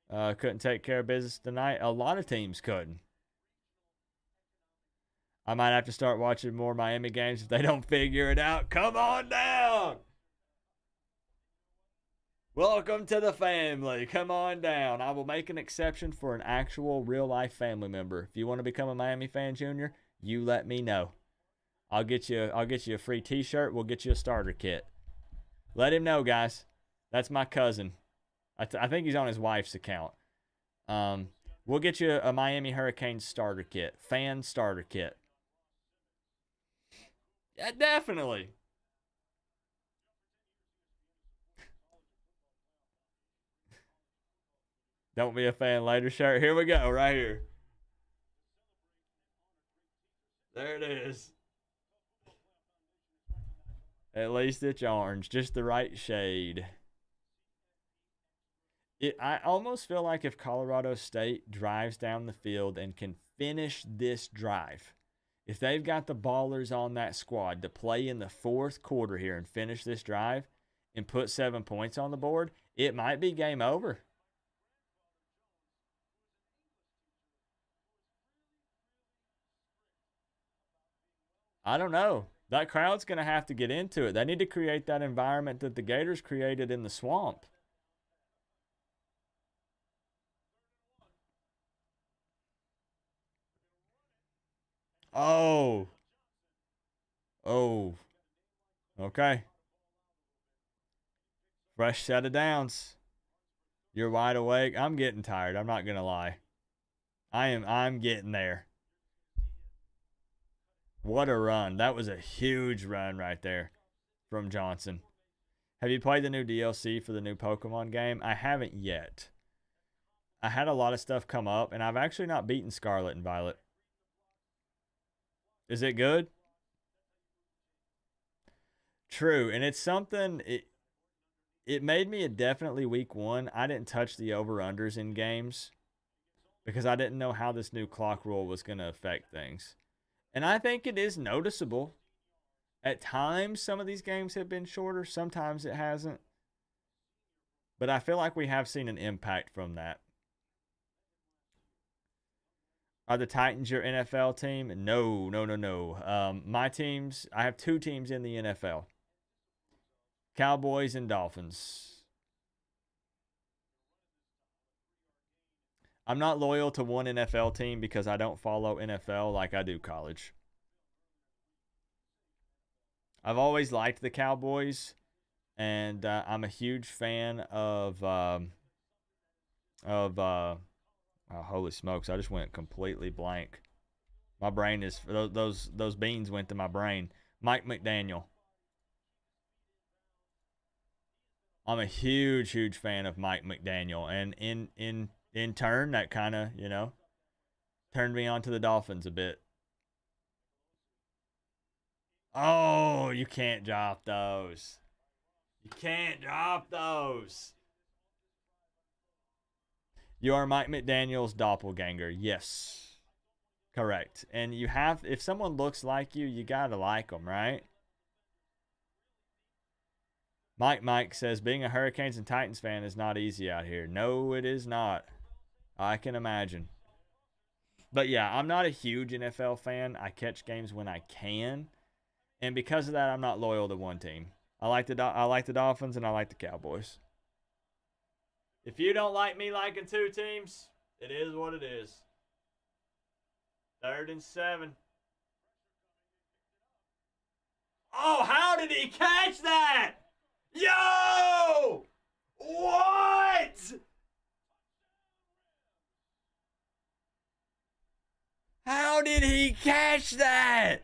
couldn't take care of business tonight. A lot of teams couldn't. I might have to start watching more Miami games if they don't figure it out. Come on down. Welcome to the family. Come on down. I will make an exception for an actual real-life family member. If you want to become a Miami fan, Junior, you let me know. I'll get you a free T-shirt. We'll get you a starter kit. Let him know, guys. That's my cousin. I think he's on his wife's account. We'll get you a Miami Hurricanes starter kit. Fan starter kit. Yeah, definitely. Don't be a fan later shirt. Here we go, right here. There it is. At least it's orange, just the right shade. I almost feel like if Colorado State drives down the field and can finish this drive, if they've got the ballers on that squad to play in the fourth quarter here and finish this drive and put 7 points on the board, it might be game over. I don't know. That crowd's going to have to get into it. They need to create that environment that the Gators created in the swamp. Oh. Okay. Fresh set of downs. You're wide awake. I'm getting tired. I'm not going to lie. I'm getting there. What a run. That was a huge run right there from Johnson. Have you played the new DLC for the new Pokemon game? I haven't yet. I had a lot of stuff come up, and I've actually not beaten Scarlet and Violet. Is it good? True, and it's something... it made me a definitely week 1. I didn't touch the over-unders in games because I didn't know how this new clock rule was going to affect things. And I think it is noticeable. At times, some of these games have been shorter. Sometimes it hasn't. But I feel like we have seen an impact from that. Are the Titans your NFL team? No. My teams, I have 2 teams in the NFL. Cowboys and Dolphins. I'm not loyal to one NFL team because I don't follow NFL like I do college. I've always liked the Cowboys, and I'm a huge fan of oh, holy smokes, I just went completely blank. My brain is, those beans went to my brain. Mike McDaniel. I'm a huge fan of Mike McDaniel, and in turn, that kind of, turned me on to the Dolphins a bit. Oh, you can't drop those. You can't drop those. You are Mike McDaniel's doppelganger. Yes. Correct. And you have, if someone looks like you, you got to like them, right? Mike says, being a Hurricanes and Titans fan is not easy out here. No, it is not. I can imagine. But yeah, I'm not a huge NFL fan. I catch games when I can. And because of that, I'm not loyal to one team. I like the Dolphins and I like the Cowboys. If you don't like me liking 2 teams, it is what it is. 3rd and 7. Oh, how did he catch that? Yo! What? How did he catch that?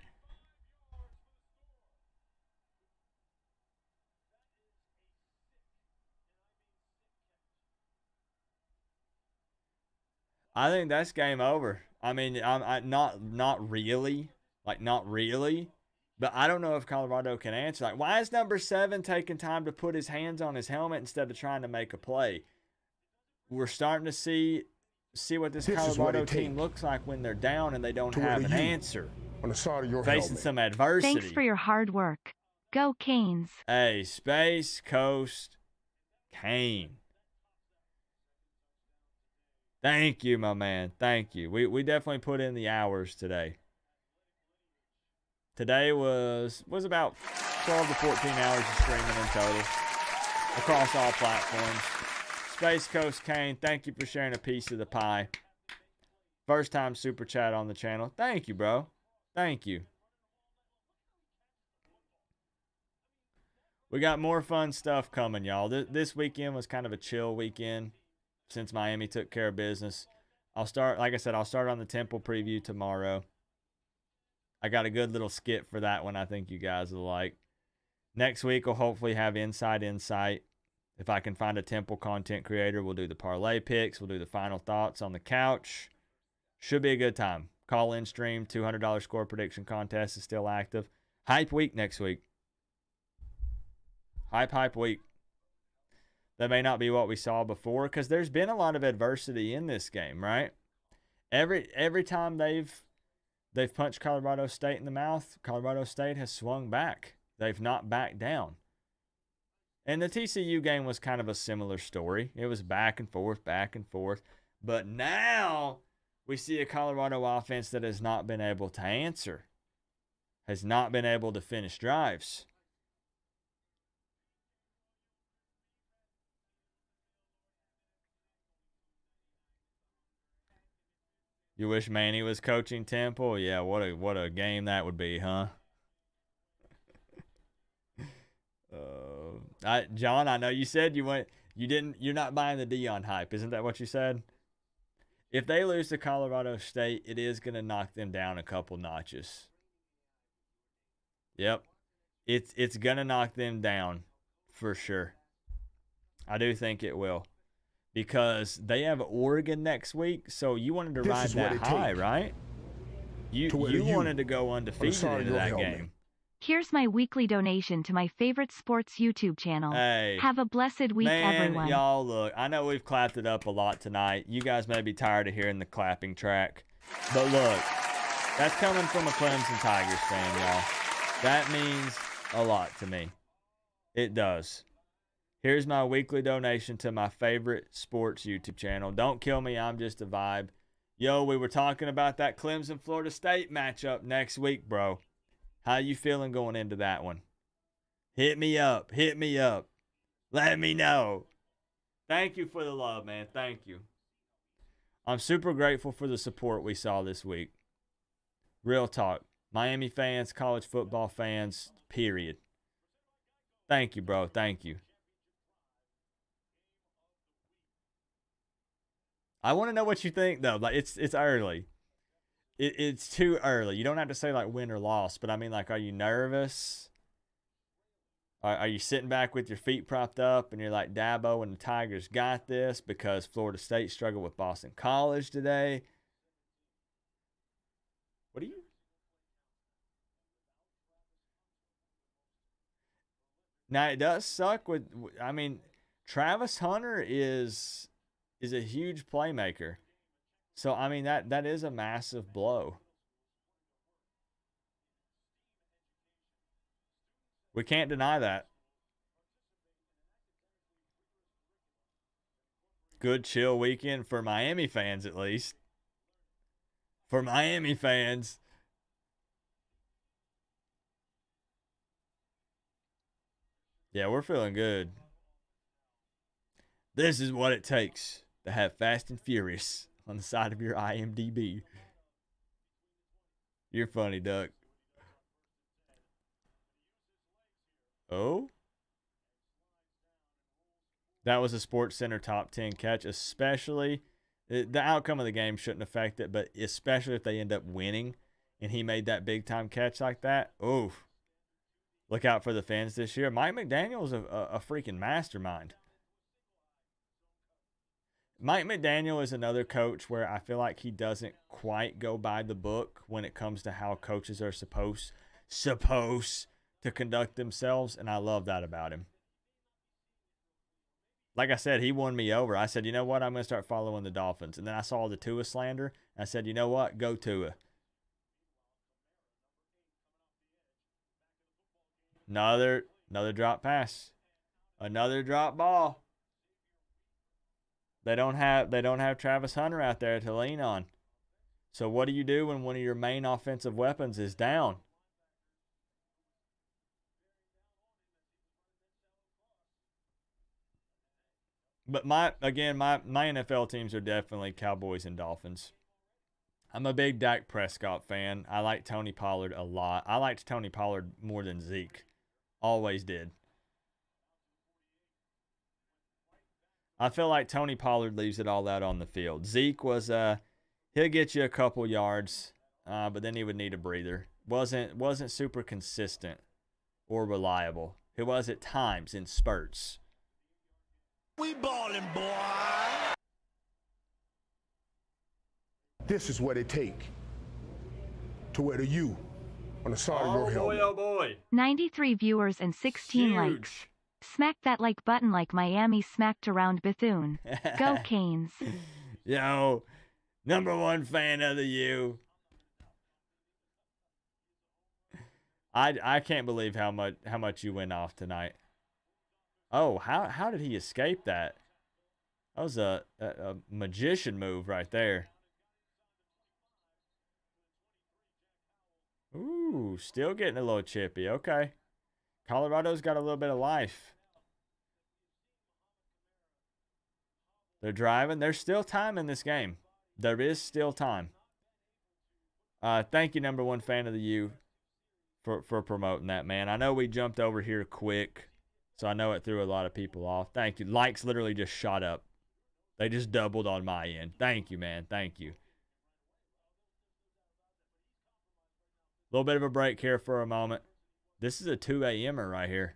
I think that's game over. I mean, I'm not really, but I don't know if Colorado can answer. Like, why is number 7 taking time to put his hands on his helmet instead of trying to make a play? We're starting to see what this Colorado team looks like when they're down and they don't have an answer. On the side of your facing helmet. some adversity. Thanks for your hard work. Go Canes. Hey, Space Coast Kane. Thank you, my man. Thank you. We definitely put in the hours today. Today was about 12 to 14 hours of streaming in total across all platforms. Space Coast Kane, thank you for sharing a piece of the pie. First time super chat on the channel. Thank you, bro. Thank you. We got more fun stuff coming, y'all. This weekend was kind of a chill weekend since Miami took care of business. Like I said, I'll start on the Temple preview tomorrow. I got a good little skit for that one I think you guys will like. Next week, we'll hopefully have Inside Insight. If I can find a Temple content creator, we'll do the parlay picks. We'll do the final thoughts on the couch. Should be a good time. Call-in stream, $200 score prediction contest is still active. Hype week next week. Hype week. That may not be what we saw before because there's been a lot of adversity in this game, right? Every time they've punched Colorado State in the mouth, Colorado State has swung back. They've not backed down. And the TCU game was kind of a similar story. It was back and forth. But now we see a Colorado offense that has not been able to answer, has not been able to finish drives. You wish Manny was coaching Temple? Yeah, what a game that would be, huh? John, I know you said you're not buying the Deion hype. Isn't that what you said? If they lose to Colorado State, it is going to knock them down a couple notches. Yep. It's going to knock them down for sure. I do think it will. Because they have Oregon next week, so you wanted to ride that high, right? You wanted to go undefeated into that game. Here's my weekly donation to my favorite sports YouTube channel. Hey. Have a blessed week, Man, everyone. y'all, look, I know we've clapped it up a lot tonight. You guys may be tired of hearing the clapping track. But look, that's coming from a Clemson Tigers fan, y'all. That means a lot to me. It does. Here's my weekly donation to my favorite sports YouTube channel. Don't kill me, I'm just a vibe. Yo, we were talking about that Clemson-Florida State matchup next week, bro. How you feeling going into that one? Hit me up. Hit me up. Let me know. Thank you for the love, man. Thank you. I'm super grateful for the support we saw this week. Real talk. Miami fans, college football fans, period. Thank you, bro. Thank you. I want to know what you think, though. Like, it's early. It's too early. You don't have to say, like, win or loss, but I mean, like, are you nervous? Are you sitting back with your feet propped up and you're like, Dabo and the Tigers got this because Florida State struggled with Boston College today? What are you? Now, it does suck with, I mean, Travis Hunter is a huge playmaker. So, I mean, that is a massive blow. We can't deny that. Good chill weekend for Miami fans, at least. For Miami fans. Yeah, we're feeling good. This is what it takes to have Fast and Furious on the side of your IMDb. You're funny, Duck. Oh? That was a Sports Center top 10 catch, especially the outcome of the game shouldn't affect it, but especially if they end up winning and he made that big time catch like that. Oof. Look out for the fans this year. Mike McDaniel's a freaking mastermind. Mike McDaniel is another coach where I feel like he doesn't quite go by the book when it comes to how coaches are supposed to conduct themselves, and I love that about him. Like I said, he won me over. I said, you know what? I'm going to start following the Dolphins. And then I saw the Tua slander. And I said, you know what? Go Tua. Another drop pass. Another drop ball. They don't have Travis Hunter out there to lean on. So what do you do when one of your main offensive weapons is down? But my NFL teams are definitely Cowboys and Dolphins. I'm a big Dak Prescott fan. I like Tony Pollard a lot. I liked Tony Pollard more than Zeke. Always did. I feel like Tony Pollard leaves it all out on the field. Zeke was he'll get you a couple yards, but then he would need a breather. Wasn't super consistent or reliable. It was at times in spurts. We ballin', boy. This is what it take to wear the U on the side of your helmet. Oh boy. 93 viewers and 16 Huge. likes. Smack that like button like Miami smacked around Bethune. Go Canes. Yo, #1 fan of the U. I can't believe how much you went off tonight. Oh, how did he escape that? That was a magician move right there. Ooh, still getting a little chippy. Okay. Colorado's got a little bit of life. They're driving. There's still time in this game. There is still time. Thank you, #1 fan of the U, for promoting that, man. I know we jumped over here quick, so I know it threw a lot of people off. Thank you. Likes literally just shot up. They just doubled on my end. Thank you, man. Thank you. A little bit of a break here for a moment. This is a 2 a.m.er right here.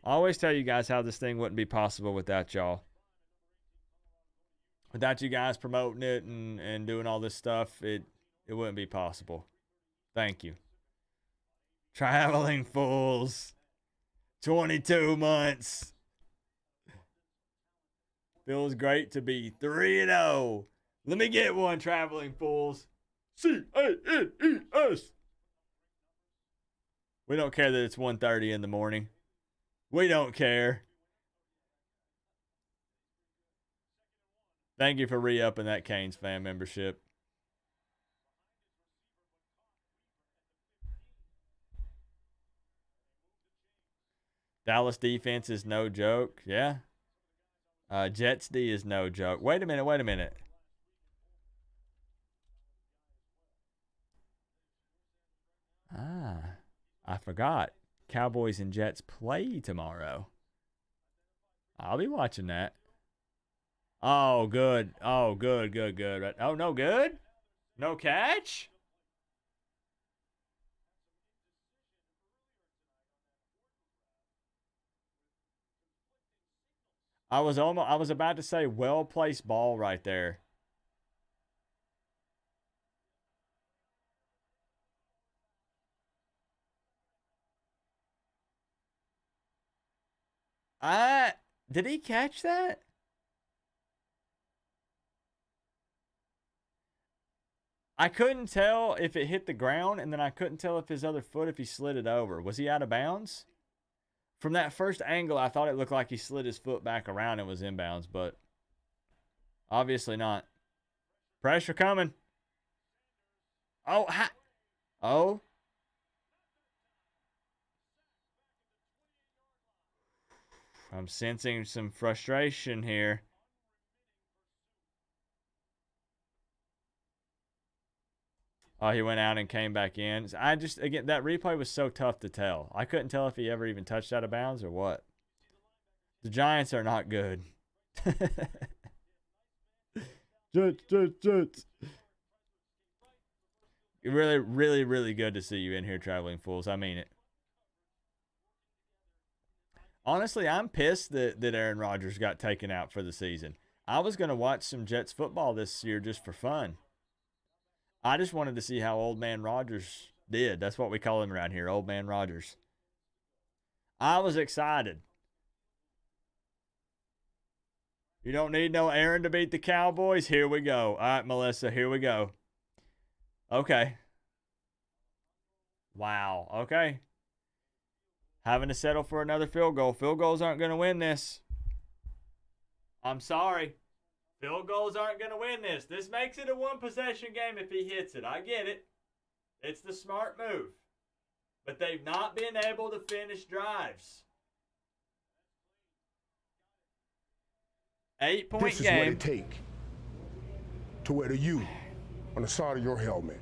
I always tell you guys how this thing wouldn't be possible without y'all. Without you guys promoting it and doing all this stuff, it It wouldn't be possible. Thank you. Traveling fools. 22 months. Feels great to be 3-0. Let me get one, traveling fools. C-A-N-E-S. We don't care that it's 1:30 in the morning. We don't care. Thank you for re-upping that Canes fan membership. Dallas defense is no joke. Yeah. Jets D is no joke. Wait a minute. I forgot. Cowboys and Jets play tomorrow. I'll be watching that. Oh, good. Oh, good. Oh, no good? No catch? I was about to say well-placed ball right there. Did he catch that? I couldn't tell if it hit the ground, and then I couldn't tell if his other foot, if he slid it over. Was he out of bounds? From that first angle, I thought it looked like he slid his foot back around and was inbounds, but obviously not. Pressure coming. Oh, oh. I'm sensing some frustration here. Oh, he went out and came back in. Again, that replay was so tough to tell. I couldn't tell if he ever even touched out of bounds or what. The Giants are not good. Jets. Really good to see you in here, traveling fools. I mean it. Honestly, I'm pissed that Aaron Rodgers got taken out for the season. I was going to watch some Jets football this year just for fun. I just wanted to see how Old Man Rodgers did. That's what we call him around here, Old Man Rodgers. I was excited. You don't need no Aaron to beat the Cowboys? Here we go. All right, Melissa, here we go. Okay. Wow. Okay. Having to settle for another field goal. Field goals aren't going to win this. I'm sorry. Field goals aren't going to win this. This makes it a one-possession game if he hits it. I get it. It's the smart move. But they've not been able to finish drives. 8-point This is game. what it take to wear the U on the side of your helmet.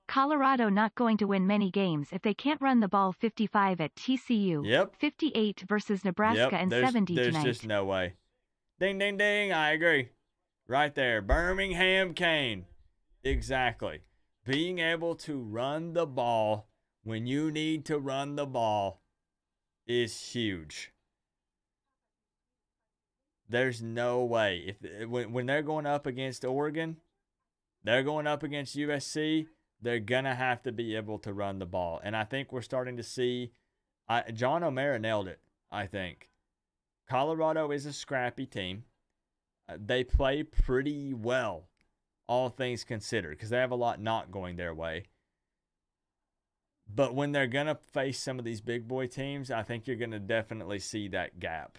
Colorado not going to win many games if they can't run the ball. 55 at TCU. Yep. 58 versus Nebraska and 70 there's tonight. There's just no way. Ding, ding, ding. I agree. Right there. Birmingham Kane. Exactly. Being able to run the ball when you need to run the ball is huge. There's no way. When they're going up against Oregon, they're going up against USC, they're going to have to be able to run the ball. And I think we're starting to see John O'Mara nailed it, I think. Colorado is a scrappy team. They play pretty well, all things considered, because they have a lot not going their way. But when they're going to face some of these big boy teams, I think you're going to definitely see that gap.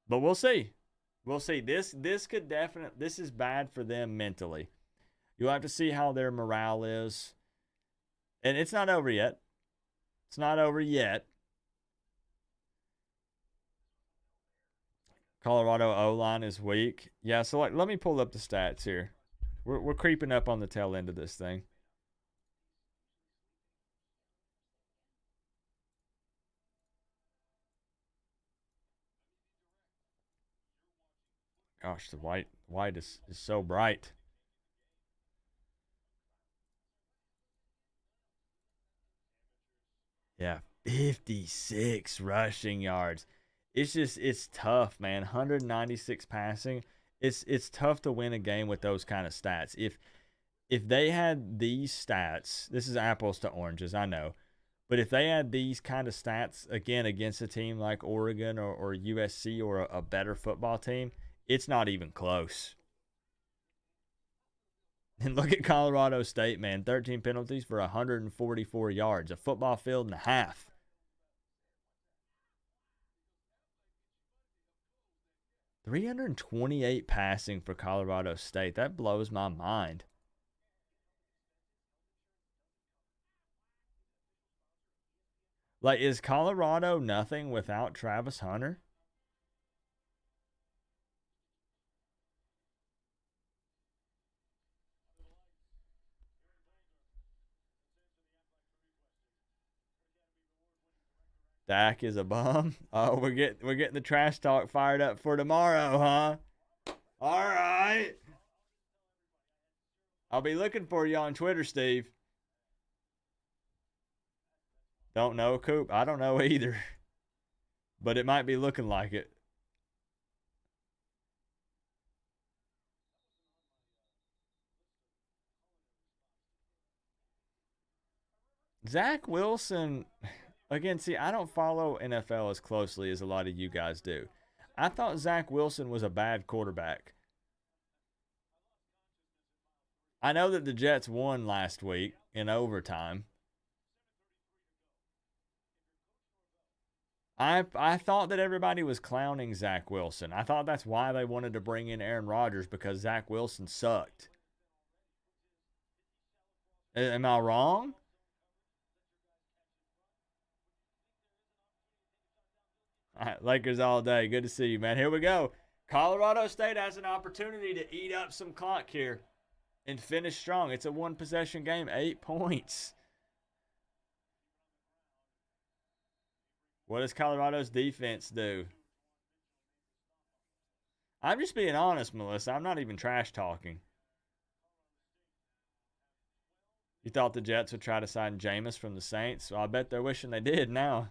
But we'll see. We'll see. This is bad for them mentally. You'll have to see how their morale is. And it's not over yet. It's not over yet. Colorado O-line is weak. Yeah, so let me pull up the stats here. We're creeping up on the tail end of this thing. Gosh, the white is so bright. Yeah, 56 rushing yards. It's tough, man. 196 passing. It's tough to win a game with those kind of stats. if they had these stats, this is apples to oranges, I know. But if they had these kind of stats again against a team like Oregon or USC or a better football team, it's not even close. And look at Colorado State, man. 13 penalties for 144 yards. A football field and a half. .328 passing for Colorado State. That blows my mind. Like, is Colorado nothing without Travis Hunter? Dak is a bum. Oh, we're getting the trash talk fired up for tomorrow, huh? All right. I'll be looking for you on Twitter, Steve. Don't know, Coop. I don't know either. But it might be looking like it. Zach Wilson, again, see, I don't follow NFL as closely as a lot of you guys do. I thought Zach Wilson was a bad quarterback. I know that the Jets won last week in overtime. I thought that everybody was clowning Zach Wilson. I thought that's why they wanted to bring in Aaron Rodgers, because Zach Wilson sucked. Am I wrong? All right, Lakers all day. Good to see you, man. Here we go. Colorado State has an opportunity to eat up some clock here and finish strong. It's a one-possession game, 8 points. What does Colorado's defense do? I'm just being honest, Melissa. I'm not even trash talking. You thought the Jets would try to sign Jameis from the Saints? Well, I bet they're wishing they did now.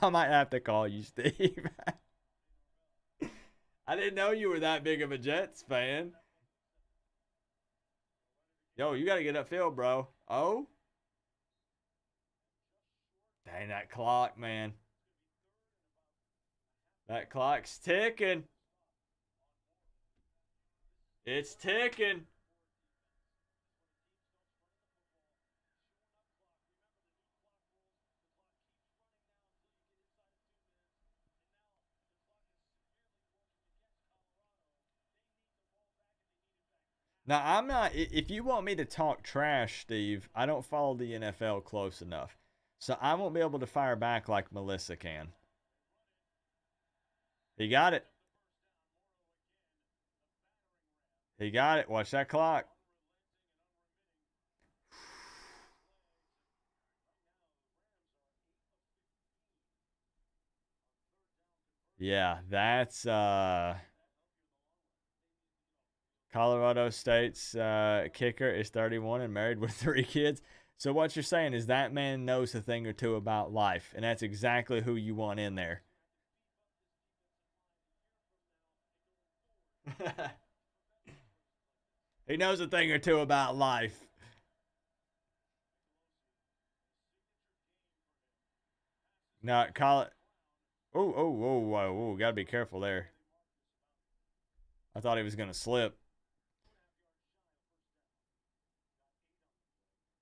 I might have to call you, Steve. I didn't know you were that big of a Jets fan. Yo, you got to get upfield, bro. Oh? Dang, that clock, man. That clock's ticking. It's ticking. Now, I'm not, if you want me to talk trash, Steve, I don't follow the NFL close enough. So I won't be able to fire back like Melissa can. He got it. He got it. Watch that clock. Yeah, that's Colorado State's kicker is 31 and married with 3 kids. So what you're saying is that man knows a thing or two about life, and that's exactly who you want in there. He knows a thing or two about life. Now, whoa, gotta be careful there. I thought he was gonna slip.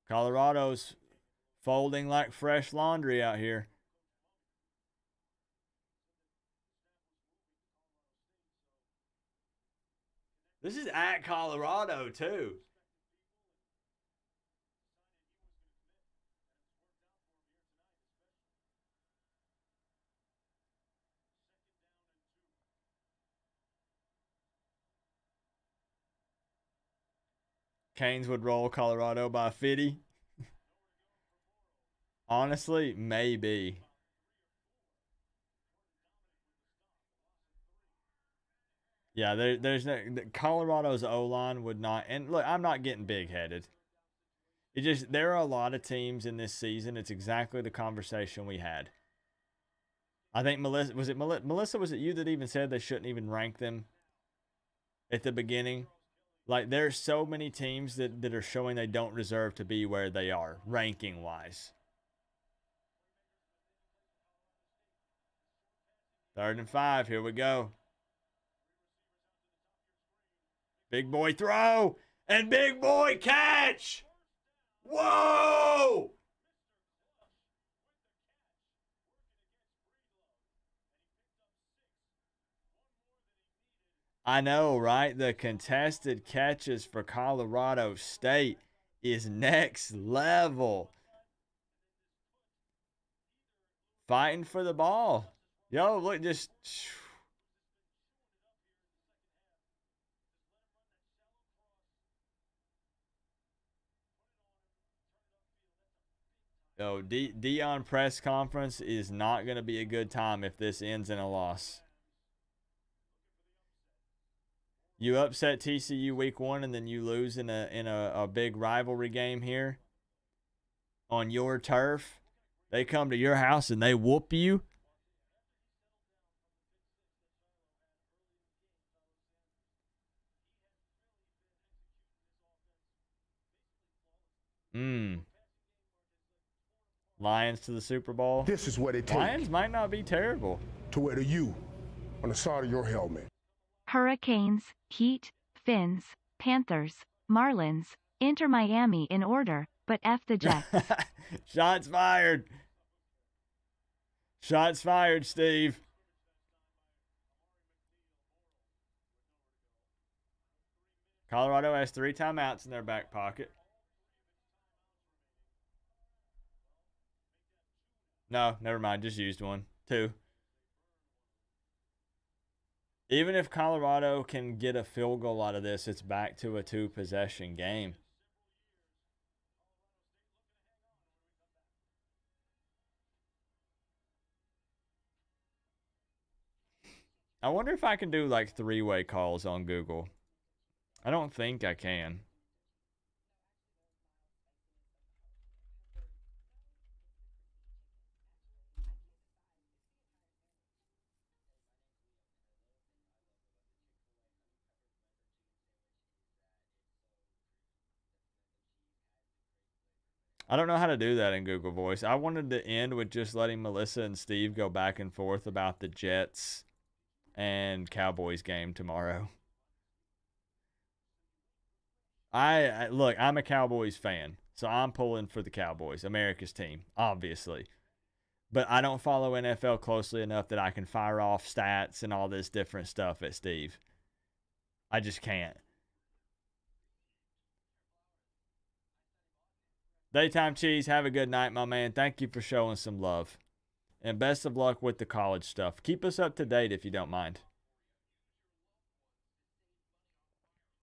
Colorado's folding like fresh laundry out here. This is at Colorado, too. Canes would roll Colorado by 50. Honestly, maybe. Yeah, there's no Colorado's O-line would not. And look, I'm not getting big-headed. It just there are a lot of teams in this season. It's exactly the conversation we had. I think Melissa, was it Melissa, was it you that even said they shouldn't even rank them at the beginning? Like, there's so many teams that are showing they don't deserve to be where they are, ranking-wise. 3rd and 5, here we go. Big boy throw, and big boy catch! Whoa! I know, right? The contested catches for Colorado State is next level. Fighting for the ball. Yo, look, just... Yo, Dion press conference is not going to be a good time if this ends in a loss. You upset TCU week 1 and then you lose in a big rivalry game here on your turf. They come to your house and they whoop you. Lions to the Super Bowl. This is what it takes. Lions might not be terrible. To wear the U on the side of your helmet. Hurricanes, Heat, Finns, Panthers, Marlins, Inter Miami in order, but F the Jets. Shots fired. Shots fired, Steve. Colorado has 3 timeouts in their back pocket. No, never mind. Just used one. 2. Even if Colorado can get a field goal out of this, it's back to a 2-possession game. I wonder if I can do like 3-way calls on Google. I don't think I can. I don't know how to do that in Google Voice. I wanted to end with just letting Melissa and Steve go back and forth about the Jets and Cowboys game tomorrow. Look, I'm a Cowboys fan, so I'm pulling for the Cowboys, America's team, obviously. But I don't follow NFL closely enough that I can fire off stats and all this different stuff at Steve. I just can't. Daytime Cheese, have a good night, my man. Thank you for showing some love. And best of luck with the college stuff. Keep us up to date if you don't mind.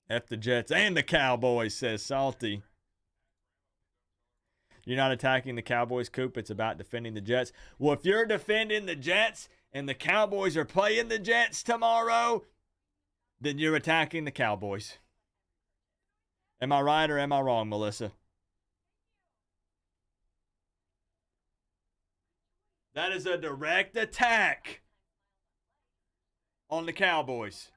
F the Jets and the Cowboys, says Salty. You're not attacking the Cowboys, Coop. It's about defending the Jets. Well, if you're defending the Jets and the Cowboys are playing the Jets tomorrow, then you're attacking the Cowboys. Am I right or am I wrong, Melissa? That is a direct attack on the Cowboys.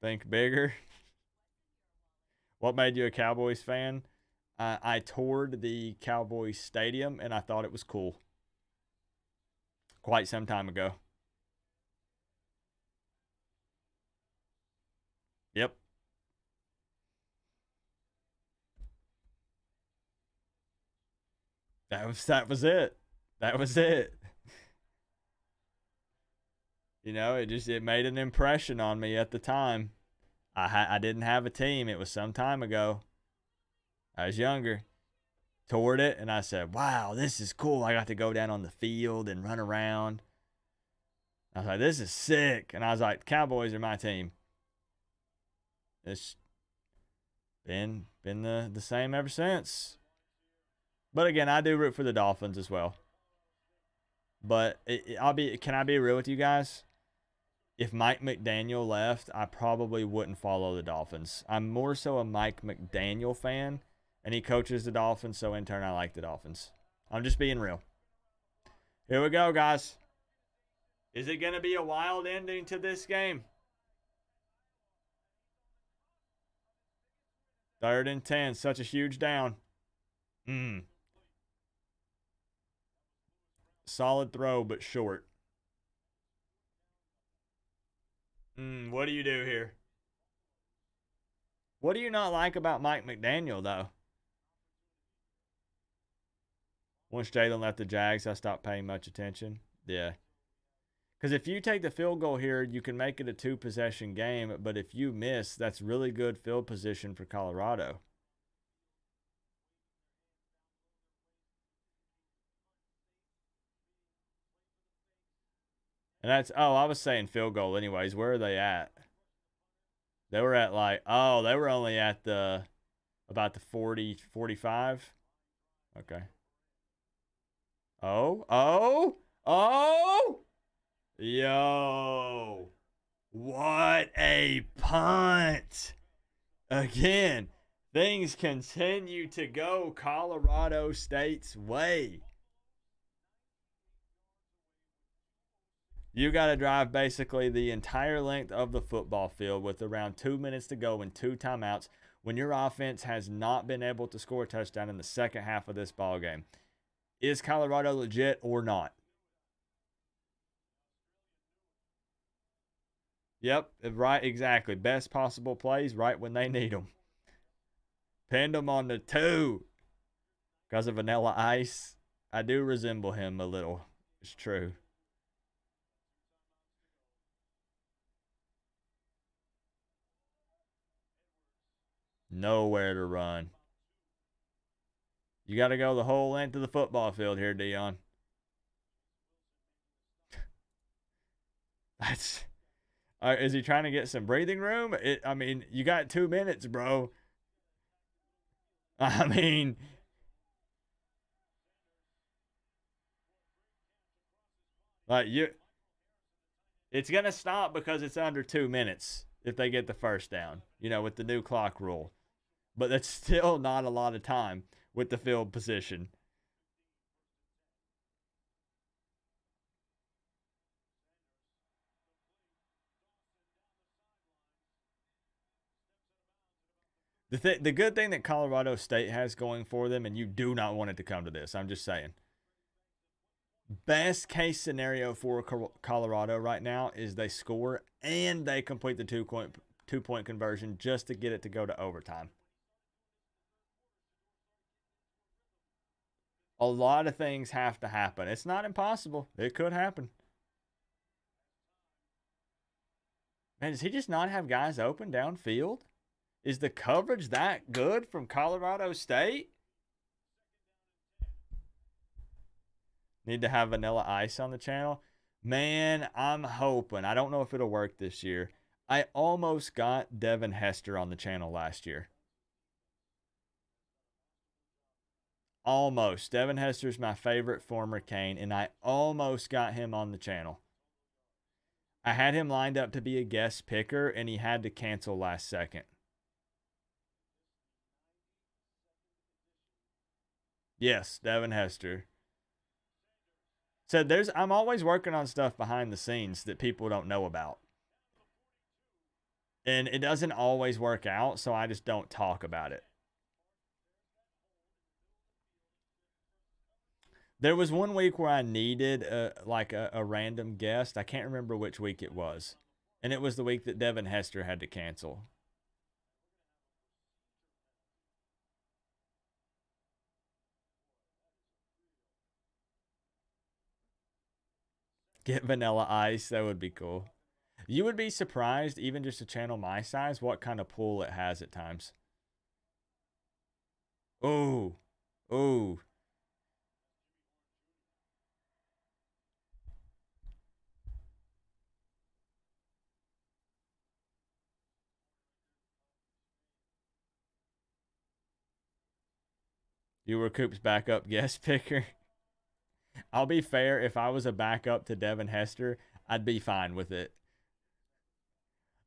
Think bigger. What made you a Cowboys fan? I toured the Cowboys stadium and I thought it was cool. Quite some time ago. Yep. That was it. That was it. You know, it made an impression on me at the time. I didn't have a team. It was some time ago. I was younger. Toured it and I said, "Wow, this is cool. I got to go down on the field and run around." I was like, "This is sick." And I was like, "Cowboys are my team." It's been the same ever since. But again, I do root for the Dolphins as well. But can I be real with you guys? if Mike McDaniel left, I probably wouldn't follow the Dolphins. I'm more so a Mike McDaniel fan, and he coaches the Dolphins, so in turn, I like the Dolphins. I'm just being real. Here we go, guys. Is it going to be a wild ending to this game? 3rd and 10, such a huge down. Solid throw, but short. What do you do here? What do you not like about Mike McDaniel, though? Once Jalen left the Jags, I stopped paying much attention. Yeah. Because if you take the field goal here, you can make it a 2-possession game. But if you miss, that's really good field position for Colorado. And that's, I was saying field goal anyways. Where are they at? They were at they were only at about the 40, 45. Okay. Oh! Yo! What a punt! Again, things continue to go Colorado State's way. You got to drive basically the entire length of the football field with around 2 minutes to go and 2 timeouts when your offense has not been able to score a touchdown in the second half of this ball game. Is Colorado legit or not? Yep, right, exactly. Best possible plays right when they need them. Pinned them on the 2 because of Vanilla Ice. I do resemble him a little. It's true. Nowhere to run. You got to go the whole length of the football field here, Dion. That's... is he trying to get some breathing room? You got 2 minutes, bro. It's going to stop because it's under 2 minutes if they get the first down, with the new clock rule. But that's still not a lot of time with the field position. The good thing that Colorado State has going for them, and you do not want it to come to this, I'm just saying. Best case scenario for Colorado right now is they score and they complete the two-point conversion just to get it to go to overtime. A lot of things have to happen. It's not impossible. It could happen. Man, does he just not have guys open downfield? Is the coverage that good from Colorado State? Need to have Vanilla Ice on the channel. Man, I'm hoping. I don't know if it'll work this year. I almost got Devin Hester on the channel last year. Almost. Devin Hester's my favorite former Cane, and I almost got him on the channel. I had him lined up to be a guest picker, and he had to cancel last second. Yes, Devin Hester. So I'm always working on stuff behind the scenes that people don't know about. And it doesn't always work out, so I just don't talk about it. There was one week where I needed a random guest. I can't remember which week it was. And it was the week that Devin Hester had to cancel. Get Vanilla Ice. That would be cool. You would be surprised, even just a channel my size, what kind of pull it has at times. Ooh. Ooh. You were Coop's backup guest picker. I'll be fair. If I was a backup to Devin Hester, I'd be fine with it.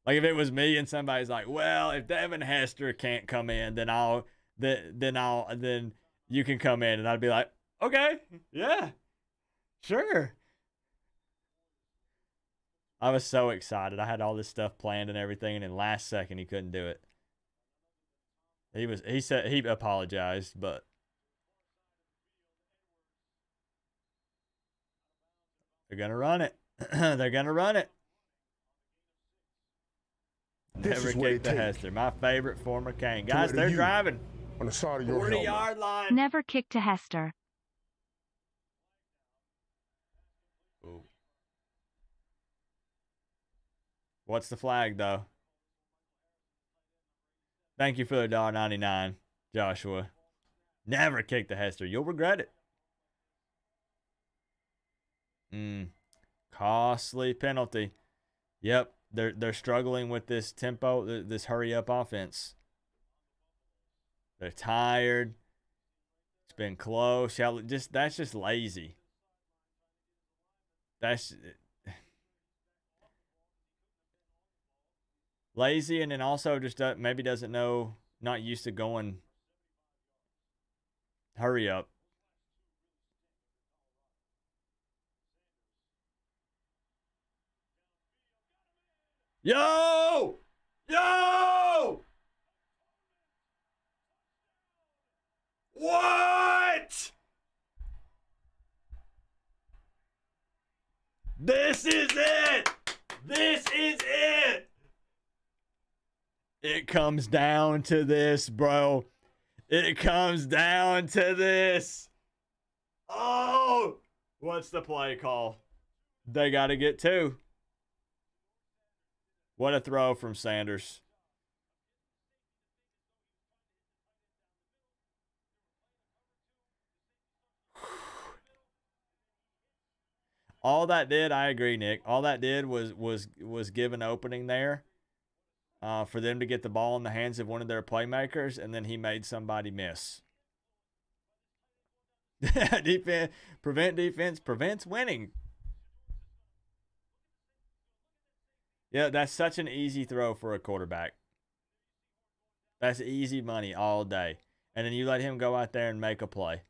Like if it was me and somebody's like, well, if Devin Hester can't come in, then you can come in, and I'd be like, okay, yeah, sure. I was so excited. I had all this stuff planned and everything, and then last second he couldn't do it. He said he apologized, but they're gonna run it. They're gonna run it. Never kick the Hester. My favorite former Cane. Guys, they're driving. On the side of your 40-yard line. Never kick to Hester. Ooh. What's the flag, though? Thank you for the $1.99, Joshua. Never kick the Hester. You'll regret it. Costly penalty. Yep, they're struggling with this tempo, this hurry-up offense. They're tired. It's been close. That's just lazy. That's lazy, and then also just maybe doesn't know, not used to going hurry up. Yo! What? This is it. This is it. It comes down to this, bro. It comes down to this. Oh, what's the play call? They got to get 2. What a throw from Sanders. All that did, I agree, Nick. All that did was give an opening there for them to get the ball in the hands of one of their playmakers, and then he made somebody miss. Prevent defense prevents winning. Yeah, that's such an easy throw for a quarterback. That's easy money all day. And then you let him go out there and make a play.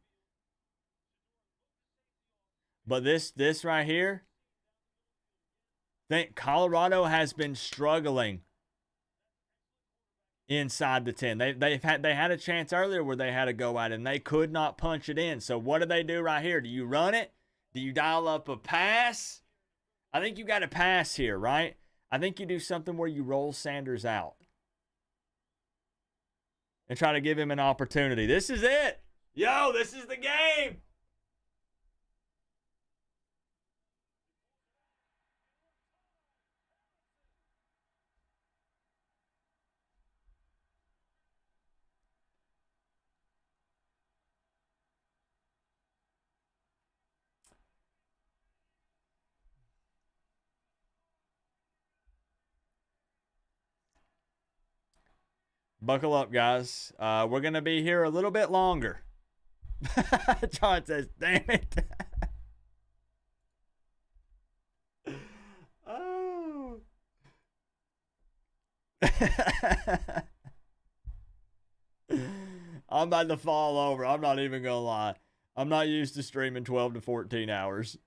But this right here, think Colorado has been struggling inside the 10. They had a chance earlier where they had to go out and they could not punch it in. So what do they do right here? Do you run it? Do you dial up a pass? I think you got to pass here, right? I think you do something where you roll Sanders out and try to give him an opportunity. This is it. Yo, this is the game. Buckle up, guys. We're going to be here a little bit longer. John says, damn it. Oh. I'm about to fall over. I'm not even going to lie. I'm not used to streaming 12 to 14 hours.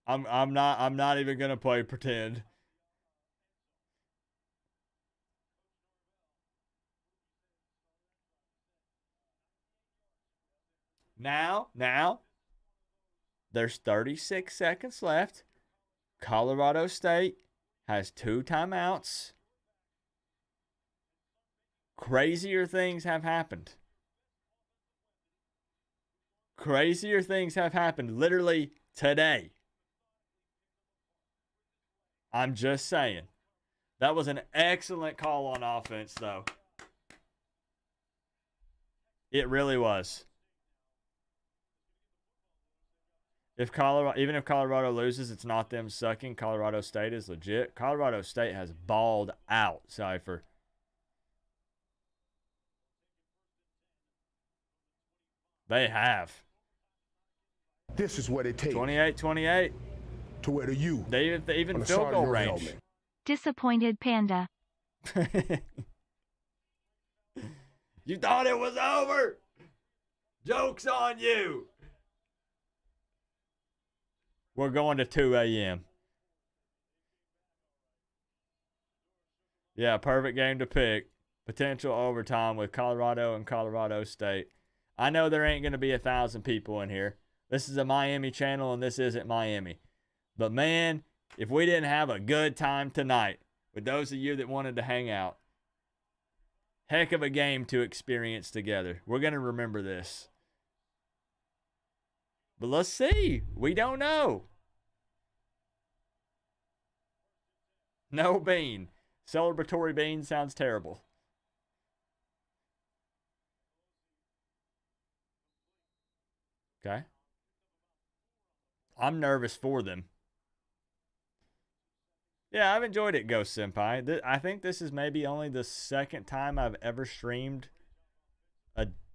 I'm not even gonna play pretend. Now, there's 36 seconds left. Colorado State has 2 timeouts. Crazier things have happened. Crazier things have happened literally today. I'm just saying. That was an excellent call on offense, though. It really was. Even if Colorado loses, it's not them sucking. Colorado State is legit. Colorado State has balled out, Cypher. They have. This is what it takes 28-28. to wear the U They on even the field side goal of your range. helmet. Disappointed panda. You thought it was over? Joke's on you. We're going to 2 a.m. Yeah, perfect game to pick. Potential overtime with Colorado and Colorado State. I know there ain't going to be 1,000 people in here. This is a Miami channel, and this isn't Miami. But, man, if we didn't have a good time tonight, with those of you that wanted to hang out, heck of a game to experience together. We're going to remember this. But let's see. We don't know. No bean. Celebratory bean sounds terrible. Okay. I'm nervous for them. Yeah, I've enjoyed it, Ghost Senpai. I think this is maybe only the second time I've ever streamed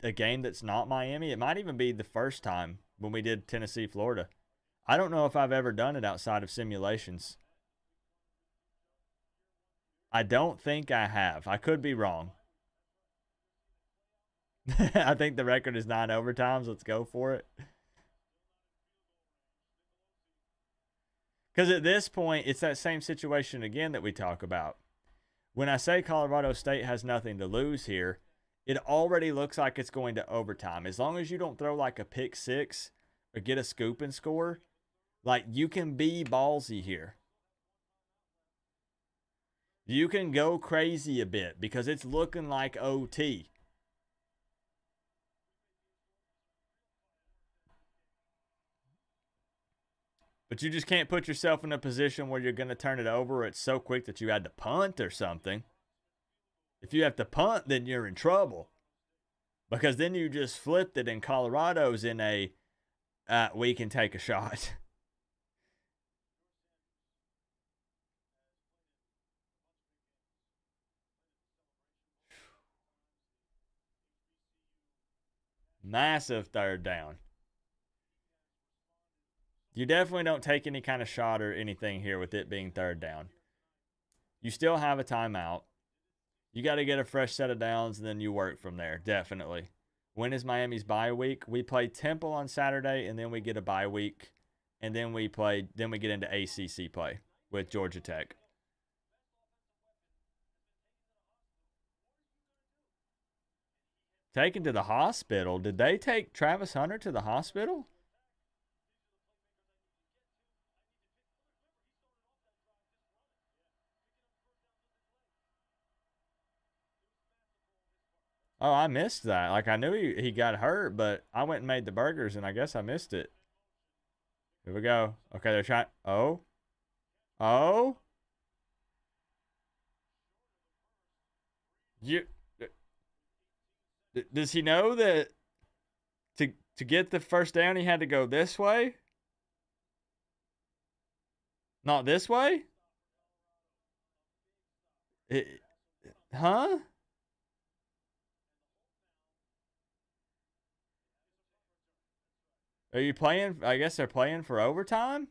a game that's not Miami. It might even be the first time when we did Tennessee, Florida. I don't know if I've ever done it outside of simulations. I don't think I have. I could be wrong. I think the record is 9 overtimes. Let's go for it. Because at this point, it's that same situation again that we talk about. When I say Colorado State has nothing to lose here, it already looks like it's going to overtime. As long as you don't throw like a pick six or get a scoop and score, like you can be ballsy here. You can go crazy a bit because it's looking like OT. But you just can't put yourself in a position where you're going to turn it over or it's so quick that you had to punt or something. If you have to punt, then you're in trouble. Because then you just flipped it and Colorado's in a, we can take a shot. Massive third down. You definitely don't take any kind of shot or anything here with it being third down. You still have a timeout. You got to get a fresh set of downs, and then you work from there, definitely. When is Miami's bye week? We play Temple on Saturday, and then we get a bye week, and then we get into ACC play with Georgia Tech. Taken to the hospital? Did they take Travis Hunter to the hospital? Oh, I missed that. Like, I knew he got hurt, but I went and made the burgers, and I guess I missed it. Here we go. Okay, they're trying. Oh. Oh. Does he know that to get the first down, he had to go this way? Not this way? Huh? Are you playing? I guess they're playing for overtime?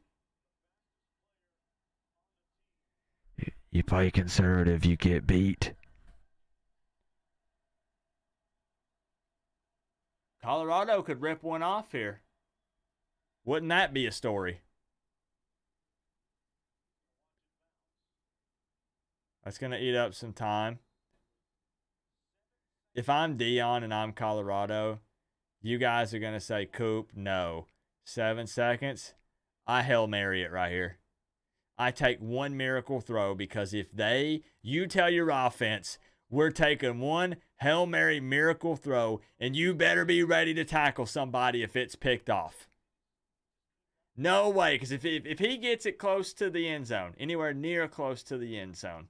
You play conservative, you get beat. Colorado could rip one off here. Wouldn't that be a story? That's going to eat up some time. If I'm Dion and I'm Colorado, you guys are going to say, Coop, no. 7 seconds. I Hail Mary it right here. I take one miracle throw because if you tell your offense, we're taking one Hail Mary miracle throw, and you better be ready to tackle somebody if it's picked off. No way, because if he gets it close to the end zone, anywhere near close to the end zone,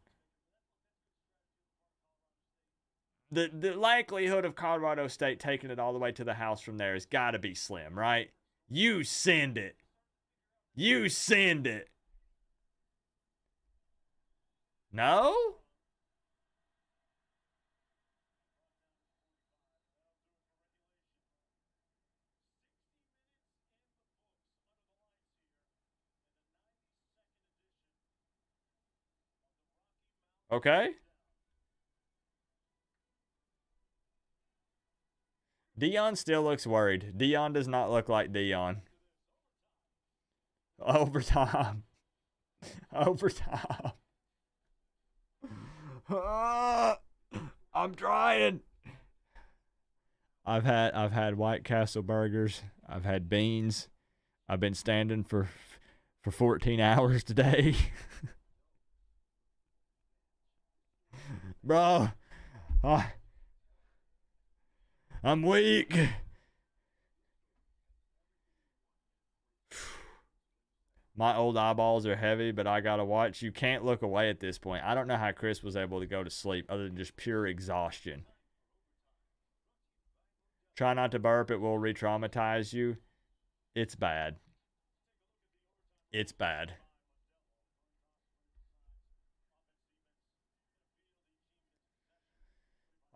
the likelihood of Colorado State taking it all the way to the house from there has got to be slim, right? You send it. You send it. No? Okay. Dion still looks worried. Dion does not look like Dion. Overtime. Overtime. I'm trying. I've had White Castle burgers. I've had beans. I've been standing for 14 hours today. Bro, I'm weak. My old eyeballs are heavy, but I gotta watch. You can't look away at this point. I don't know how Chris was able to go to sleep other than just pure exhaustion. Try not to burp. It will re-traumatize you. It's bad. It's bad.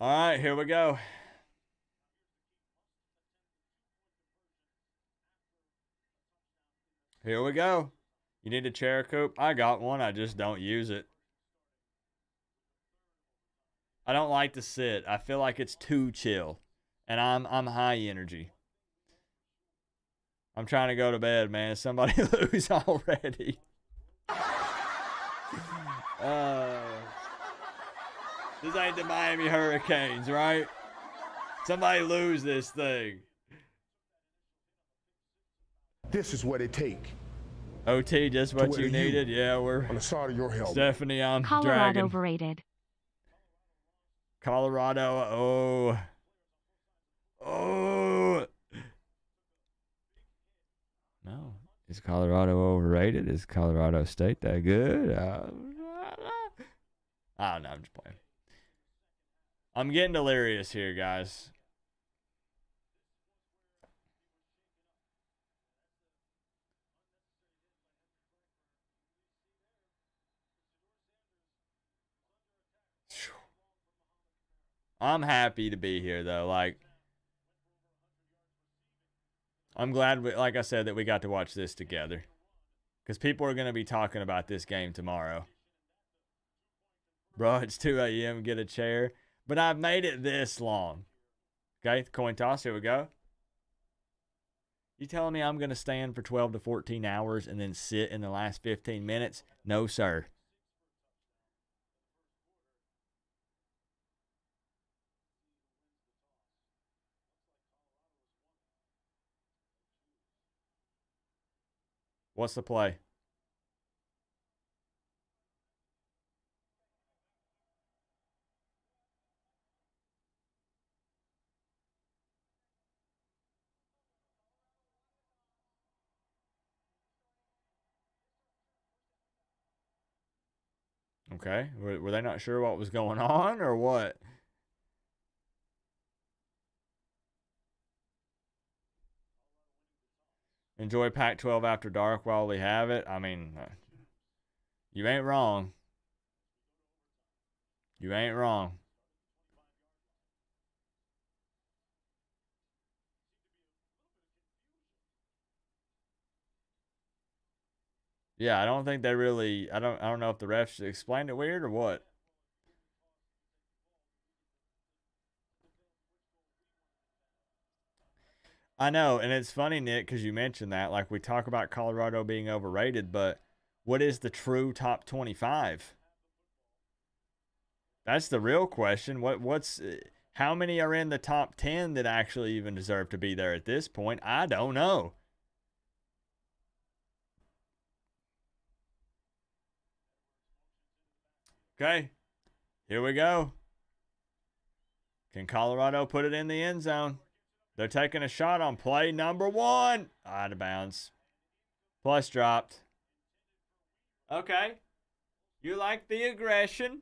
All right, here we go. Here we go. You need a chair, Coop? I got one. I just don't use it. I don't like to sit. I feel like it's too chill. And I'm high energy. I'm trying to go to bed, man. Somebody lose already. This ain't the Miami Hurricanes, right? Somebody lose this thing. This is what it takes. OT, just what you needed. Yeah, we're on the side of your helmet. Stephanie, I'm Colorado dragging. overrated. Colorado, oh. No. Is Colorado overrated? Is Colorado State that good? I don't know. I'm just playing. I'm getting delirious here, guys. I'm happy to be here, though. Like, I'm glad, like I said, that we got to watch this together. Because people are going to be talking about this game tomorrow. Bro, it's 2 a.m. Get a chair. But I've made it this long. Okay, coin toss. Here we go. You telling me I'm going to stand for 12 to 14 hours and then sit in the last 15 minutes? No, sir. What's the play? Okay. Were they not sure what was going on or what? Enjoy Pac-12 after dark while we have it. I mean, you ain't wrong. You ain't wrong. Yeah, I don't think they really. I don't know if the refs explained it weird or what. I know, and it's funny, Nick, because you mentioned that. Like, we talk about Colorado being overrated, but what is the true top 25? That's the real question. What's how many are in the top 10 that actually even deserve to be there at this point? I don't know. Okay, here we go. Can Colorado put it in the end zone? They're taking a shot on play number 1. Out of bounds. Plus dropped. Okay. You like the aggression.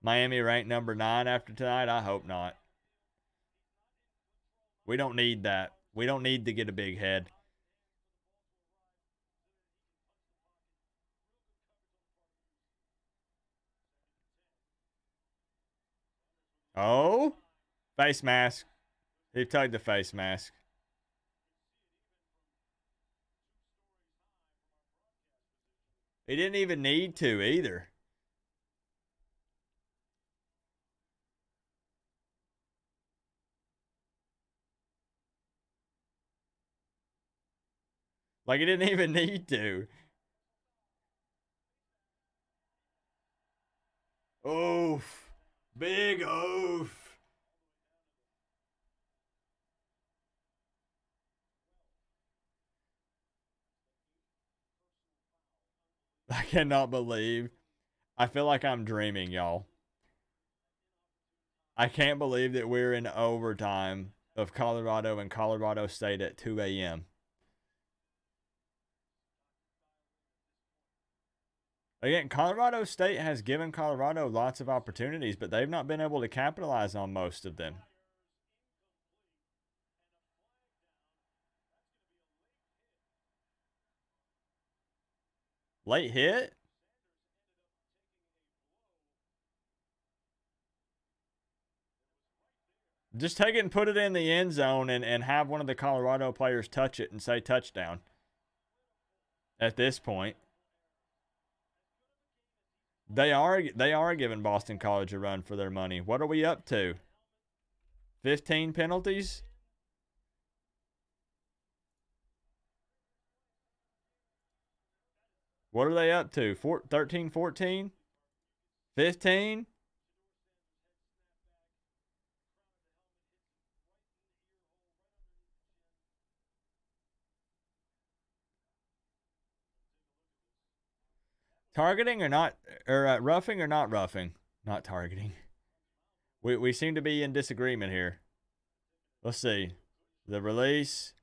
Miami ranked number 9 after tonight? I hope not. We don't need that. We don't need to get a big head. Oh, face mask. He tugged the face mask. He didn't even need to either. Like, he didn't even need to. Oof. Big oof. I cannot believe. I feel like I'm dreaming, y'all. I can't believe that we're in overtime of Colorado and Colorado State at 2 a.m. Again, Colorado State has given Colorado lots of opportunities, but they've not been able to capitalize on most of them. Late hit? Just take it and put it in the end zone and have one of the Colorado players touch it and say touchdown. At this point. They are giving Boston College a run for their money. What are we up to? 15 penalties? What are they up to? 13, 14? 15? Targeting or not, or roughing or not roughing? Not targeting. We seem to be in disagreement here. Let's see. The release.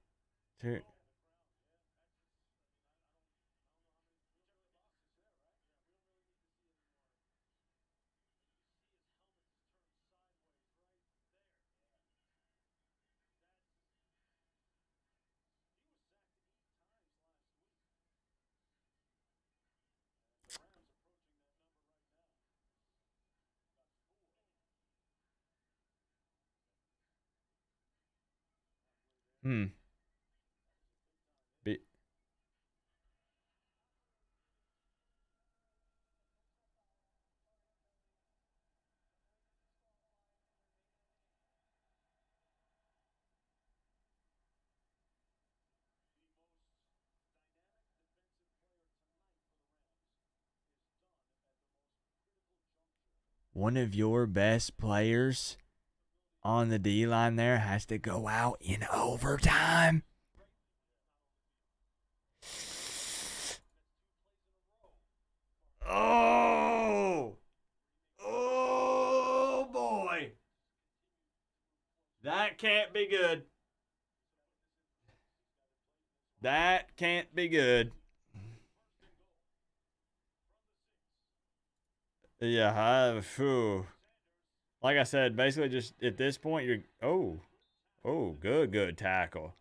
Hmm. Be, one of your best players on the D line there has to go out in overtime. Oh, oh boy, that can't be good. That can't be good. Yeah, like I said, basically just at this point, you're good tackle.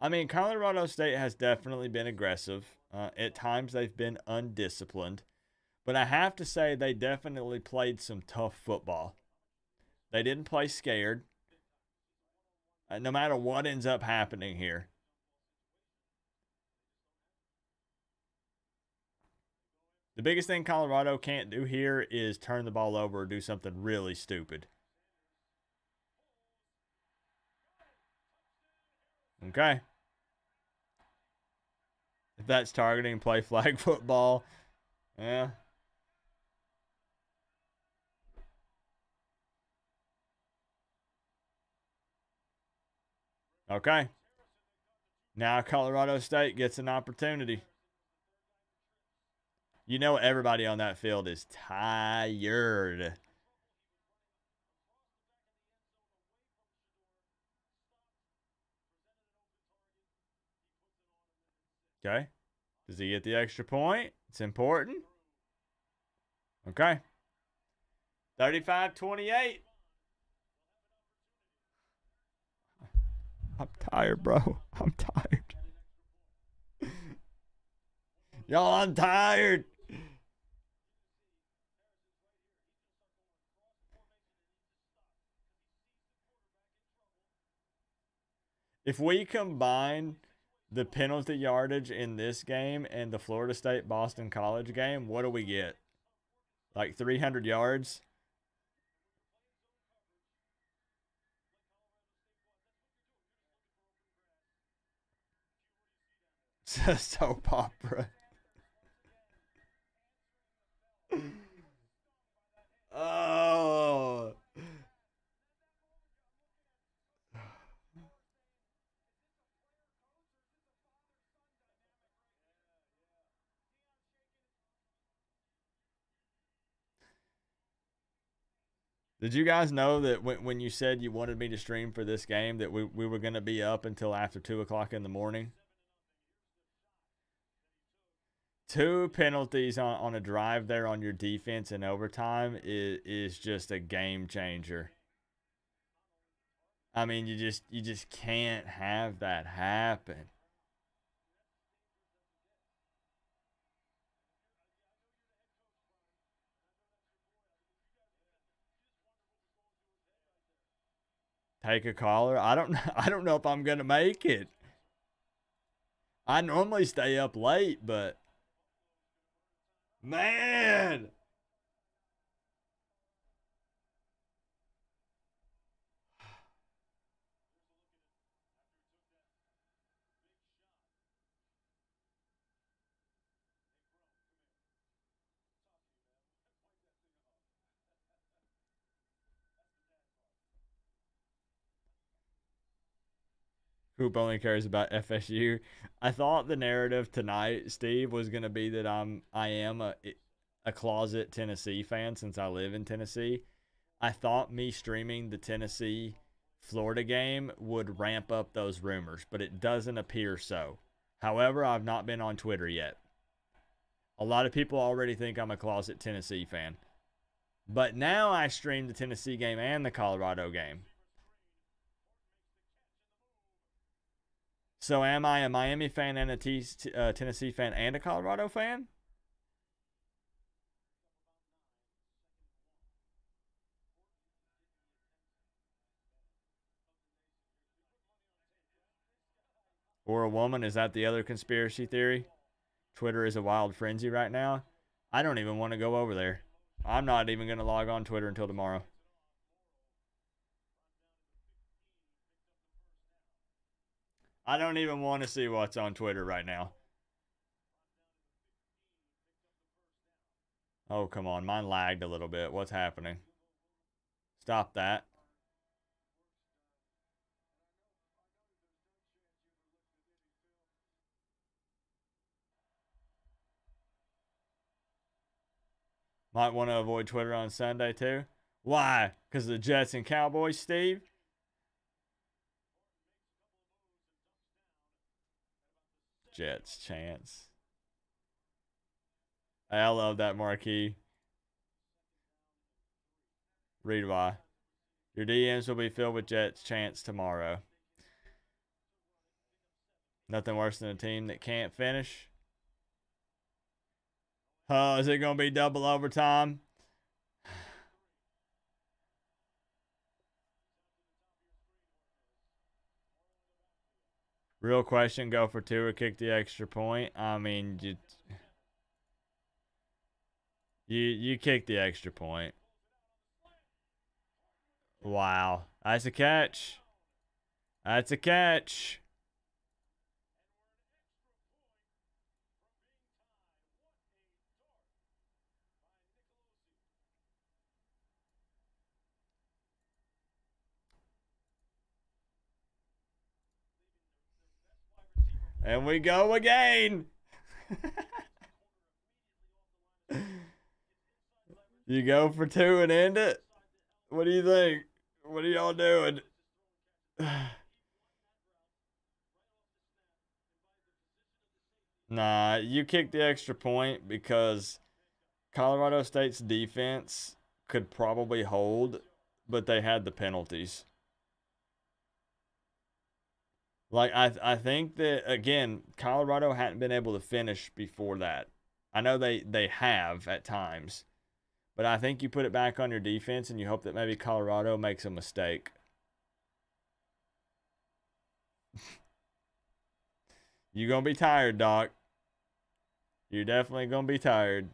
I mean, Colorado State has definitely been aggressive. At times, they've been undisciplined. But I have to say, they definitely played some tough football. They didn't play scared, no matter what ends up happening here. The biggest thing Colorado can't do here is turn the ball over or do something really stupid. Okay. If that's targeting, play flag football. Yeah. Okay. Now Colorado State gets an opportunity. You know everybody on that field is tired. Okay. Does he get the extra point? It's important. Okay. 35-28. I'm tired, bro. I'm tired. Y'all, I'm tired. If we combine the penalty yardage in this game and the Florida State Boston College game, what do we get? Like 300 yards? Soap opera. Oh. Did you guys know that when you said you wanted me to stream for this game that we were going to be up until after 2 o'clock in the morning? 2 penalties on a drive there on your defense in overtime is just a game changer. I mean, you just can't have that happen. Take a caller. I don't know if I'm gonna make it. I normally stay up late, but man. Coop only cares about FSU. I thought the narrative tonight, Steve, was gonna be that I am a closet Tennessee fan since I live in Tennessee. I thought me streaming the Tennessee Florida game would ramp up those rumors, but it doesn't appear so. However, I've not been on Twitter yet. A lot of people already think I'm a closet Tennessee fan. But now I stream the Tennessee game and the Colorado game. So am I a Miami fan and a Tennessee fan and a Colorado fan? Or a woman? Is that the other conspiracy theory? Twitter is a wild frenzy right now. I don't even want to go over there. I'm not even going to log on Twitter until tomorrow. I don't even want to see what's on Twitter right now. Oh, come on. Mine lagged a little bit. What's happening? Stop that. Might want to avoid Twitter on Sunday, too. Why? Because of the Jets and Cowboys, Steve? Jets chance. I love that marquee. Read why. Your DMs will be filled with Jets chance tomorrow. Nothing worse than a team that can't finish. Oh, is it going to be double overtime? Real question, go for 2 or kick the extra point? I mean, you kick the extra point. Wow. That's a catch. That's a catch. And we go again. You go for 2 and end it? What do you think? What are y'all doing? Nah, you kick the extra point because Colorado State's defense could probably hold, but they had the penalties. Like I think that again, Colorado hadn't been able to finish before that. I know they have at times, but I think you put it back on your defense and you hope that maybe Colorado makes a mistake. You gonna be tired, Doc. You're definitely gonna be tired.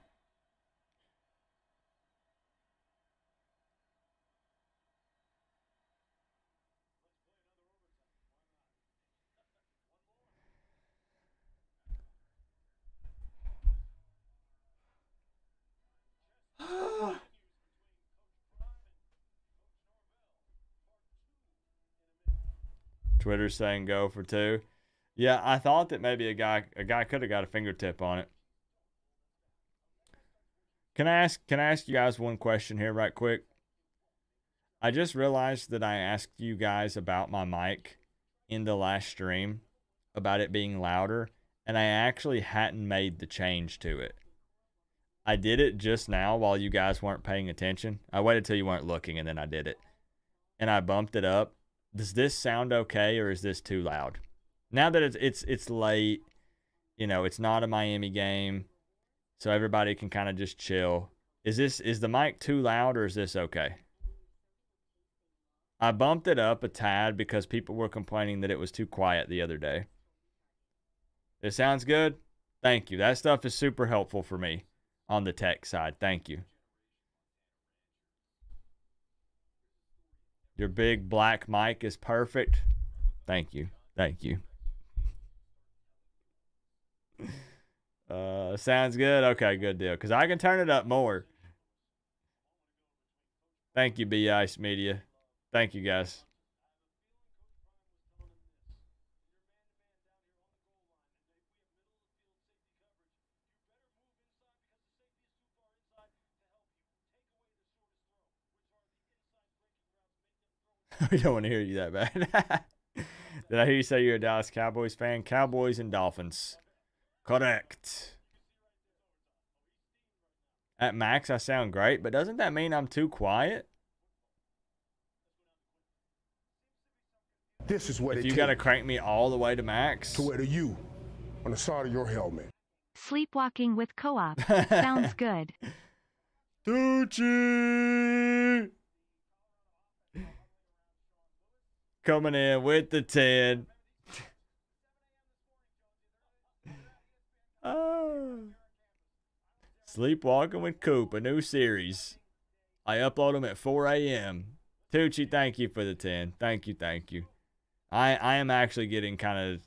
Twitter's saying go for 2. Yeah, I thought that maybe a guy could have got a fingertip on it. Can I ask you guys one question here right quick? I just realized that I asked you guys about my mic in the last stream about it being louder, and I actually hadn't made the change to it. I did it just now while you guys weren't paying attention. I waited till you weren't looking and then I did it. And I bumped it up. Does this sound okay or is this too loud? Now that it's late, you know, it's not a Miami game, so everybody can kind of just chill. Is the mic too loud or is this okay? I bumped it up a tad because people were complaining that it was too quiet the other day. It sounds good? Thank you. That stuff is super helpful for me on the tech side. Thank you. Your big black mic is perfect. Thank you. Thank you. Sounds good. Okay, good deal. Because I can turn it up more. Thank you, B-Ice Media. Thank you, guys. We don't want to hear you that bad. Did I hear you say you're a Dallas Cowboys fan? Cowboys and Dolphins. Correct. At max, I sound great, but doesn't that mean I'm too quiet? This is what if it you takes got to crank me all the way to max. to wear the U on the side of your helmet. Sleepwalking with Co-op. Sounds good. Tucci! Coming in with the 10. Sleepwalking with Coop, a new series. I upload them at 4 a.m. Tucci, thank you for the 10. Thank you, thank you. I am actually getting kind of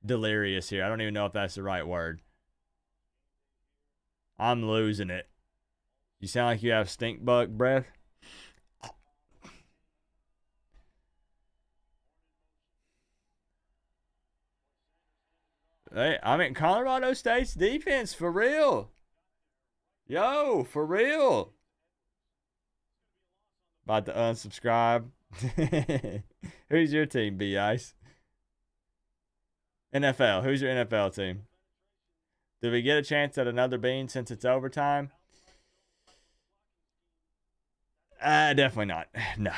delirious here. I don't even know if that's the right word. I'm losing it. You sound like you have stink bug breath. Hey, I'm in Colorado State's defense for real. Yo, for real. About to unsubscribe. Who's your team, B-Ice? NFL. Who's your NFL team? Did we get a chance at another bean since it's overtime? Definitely not. No.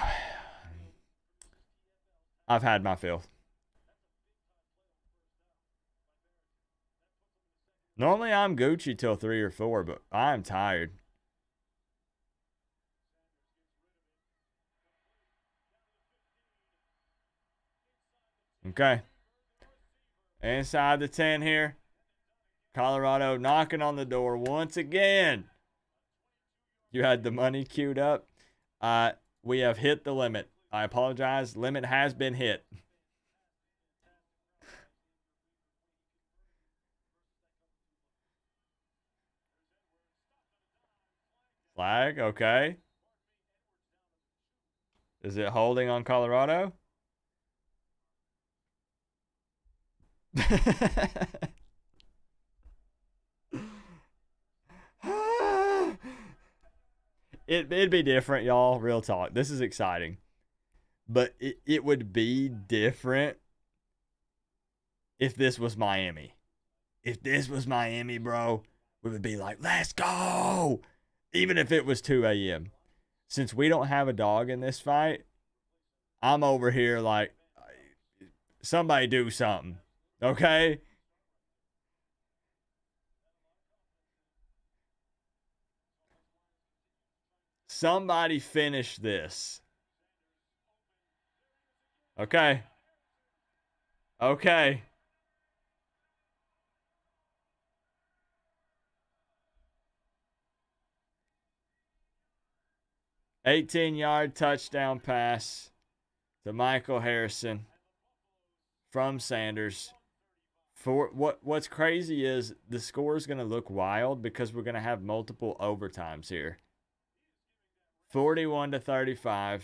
I've had my fill. Normally I'm Gucci till 3 or 4, but I'm tired. Okay. Inside the 10 here. Colorado knocking on the door once again. You had the money queued up. We have hit the limit. I apologize. Limit has been hit. Flag, okay. Is it holding on Colorado? It'd be different, y'all. Real talk. This is exciting. But it would be different if this was Miami. If this was Miami, bro, we would be like, let's go. Even if it was 2 a.m. Since we don't have a dog in this fight, I'm over here like, somebody do something. Okay? Somebody finish this. Okay. Okay. $18-yard touchdown pass to Michael Harrison from Sanders. For what's crazy is the score is going to look wild because we're going to have multiple overtimes here. 41-35.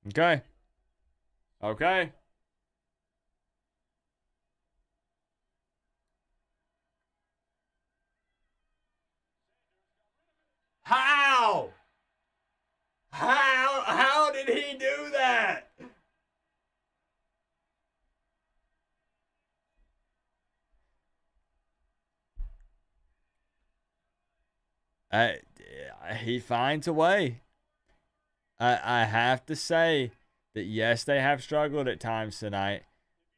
Okay. Okay. How? How did he do that? I, he finds a way. I have to say that yes, they have struggled at times tonight,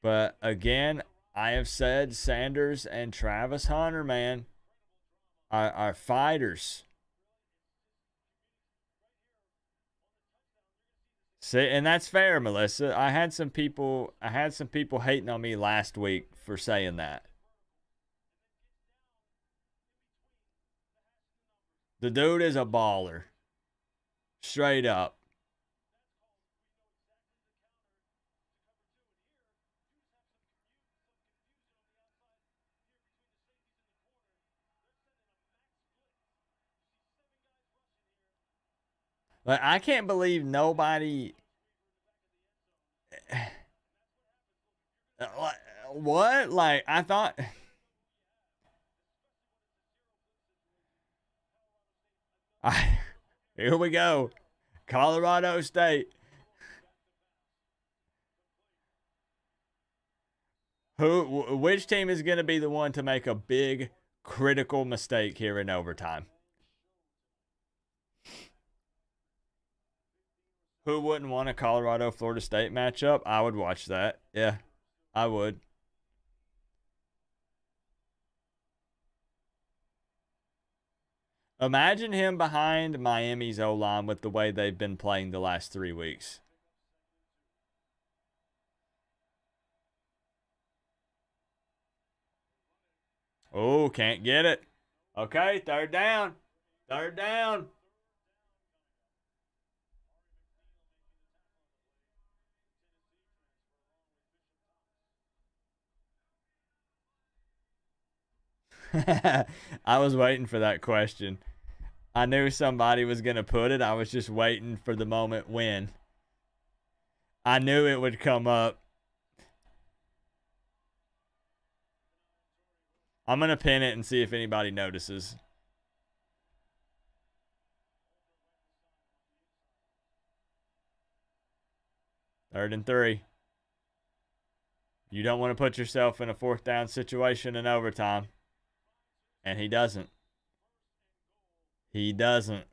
but again, I have said Sanders and Travis Hunter, man, are fighters. See, and that's fair, Melissa. I had some people hating on me last week for saying that. The dude is a baller. Straight up. Like, I can't believe nobody. What? Like, I thought. Here we go. Colorado State. Which team is going to be the one to make a big critical mistake here in overtime? Who wouldn't want a Colorado Florida State matchup? I would watch that. Yeah, I would. Imagine him behind Miami's O-line with the way they've been playing the last 3 weeks. Oh, can't get it. Okay, third down. Third down. I was waiting for that question. I knew somebody was going to put it. I was just waiting for the moment when. I knew it would come up. I'm going to pin it and see if anybody notices. Third and 3. You don't want to put yourself in a fourth down situation in overtime. And he doesn't. He doesn't.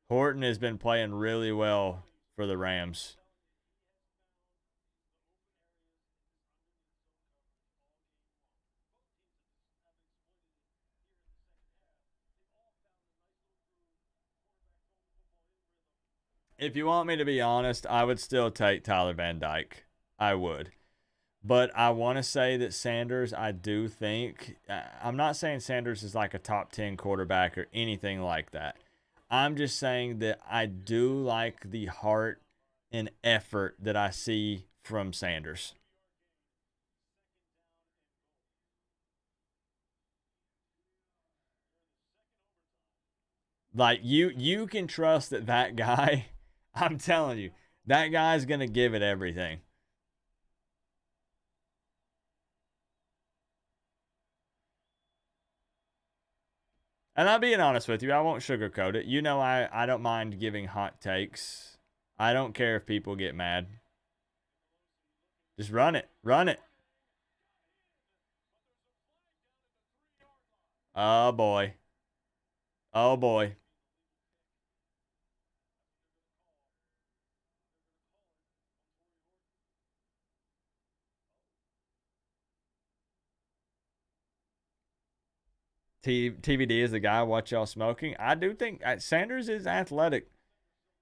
Horton has been playing really well for the Rams. If you want me to be honest, I would still take Tyler Van Dyke. I would. But I want to say that Sanders, I do think, I'm not saying Sanders is like a top 10 quarterback or anything like that. I'm just saying that I do like the heart and effort that I see from Sanders. Like you can trust that guy. I'm telling you, that guy's going to give it everything. And I'm being honest with you. I won't sugarcoat it. You know, I don't mind giving hot takes. I don't care if people get mad. Just run it. Run it. Oh, boy. Oh, boy. TVD is the guy. Watch y'all smoking. I do think Sanders is athletic.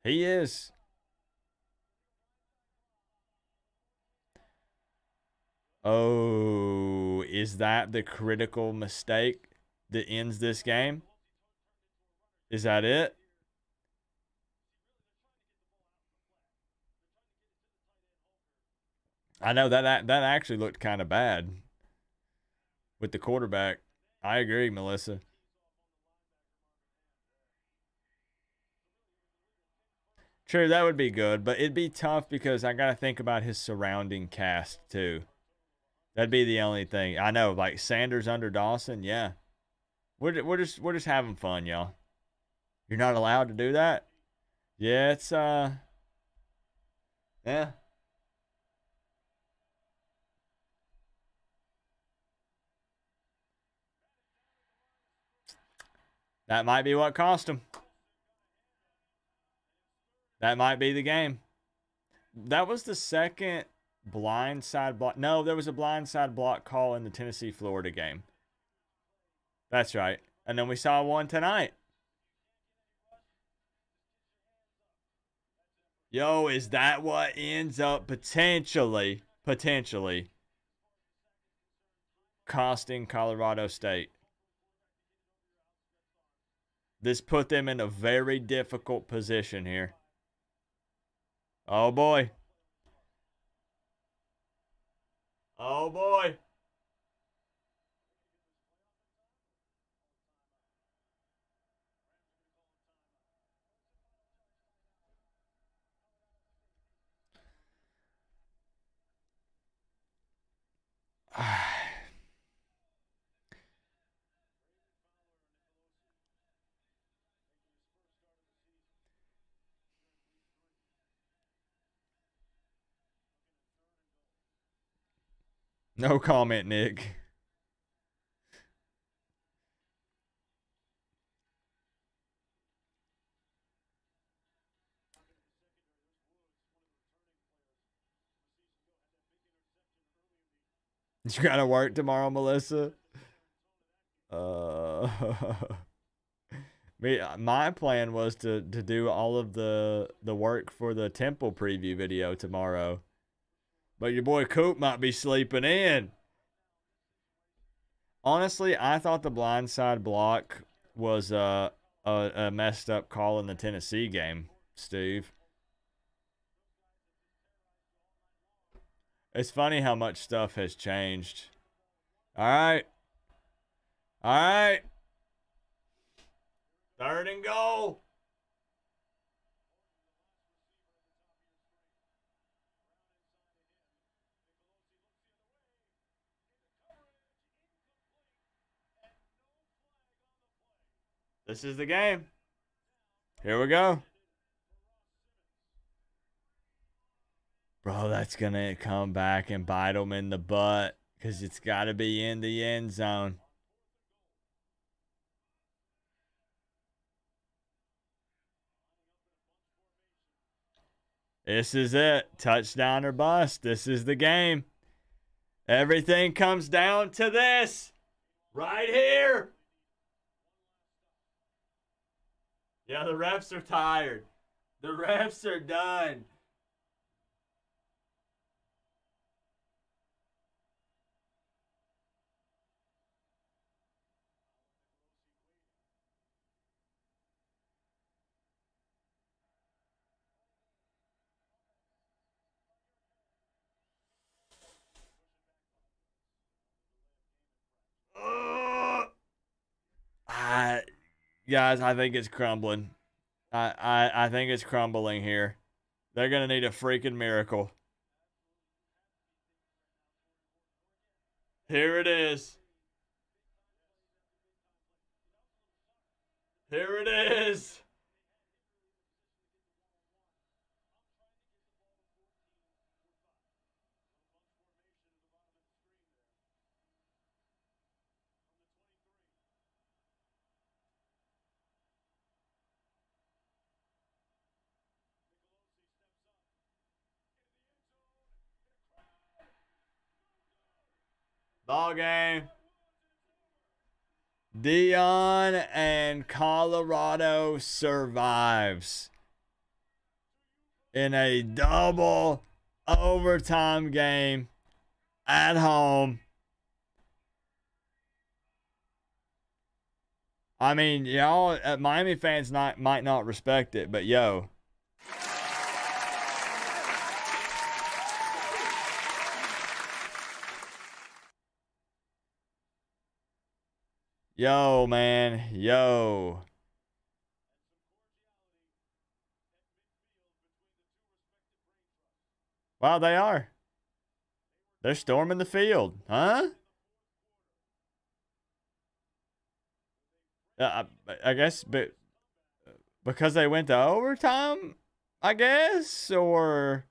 He is. Oh, is that the critical mistake that ends this game? Is that it? I know that actually looked kind of bad with the quarterback. I agree, Melissa. True, that would be good, but it'd be tough because I got to think about his surrounding cast too. That'd be the only thing. I know, like Sanders under Dawson, yeah. We're just having fun, y'all. You're not allowed to do that? Yeah, it's yeah. That might be what cost him. That might be the game. That was the second blindside block. No, there was a blindside block call in the Tennessee Florida game. That's right. And then we saw one tonight. Yo, is that what ends up potentially costing Colorado State? This put them in a very difficult position here. Oh boy. Oh boy. No comment, Nick. You gotta work tomorrow, Melissa. Uh, my plan was to do all of the work for the Temple preview video tomorrow, but your boy Coop might be sleeping in. Honestly, I thought the blindside block was a messed up call in the Tennessee game, Steve. It's funny how much stuff has changed. All right. All right. 3rd and goal. This is the game. Here we go. Bro, that's going to come back and bite them in the butt because it's got to be in the end zone. This is it. Touchdown or bust. This is the game. Everything comes down to this. Right here. Yeah, the refs are tired. The refs are done. Guys, I think it's crumbling. I think it's crumbling here. They're going to need a freaking miracle. Here it is. Here it is. Ball game. Dion and Colorado survives in a double overtime game at home. I mean, y'all, Miami fans might not respect it, but yo. Yo, man. Yo. Wow, they are. They're storming the field, huh? I guess, but because they went to overtime, I guess, or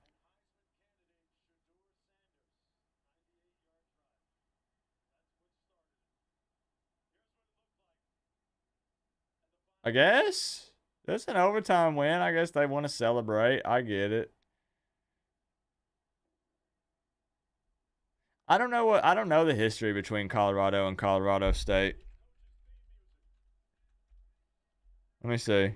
I guess that's an overtime win. I guess they want to celebrate. I get it. I don't know the history between Colorado and Colorado State. Let me see.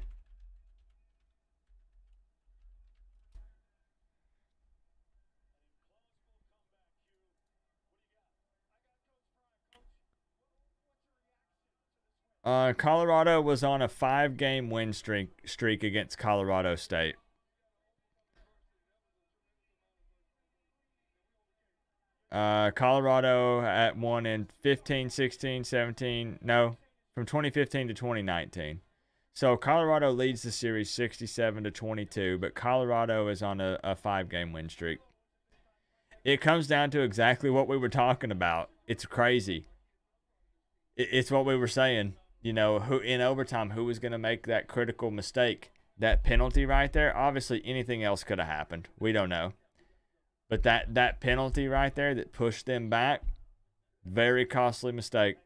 Colorado was on a 5-game win streak against Colorado State. Colorado at won in 15, 16, 17. No, from 2015 to 2019. So Colorado leads the series 67-22, but Colorado is on a 5-game win streak. It comes down to exactly what we were talking about. It's crazy. It's what we were saying. You know, who in overtime, who was going to make that critical mistake? That penalty right there, obviously anything else could have happened. We don't know. But that penalty right there that pushed them back, very costly mistake.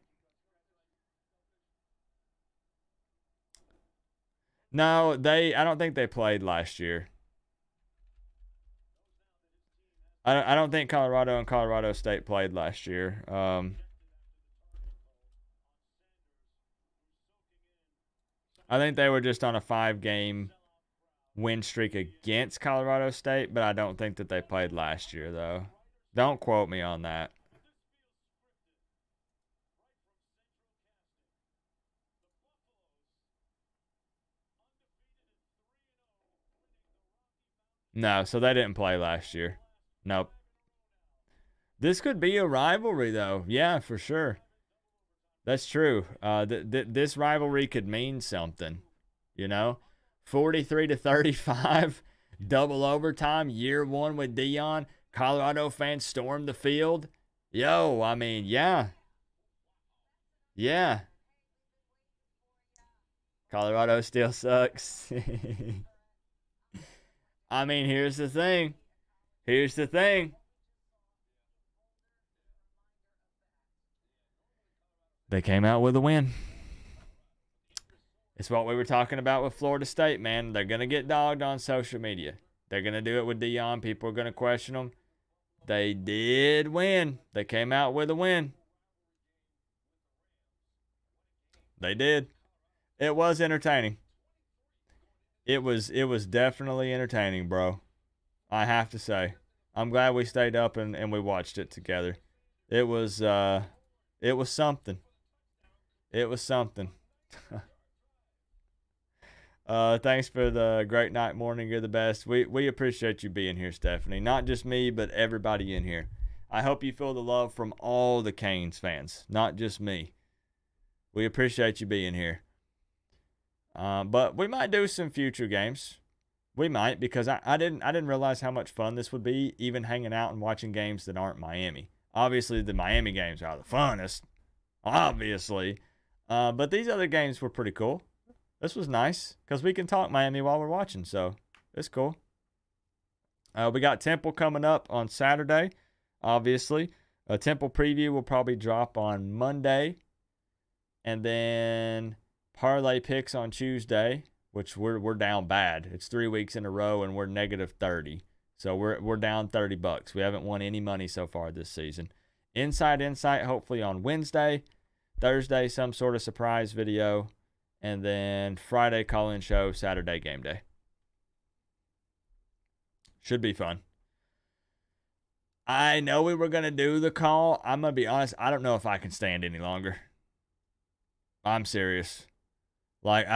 No, I don't think they played last year. I don't think Colorado and Colorado State played last year. I think they were just on a 5-game win streak against Colorado State, but I don't think that they played last year, though. Don't quote me on that. No, so they didn't play last year. Nope. This could be a rivalry, though. Yeah, for sure. That's true. This rivalry could mean something, you know? 43-35, double overtime, year one with Dion. Colorado fans stormed the field. Yo, I mean, yeah. Yeah. Colorado still sucks. I mean, here's the thing. They came out with a win. It's what we were talking about with Florida State, man. They're going to get dogged on social media. They're going to do it with Dion. People are going to question them. They did win. They came out with a win. They did. It was entertaining. It was definitely entertaining, bro. I have to say. I'm glad we stayed up and we watched it together. It was something. It was something. Thanks for the great night, morning. You're the best. We appreciate you being here, Stephanie. Not just me, but everybody in here. I hope you feel the love from all the Canes fans, not just me. We appreciate you being here. But we might do some future games. We might, because I didn't realize how much fun this would be, even hanging out and watching games that aren't Miami. Obviously, the Miami games are the funnest, obviously. But these other games were pretty cool. This was nice because we can talk Miami while we're watching, so it's cool. We got Temple coming up on Saturday, obviously. A Temple preview will probably drop on Monday. And then parlay picks on Tuesday, which we're down bad. It's 3 weeks in a row, and we're negative 30. So we're down $30. We haven't won any money so far this season. Inside Insight, hopefully on Wednesday. Thursday, some sort of surprise video. And then Friday, call-in show, Saturday, game day. Should be fun. I know we were going to do the call. I'm going to be honest. I don't know if I can stand any longer. I'm serious. Like,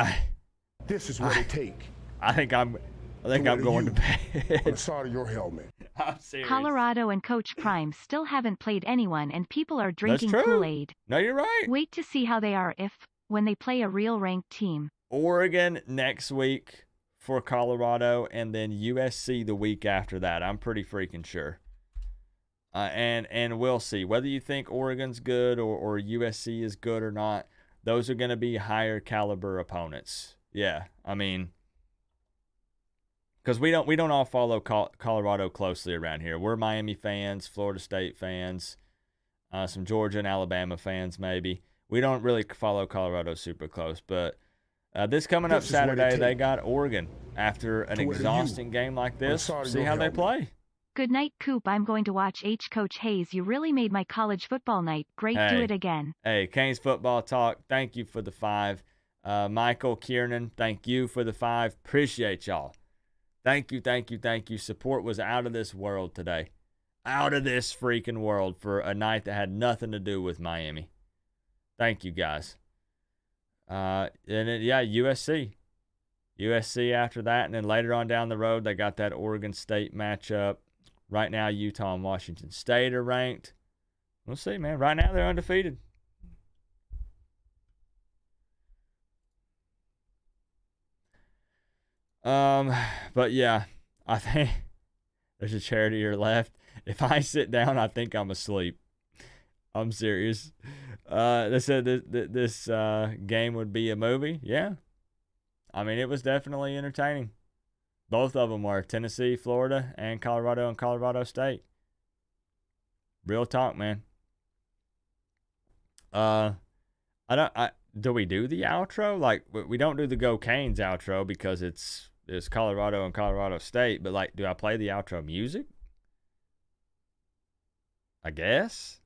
This is what it take. I think I'm going to bed. On the side of your helmet. I'm serious. Colorado and Coach Prime still haven't played anyone and people are drinking That's true. Kool-Aid. No, you're right. Wait to see how they are when they play a real ranked team. Oregon next week for Colorado, and then USC the week after that. I'm pretty freaking sure. And we'll see. Whether you think Oregon's good or USC is good or not, those are going to be higher caliber opponents. Yeah, I mean, because we don't all follow Colorado closely around here. We're Miami fans, Florida State fans, some Georgia and Alabama fans maybe. We don't really follow Colorado super close, but this coming up Saturday, they got Oregon after an exhausting game like this. See how they play. Good night, Coop. I'm going to watch Coach Hayes. You really made my college football night. Great, do it again. Hey, Canes Football Talk, thank you for the 5. Michael Kiernan, thank you for the 5. Appreciate y'all. Thank you. Support was out of this world today. Out of this freaking world for a night that had nothing to do with Miami. Thank you, guys. USC. USC after that, and then later on down the road, they got that Oregon State matchup. Right now, Utah and Washington State are ranked. We'll see, man. Right now, they're undefeated. But yeah, I think there's a chair to your left. If I sit down, I think I'm asleep. I'm serious. They said this game would be a movie. Yeah. I mean, it was definitely entertaining. Both of them were Tennessee, Florida, and Colorado State. Real talk, man. Do we do the outro? Like, we don't do the Go Canes outro because it's Colorado and Colorado State, but like, do I play the outro music? I guess.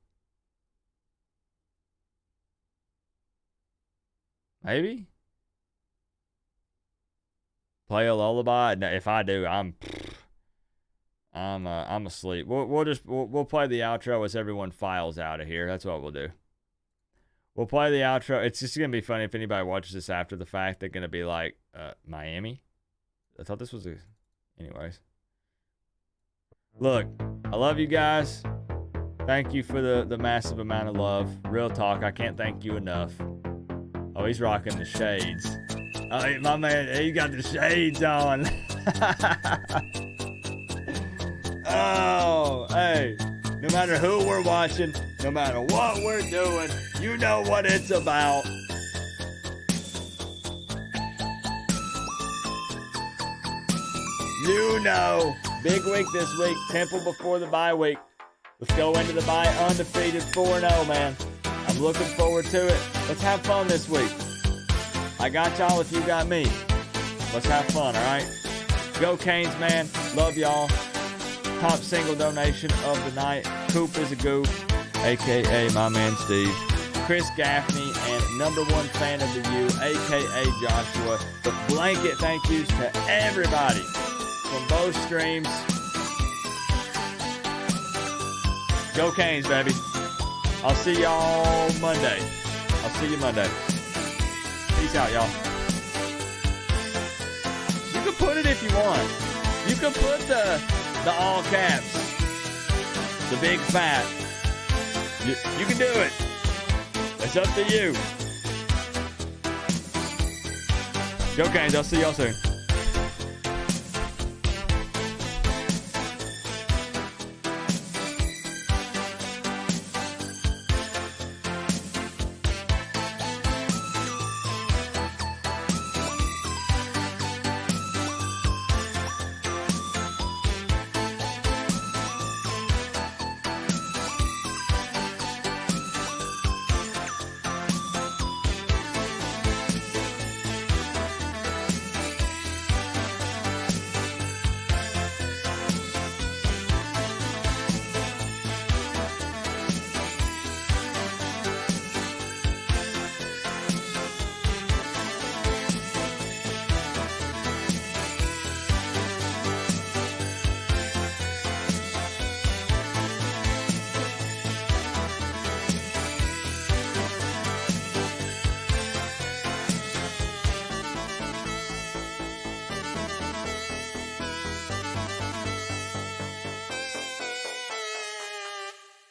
Maybe. Play a lullaby. No, if I do, I'm asleep. We'll play the outro as everyone files out of here. That's what we'll do. We'll play the outro. It's just gonna be funny if anybody watches this after the fact. They're gonna be like, Miami. I thought this was anyways. Look, I love you guys. Thank you for the massive amount of love. Real talk. I can't thank you enough. Oh, he's rocking the shades. Oh, my man, he got the shades on. Oh, hey, no matter who we're watching, no matter what we're doing, you know what it's about. You know, big week this week, Temple before the bye week. Let's go into the bye undefeated 4-0, man. I'm looking forward to it. Let's have fun this week. I got y'all if you got me. Let's have fun, all right? Go Canes, man. Love y'all. Top single donation of the night. Coop is a goof, a.k.a. my man Steve. Chris Gaffney, and #1 fan of the U, a.k.a. Joshua. The blanket thank yous to everybody from both streams. Go Canes, baby. I'll see y'all Monday. I'll see you Monday. Peace out, y'all. You can put it if you want. You can put the all caps, the big fat. You can do it. It's up to you. Go Canes. I'll see y'all soon.